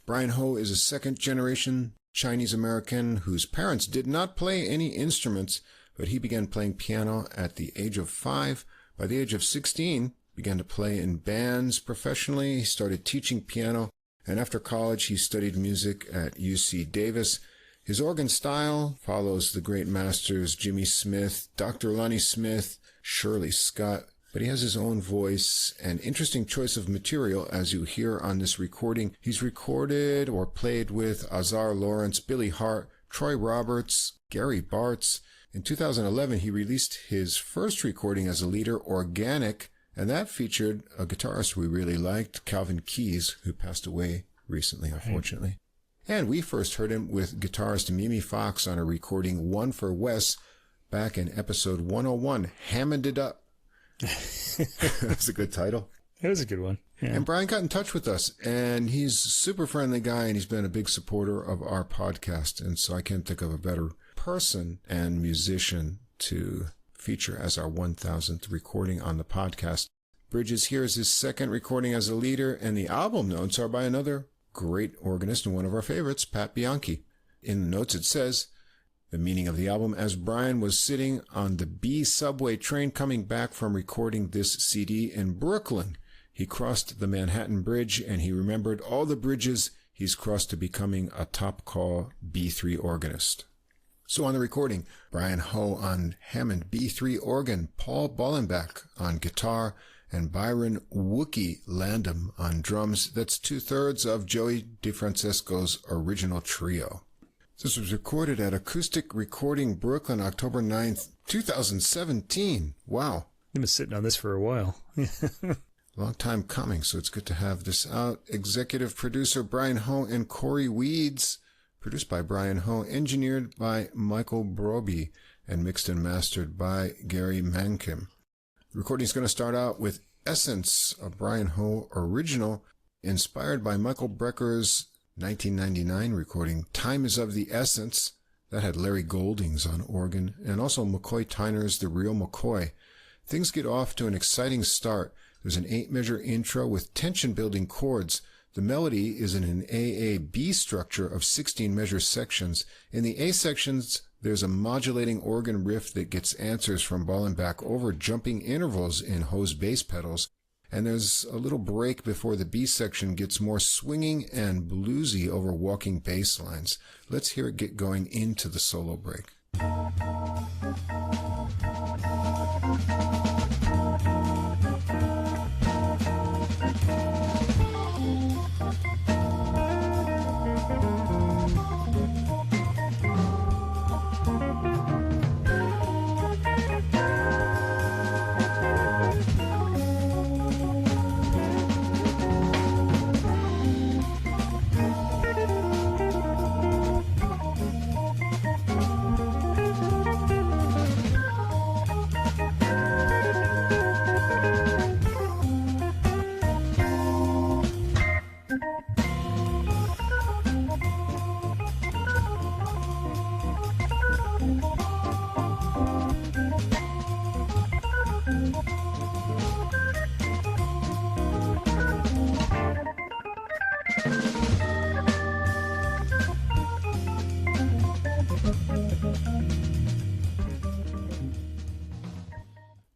Brian Ho is a second-generation Chinese-American whose parents did not play any instruments, but he began playing piano at the age of 5. By the age of 16, began to play in bands professionally. He started teaching piano, and after college, he studied music at UC Davis. His organ style follows the great masters Jimmy Smith, Dr. Lonnie Smith, Shirley Scott, but he has his own voice and interesting choice of material, as you hear on this recording. He's recorded or played with Azar Lawrence, Billy Hart, Troy Roberts, Gary Bartz. In 2011, he released his first recording as a leader, Organic, and that featured a guitarist we really liked, Calvin Keys, who passed away recently, unfortunately. And we first heard him with guitarist Mimi Fox on a recording One for Wes back in episode 101, Hammond It Up. That's a good title. It was a good one. Yeah. And Brian got in touch with us, and he's a super friendly guy, and he's been a big supporter of our podcast. And so I can't think of a better person and musician to feature as our 1000th recording on the podcast. Bridges here is his second recording as a leader, and the album notes are by another great organist and one of our favorites, Pat Bianchi. In the notes it says, the meaning of the album: as Brian was sitting on the B subway train coming back from recording this CD in Brooklyn, he crossed the Manhattan Bridge, and he remembered all the bridges he's crossed to becoming a top call B3 organist. So on the recording, Brian Ho on Hammond B3 organ, Paul Bollenbach on guitar, and Byron Wookie Landam on drums. That's 2/3 of Joey DeFrancesco's original trio. This was recorded at Acoustic Recording Brooklyn, October 9th, 2017. Wow. I've been sitting on this for a while. Long time coming, so it's good to have this out. Executive producer Brian Ho and Corey Weeds. Produced by Brian Ho, engineered by Michael Broby, and mixed and mastered by Gary Mankim. The recording is going to start out with Essence, a Brian Ho original, inspired by Michael Brecker's 1999 recording, Time is of the Essence. That had Larry Goldings on organ, and also McCoy Tyner's The Real McCoy. Things get off to an exciting start. There's an 8-measure intro with tension-building chords. The melody is in an AAB structure of 16-measure sections. In the A sections, there's a modulating organ riff that gets answers from Bollenbach over jumping intervals in Ho's bass pedals. And there's a little break before the B section gets more swinging and bluesy over walking bass lines. Let's hear it get going into the solo break.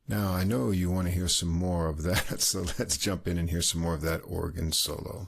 Now, I know you want to hear some more of that, so let's jump in and hear some more of that organ solo.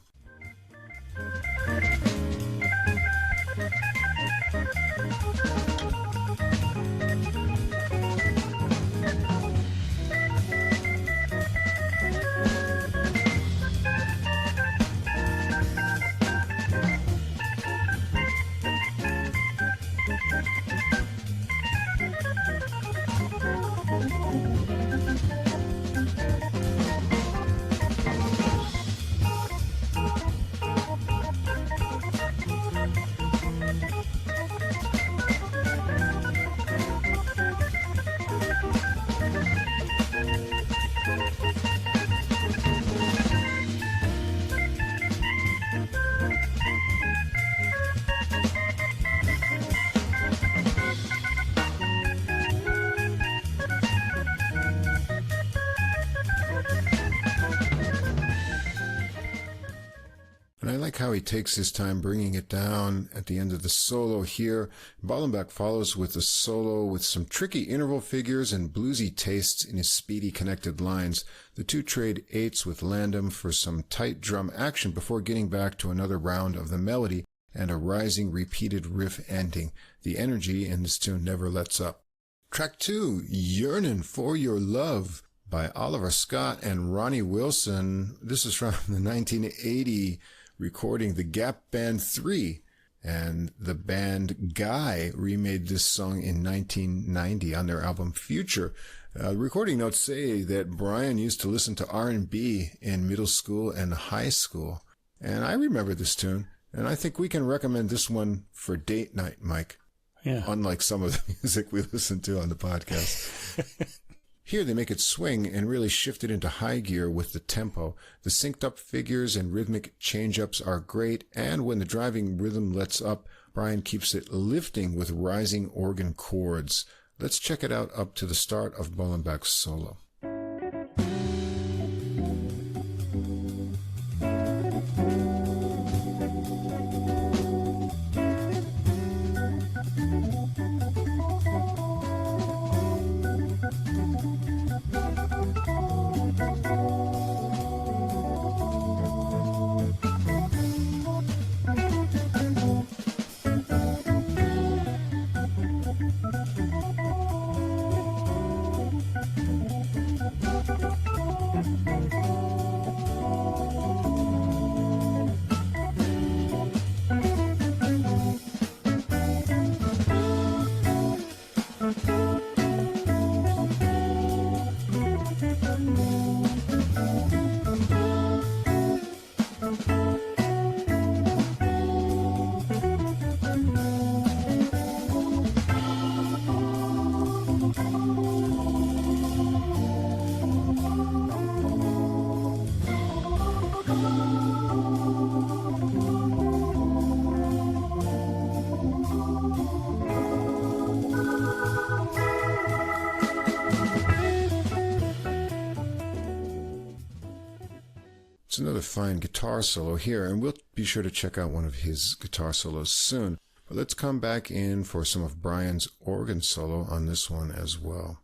And I like how he takes his time bringing it down at the end of the solo here. Bollenbach follows with a solo with some tricky interval figures and bluesy tastes in his speedy connected lines. The two trade eights with Landam for some tight drum action before getting back to another round of the melody and a rising repeated riff ending. The energy in this tune never lets up. Track 2, Yearnin' for Your Love by Oliver Scott and Ronnie Wilson. This is from the 1980 recording The Gap Band 3, and the band Guy remade this song in 1990 on their album Future. Recording notes say that Brian used to listen to R&B in middle school and high school, and I remember this tune, and I think we can recommend this one for date night, Mike. Yeah. Unlike some of the music we listen to on the podcast. Here they make it swing and really shift it into high gear with the tempo. The synced up figures and rhythmic change-ups are great, and when the driving rhythm lets up, Brian keeps it lifting with rising organ chords. Let's check it out up to the start of Bolenbach's solo. Another fine guitar solo here, and we'll be sure to check out one of his guitar solos soon. But let's come back in for some of Brian's organ solo on this one as well.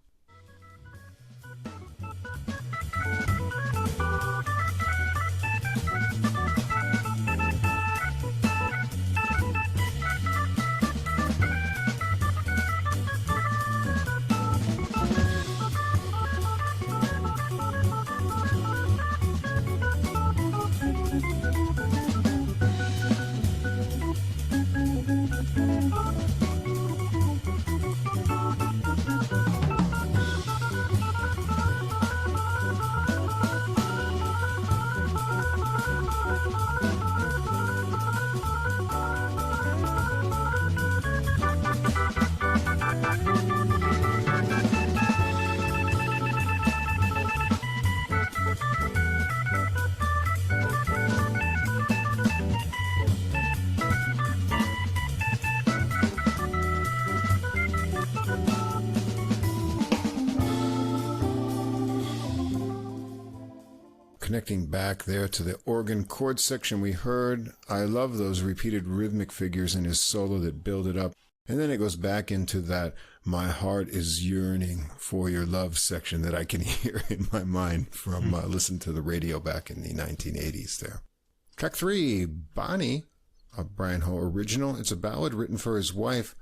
Connecting back there to the organ chord section we heard, I love those repeated rhythmic figures in his solo that build it up. And then it goes back into that "my heart is yearning for your love" section that I can hear in my mind from listening to the radio back in the 1980s there. Track 3, Bonnie, a Brian Ho original. It's a ballad written for his wife.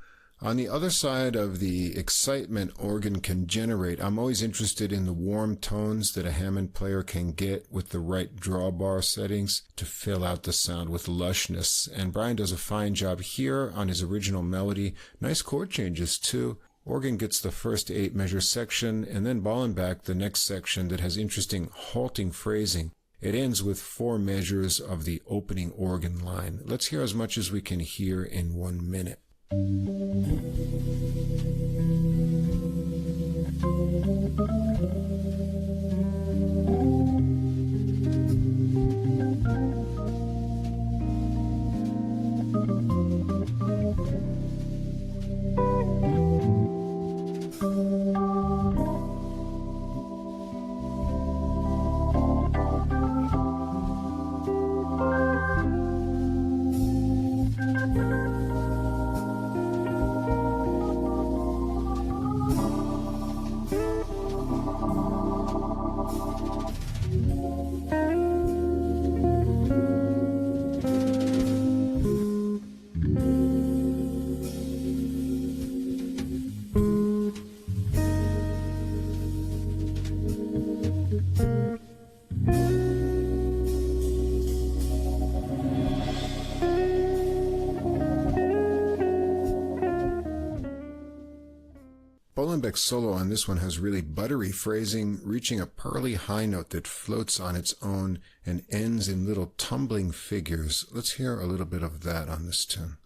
On the other side of the excitement organ can generate, I'm always interested in the warm tones that a Hammond player can get with the right drawbar settings to fill out the sound with lushness. And Brian does a fine job here on his original melody. Nice chord changes too. Organ gets the first 8-measure section, and then Bolenbach the next section that has interesting halting phrasing. It ends with 4 measures of the opening organ line. Let's hear as much as we can hear in 1 minute. Bolenbach's solo on this one has really buttery phrasing, reaching a pearly high note that floats on its own and ends in little tumbling figures. Let's hear a little bit of that on this tune.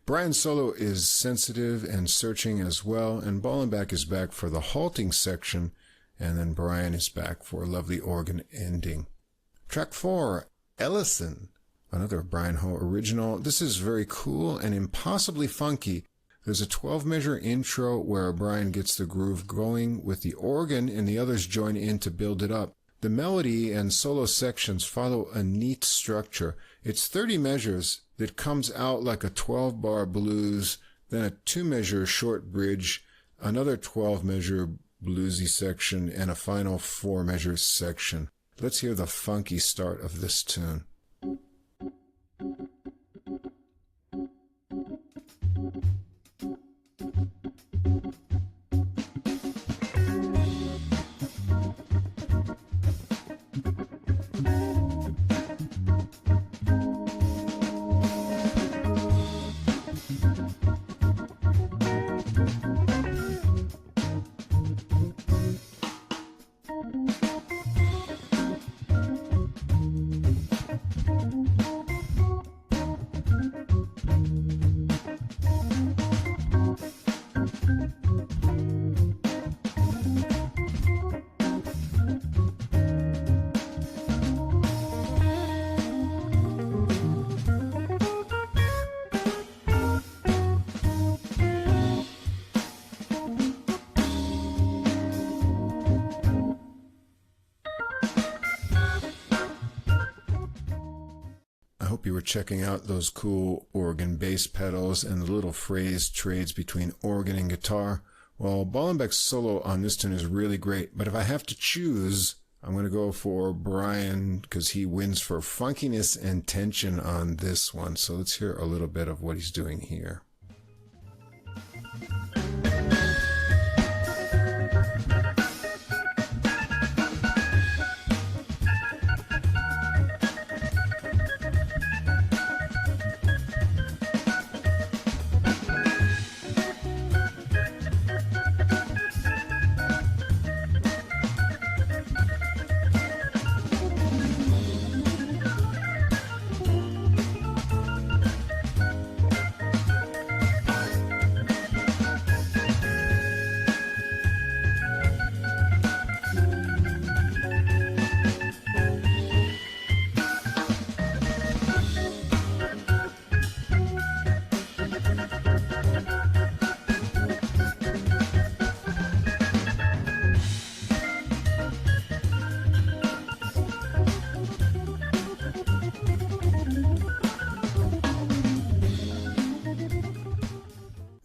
Brian's solo is sensitive and searching as well, and Ballenbach is back for the halting section, and then Brian is back for a lovely organ ending. Track 4, Ellison, another Brian Ho original. This is very cool and impossibly funky. There's a 12-measure intro where Brian gets the groove going with the organ and the others join in to build it up. The melody and solo sections follow a neat structure. It's 30 measures that comes out like a 12-bar blues, then a 2-measure short bridge, another 12-measure bluesy section, and a final 4-measure section. Let's hear the funky start of this tune. You were checking out those cool organ bass pedals and the little phrase trades between organ and guitar. Well, Ballenbach's solo on this tune is really great, but if I have to choose, I'm going to go for Brian because he wins for funkiness and tension on this one. So let's hear a little bit of what he's doing here.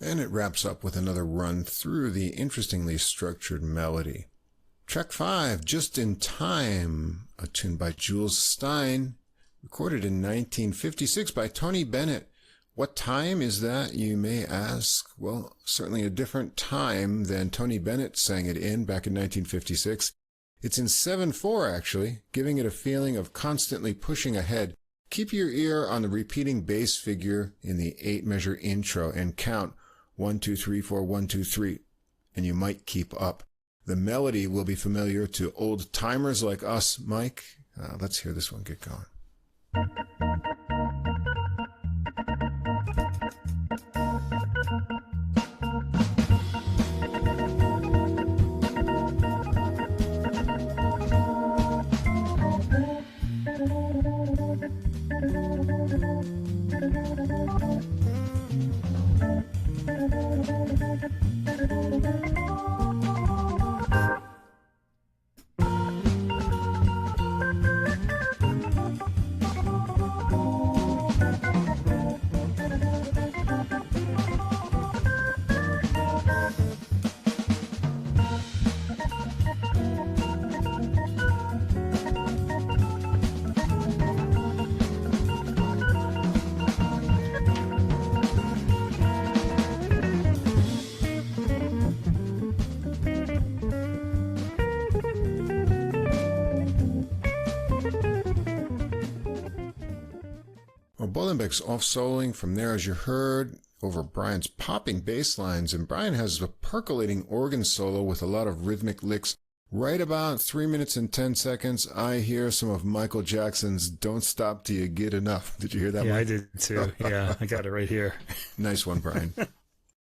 And it wraps up with another run through the interestingly structured melody. Track 5, Just in Time, a tune by Jules Stein, recorded in 1956 by Tony Bennett. What time is that, you may ask? Well, certainly a different time than Tony Bennett sang it in back in 1956. It's in 7/4, actually, giving it a feeling of constantly pushing ahead. Keep your ear on the repeating bass figure in the 8-measure intro and count 1, 2, 3, 4, 1, 2, 3, and you might keep up. The melody will be familiar to old-timers like us, Mike. Let's hear this one get going. Ballenbach's off-soloing from there, as you heard, over Brian's popping bass lines, and Brian has a percolating organ solo with a lot of rhythmic licks Right about 3 minutes and 10 seconds, I hear some of Michael Jackson's Don't Stop Till You Get Enough. Did you hear that, Yeah, Mike? I did too. Yeah, I got it right here. Nice one, Brian.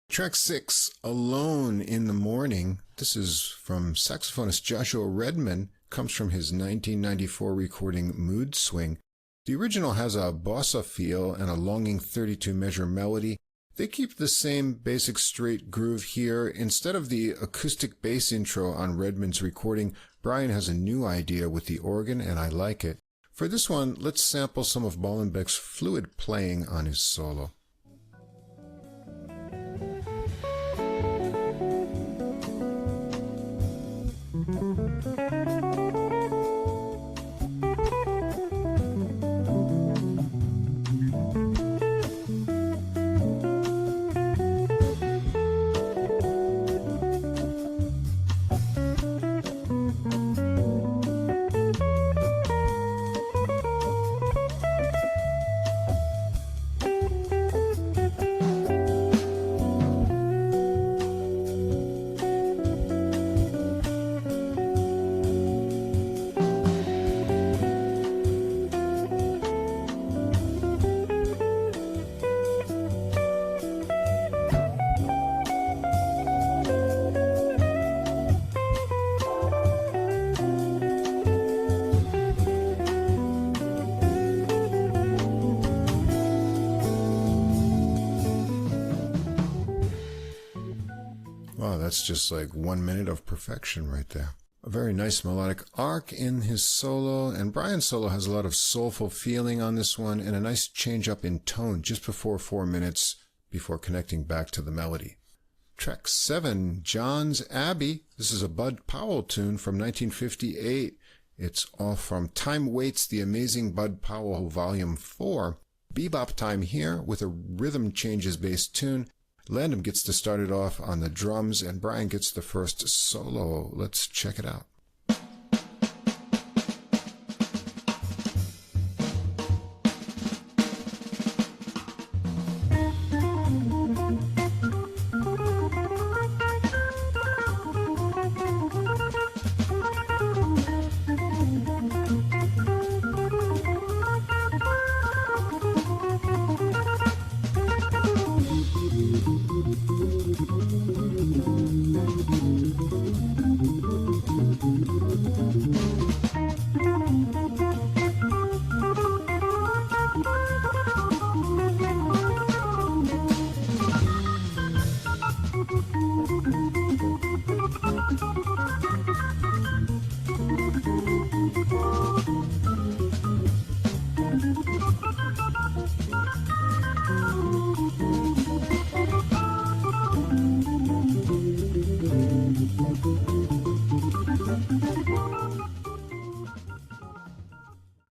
Track 6, Alone in the Morning. This is from saxophonist Joshua Redman. Comes from his 1994 recording Mood Swing. The original has a bossa feel and a longing 32-measure melody. They keep the same basic straight groove here. Instead of the acoustic bass intro on Redman's recording, Brian has a new idea with the organ, and I like it. For this one, let's sample some of Bollenbeck's fluid playing on his solo. Wow, that's just like 1 minute of perfection right there. A very nice melodic arc in his solo, and Brian's solo has a lot of soulful feeling on this one and a nice change up in tone just before 4 minutes before connecting back to the melody. Track 7, John's Abbey. This is a Bud Powell tune from 1958. It's all from Time Waits, The Amazing Bud Powell Volume 4. Bebop time here with a rhythm changes-based tune. Landon gets to start it off on the drums, and Brian gets the first solo. Let's check it out.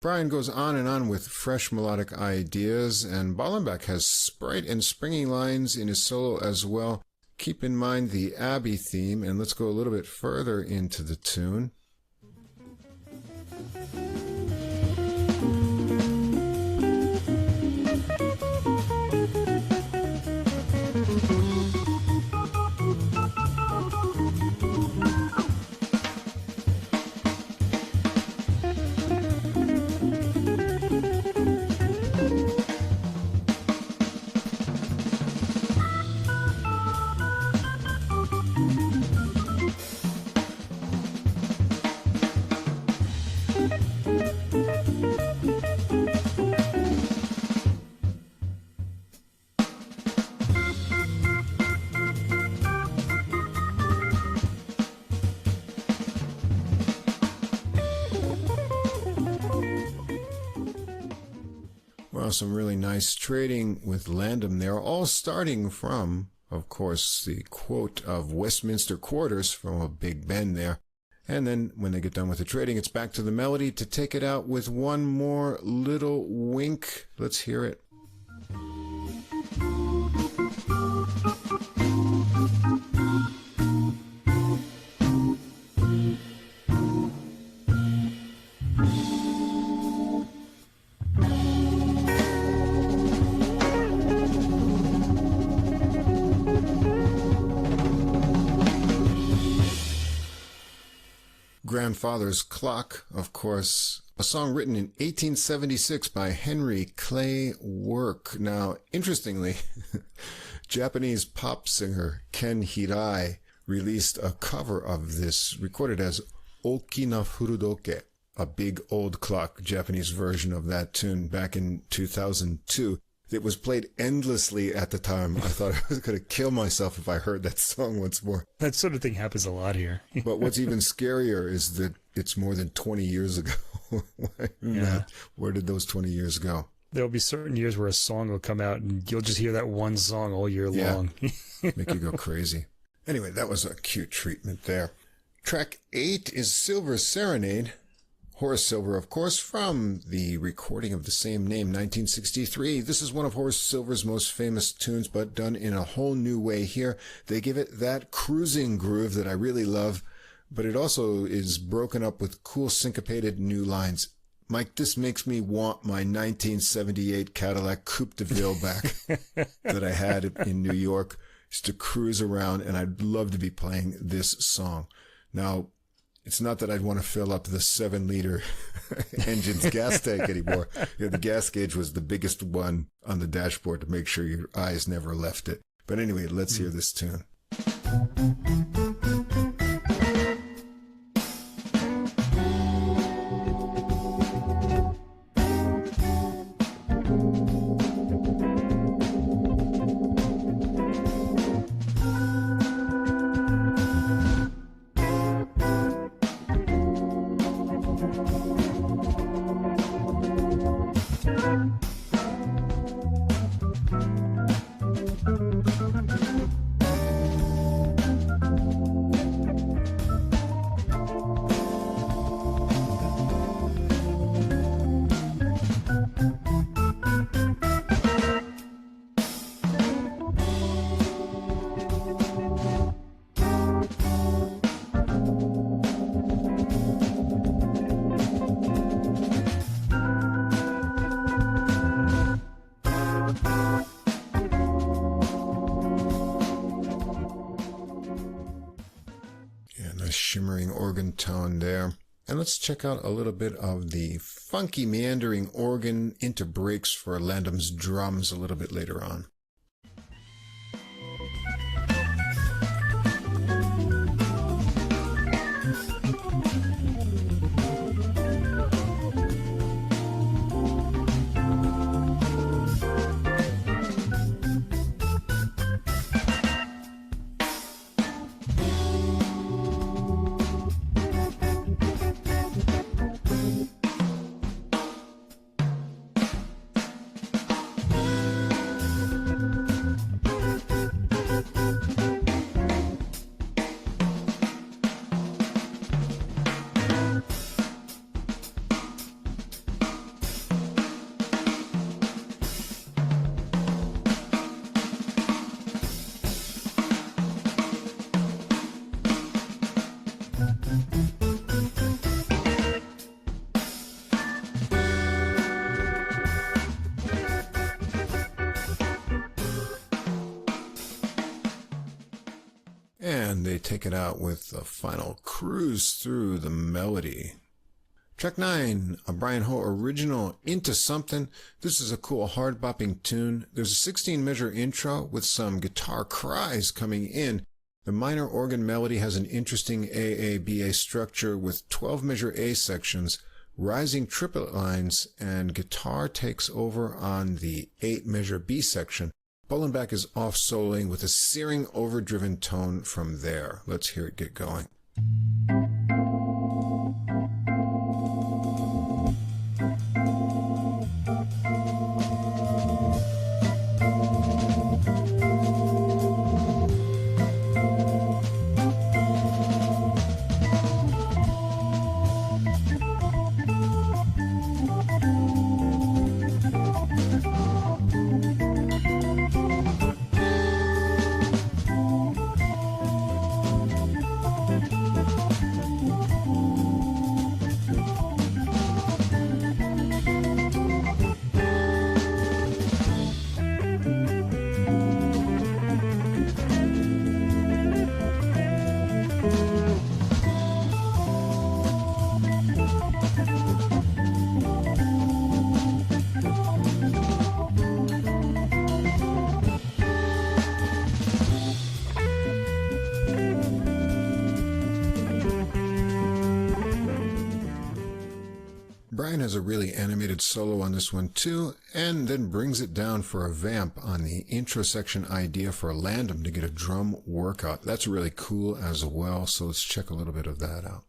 Brian goes on and on with fresh melodic ideas, and Bollenbeck has sprite and springy lines in his solo as well. Keep in mind the Abbey theme, and let's go a little bit further into the tune. Well, some really nice trading with Landon there, all starting from, of course, the quote of Westminster Quarters from a Big Ben there. And then when they get done with the trading, it's back to the melody to take it out with one more little wink. Let's hear it. Grandfather's Clock, of course, a song written in 1876 by Henry Clay Work. Now, interestingly, Japanese pop singer Ken Hirai released a cover of this, recorded as Okina Furudoke, a big old clock, Japanese version of that tune back in 2002. It was played endlessly at the time. I thought I was going to kill myself if I heard that song once more. That sort of thing happens a lot here. But what's even scarier is that it's more than 20 years ago. Where did those 20 years go? There'll be certain years where a song will come out and you'll just hear that one song all year long. Make you go crazy. Anyway, that was a cute treatment there. Track 8 is Silver Serenade. Horace Silver, of course, from the recording of the same name, 1963. This is one of Horace Silver's most famous tunes, but done in a whole new way here. They give it that cruising groove that I really love, but it also is broken up with cool syncopated new lines. Mike, this makes me want my 1978 Cadillac Coupe de Ville back that I had in New York, just to cruise around, and I'd love to be playing this song. Now, it's not that I'd want to fill up the 7-liter engine's gas tank anymore. The gas gauge was the biggest one on the dashboard to make sure your eyes never left it. But anyway, let's hear this tune. Shimmering organ tone there. And let's check out a little bit of the funky meandering organ into breaks for Landham's drums a little bit later on. And they take it out with a final cruise through the melody. Track 9, a Brian Ho original, Into Something. This is a cool hard-bopping tune. There's a 16-measure intro with some guitar cries coming in. The minor organ melody has an interesting AABA structure with 12-measure A sections, rising triplet lines, and guitar takes over on the 8-measure B section. Bullenbach is off-soloing with a searing, overdriven tone from there. Let's hear it get going. has a really animated solo on this one too, and then brings it down for a vamp on the intro section idea for Landum to get a drum workout. That's really cool as well, so let's check a little bit of that out.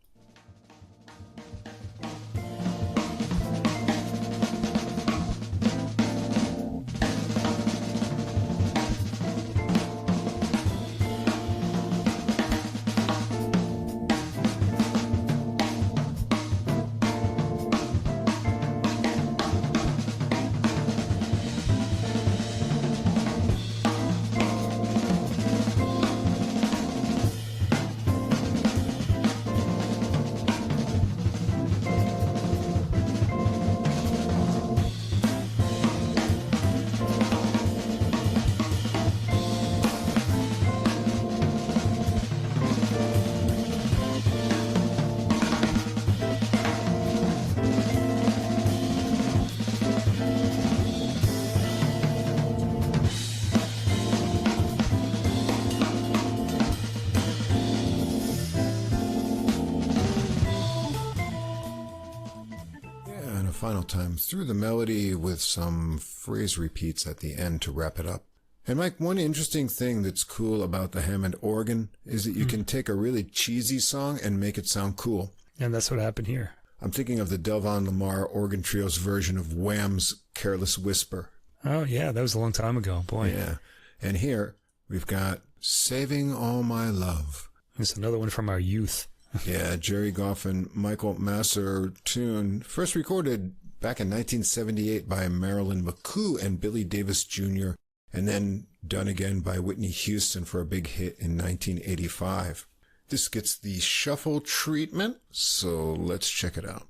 Final time through the melody with some phrase repeats at the end to wrap it up. And Mike, one interesting thing that's cool about the Hammond organ is that you can take a really cheesy song and make it sound cool. And that's what happened here. I'm thinking of the Delvon Lamar Organ Trio's version of Wham's Careless Whisper. Oh, yeah, that was a long time ago. Boy. Yeah. And here we've got Saving All My Love. It's another one from our youth. Yeah, Jerry Goff and Michael Masser tune, first recorded back in 1978 by Marilyn McCoo and Billy Davis Jr., and then done again by Whitney Houston for a big hit in 1985. This gets the shuffle treatment, so let's check it out.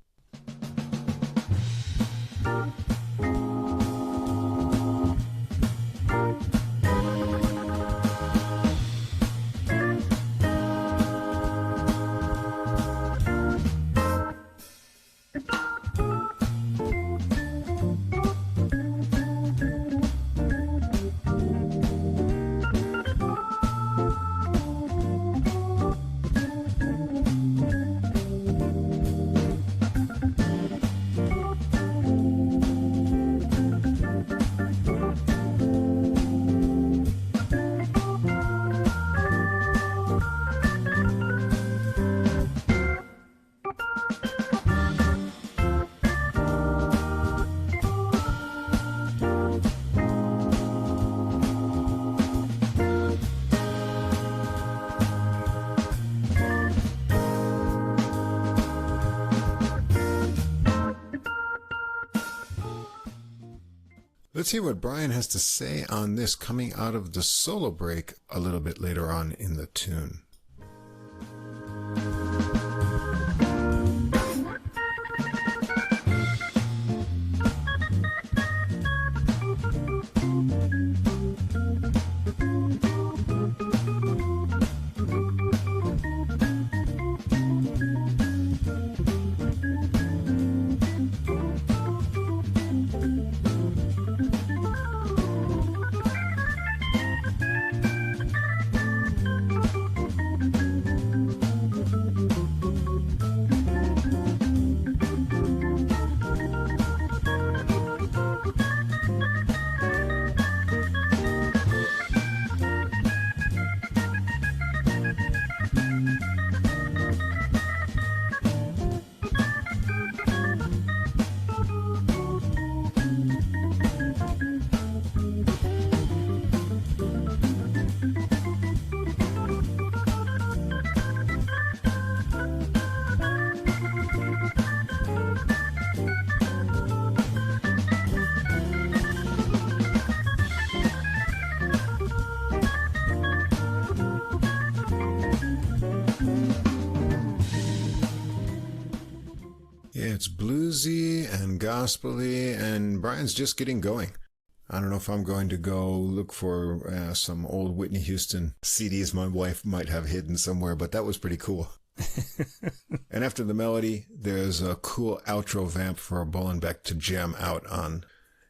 Let's hear what Brian has to say on this coming out of the solo break a little bit later on in the tune. It's bluesy and gospel-y, and Brian's just getting going. I don't know if I'm going to go look for some old Whitney Houston CDs my wife might have hidden somewhere, but that was pretty cool. And after the melody, there's a cool outro vamp for Bollenbeck to jam out on.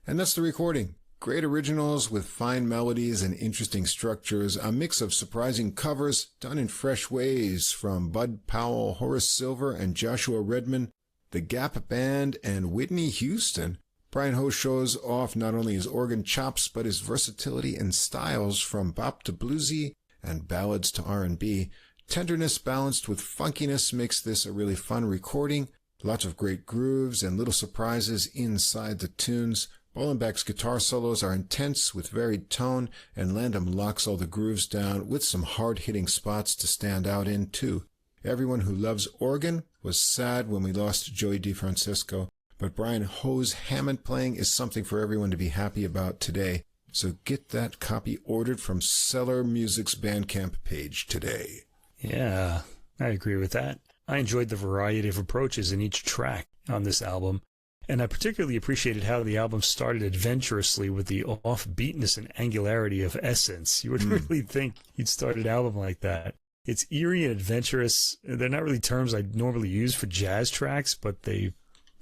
And that's the recording. Great originals with fine melodies and interesting structures, a mix of surprising covers done in fresh ways from Bud Powell, Horace Silver, and Joshua Redman, the Gap Band, and Whitney Houston. Brian Ho shows off not only his organ chops, but his versatility in styles from bop to bluesy and ballads to R&B. Tenderness balanced with funkiness makes this a really fun recording. Lots of great grooves and little surprises inside the tunes. Bollenbach's guitar solos are intense with varied tone, and Landam locks all the grooves down with some hard-hitting spots to stand out in, too. Everyone who loves organ was sad when we lost Joey DeFrancesco, but Brian Ho's Hammond playing is something for everyone to be happy about today. So get that copy ordered from Cellar Music's Bandcamp page today. Yeah, I agree with that. I enjoyed the variety of approaches in each track on this album, and I particularly appreciated how the album started adventurously with the offbeatness and angularity of Essence. You would really think you'd start an album like that. It's eerie and adventurous. They're not really terms I normally use for jazz tracks, but they're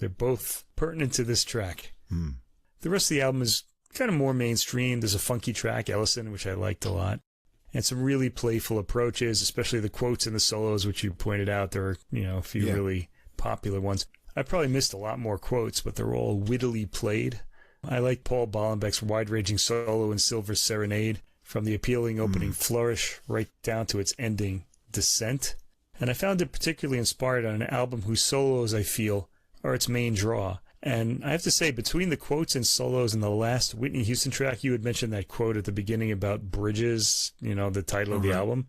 both pertinent to this track. The rest of the album is kind of more mainstream. There's a funky track, Ellison, which I liked a lot, and some really playful approaches, especially the quotes and the solos, which you pointed out. There are, a few really popular ones. I probably missed a lot more quotes, but they're all wittily played. I like Paul Bollenbach's wide-ranging solo in Silver Serenade, from the appealing opening flourish right down to its ending descent. And I found it particularly inspired on an album whose solos, I feel, are its main draw. And I have to say, between the quotes and solos in the last Whitney Houston track, you had mentioned that quote at the beginning about Bridges, the title of the album.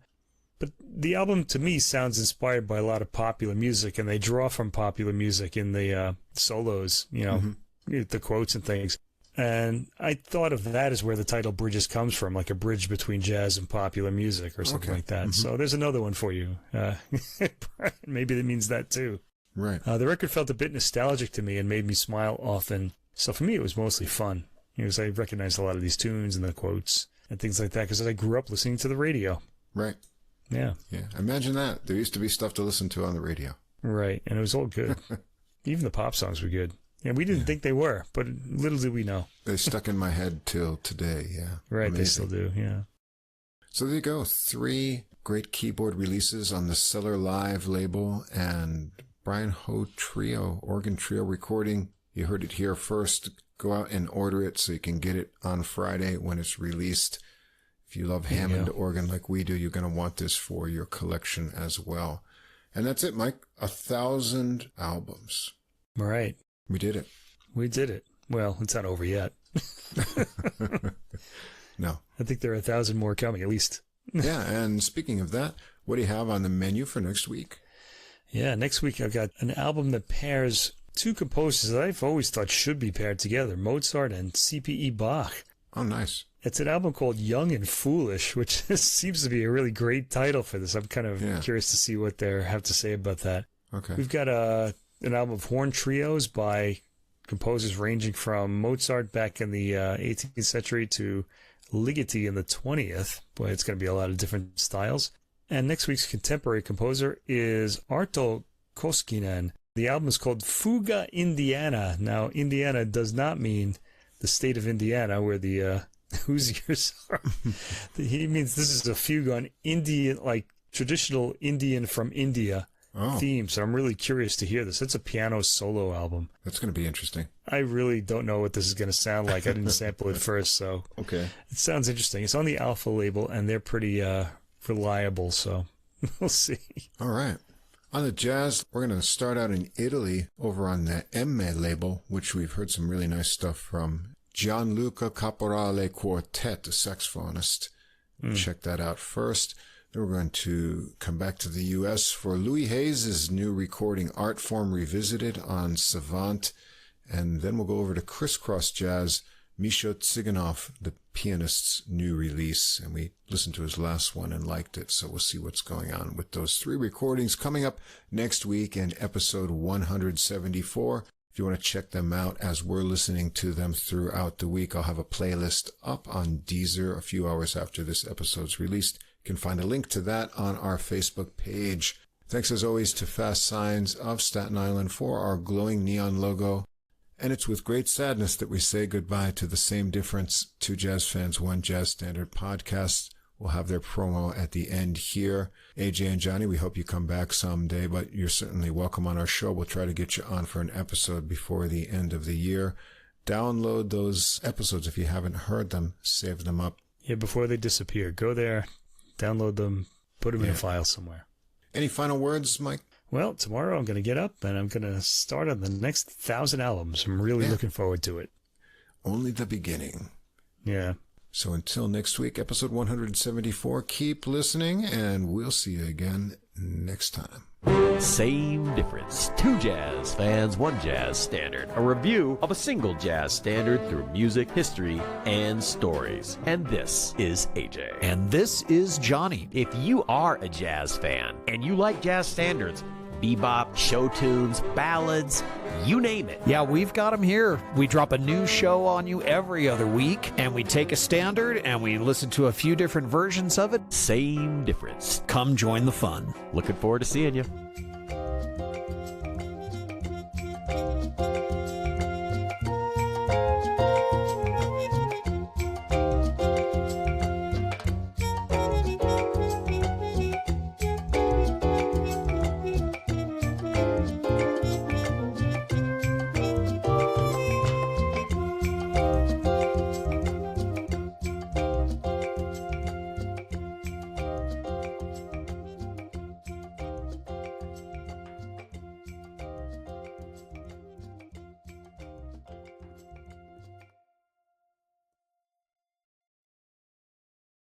But the album, to me, sounds inspired by a lot of popular music, and they draw from popular music in the solos, the quotes and things. And I thought of that as where the title Bridges comes from, like a bridge between jazz and popular music or something like that. So there's another one for you. Maybe that means that too. Right. The record felt a bit nostalgic to me and made me smile often. So for me, it was mostly fun. Because I recognized a lot of these tunes and the quotes and things like that because I grew up listening to the radio. Right. Yeah. Yeah. Imagine that. There used to be stuff to listen to on the radio. Right. And it was all good. Even the pop songs were good. And we didn't think they were, but little did we know. They stuck in my head till today, yeah. Right, Amazing. They still do, yeah. So there you go. 3 great keyboard releases on the Cellar Live label and Brian Ho Trio, organ trio recording. You heard it here first. Go out and order it so you can get it on Friday when it's released. If you love Hammond organ like we do, you're going to want this for your collection as well. And that's it, Mike. 1,000 albums. All right. We did it. We did it. Well, it's not over yet. No. I think there are 1,000 more coming, at least. Yeah, and speaking of that, what do you have on the menu for next week? Yeah, next week I've got an album that pairs 2 composers that I've always thought should be paired together, Mozart and C.P.E. Bach. Oh, nice. It's an album called Young and Foolish, which seems to be a really great title for this. I'm kind of curious to see what they have to say about that. Okay. We've got an album of horn trios by composers ranging from Mozart back in the 18th century to Ligeti in the 20th. Boy, it's going to be a lot of different styles. And next week's contemporary composer is Arto Koskinen. The album is called Fuga Indiana. Now, Indiana does not mean the state of Indiana where the Hoosiers are. He means this is a fugue on Indian, like traditional Indian from India theme. So I'm really curious to hear this. It's a piano solo album. That's going to be interesting. I really don't know what this is going to sound like. I didn't sample it first, so okay. It sounds interesting. It's on the Alpha label, and they're pretty reliable, so we'll see. All right. On the jazz, we're going to start out in Italy over on the Emme label, which we've heard some really nice stuff from Gianluca Caporale Quartet, a saxophonist. Check that out first. Then we're going to come back to the U.S. for Louis Hayes' new recording, Art Form Revisited, on Savant. And then we'll go over to Crisscross Jazz, Misha Tsiganov, the pianist's new release. And we listened to his last one and liked it, so we'll see what's going on with those 3 recordings coming up next week in episode 174. If you want to check them out as we're listening to them throughout the week, I'll have a playlist up on Deezer a few hours after this episode's released. You can find a link to that on our Facebook page. Thanks as always to Fast Signs of Staten Island for our glowing neon logo. And it's with great sadness that we say goodbye to the Same Difference, 2 Jazz Fans, 1 Jazz Standard podcast. We'll will have their promo at the end here. AJ and Johnny, we hope you come back someday, but you're certainly welcome on our show. We'll try to get you on for an episode before the end of the year. Download those episodes if you haven't heard them. Save them up. Yeah, before they disappear. Go there, download them, put them in a file somewhere. Any final words, Mike? Well, tomorrow I'm going to get up and I'm going to start on the next 1,000 albums. I'm really looking forward to it. Only the beginning. Yeah. So until next week, episode 174, keep listening, and we'll see you again next time. Same difference. 2 jazz fans, 1 jazz standard. A review of a single jazz standard through music, history, and stories. And this is AJ. And this is Johnny. If you are a jazz fan and you like jazz standards, bebop, show tunes, ballads, you name it. Yeah, we've got them here. We drop a new show on you every other week, and we take a standard and we listen to a few different versions of it. Same difference. Come join the fun. Looking forward to seeing you.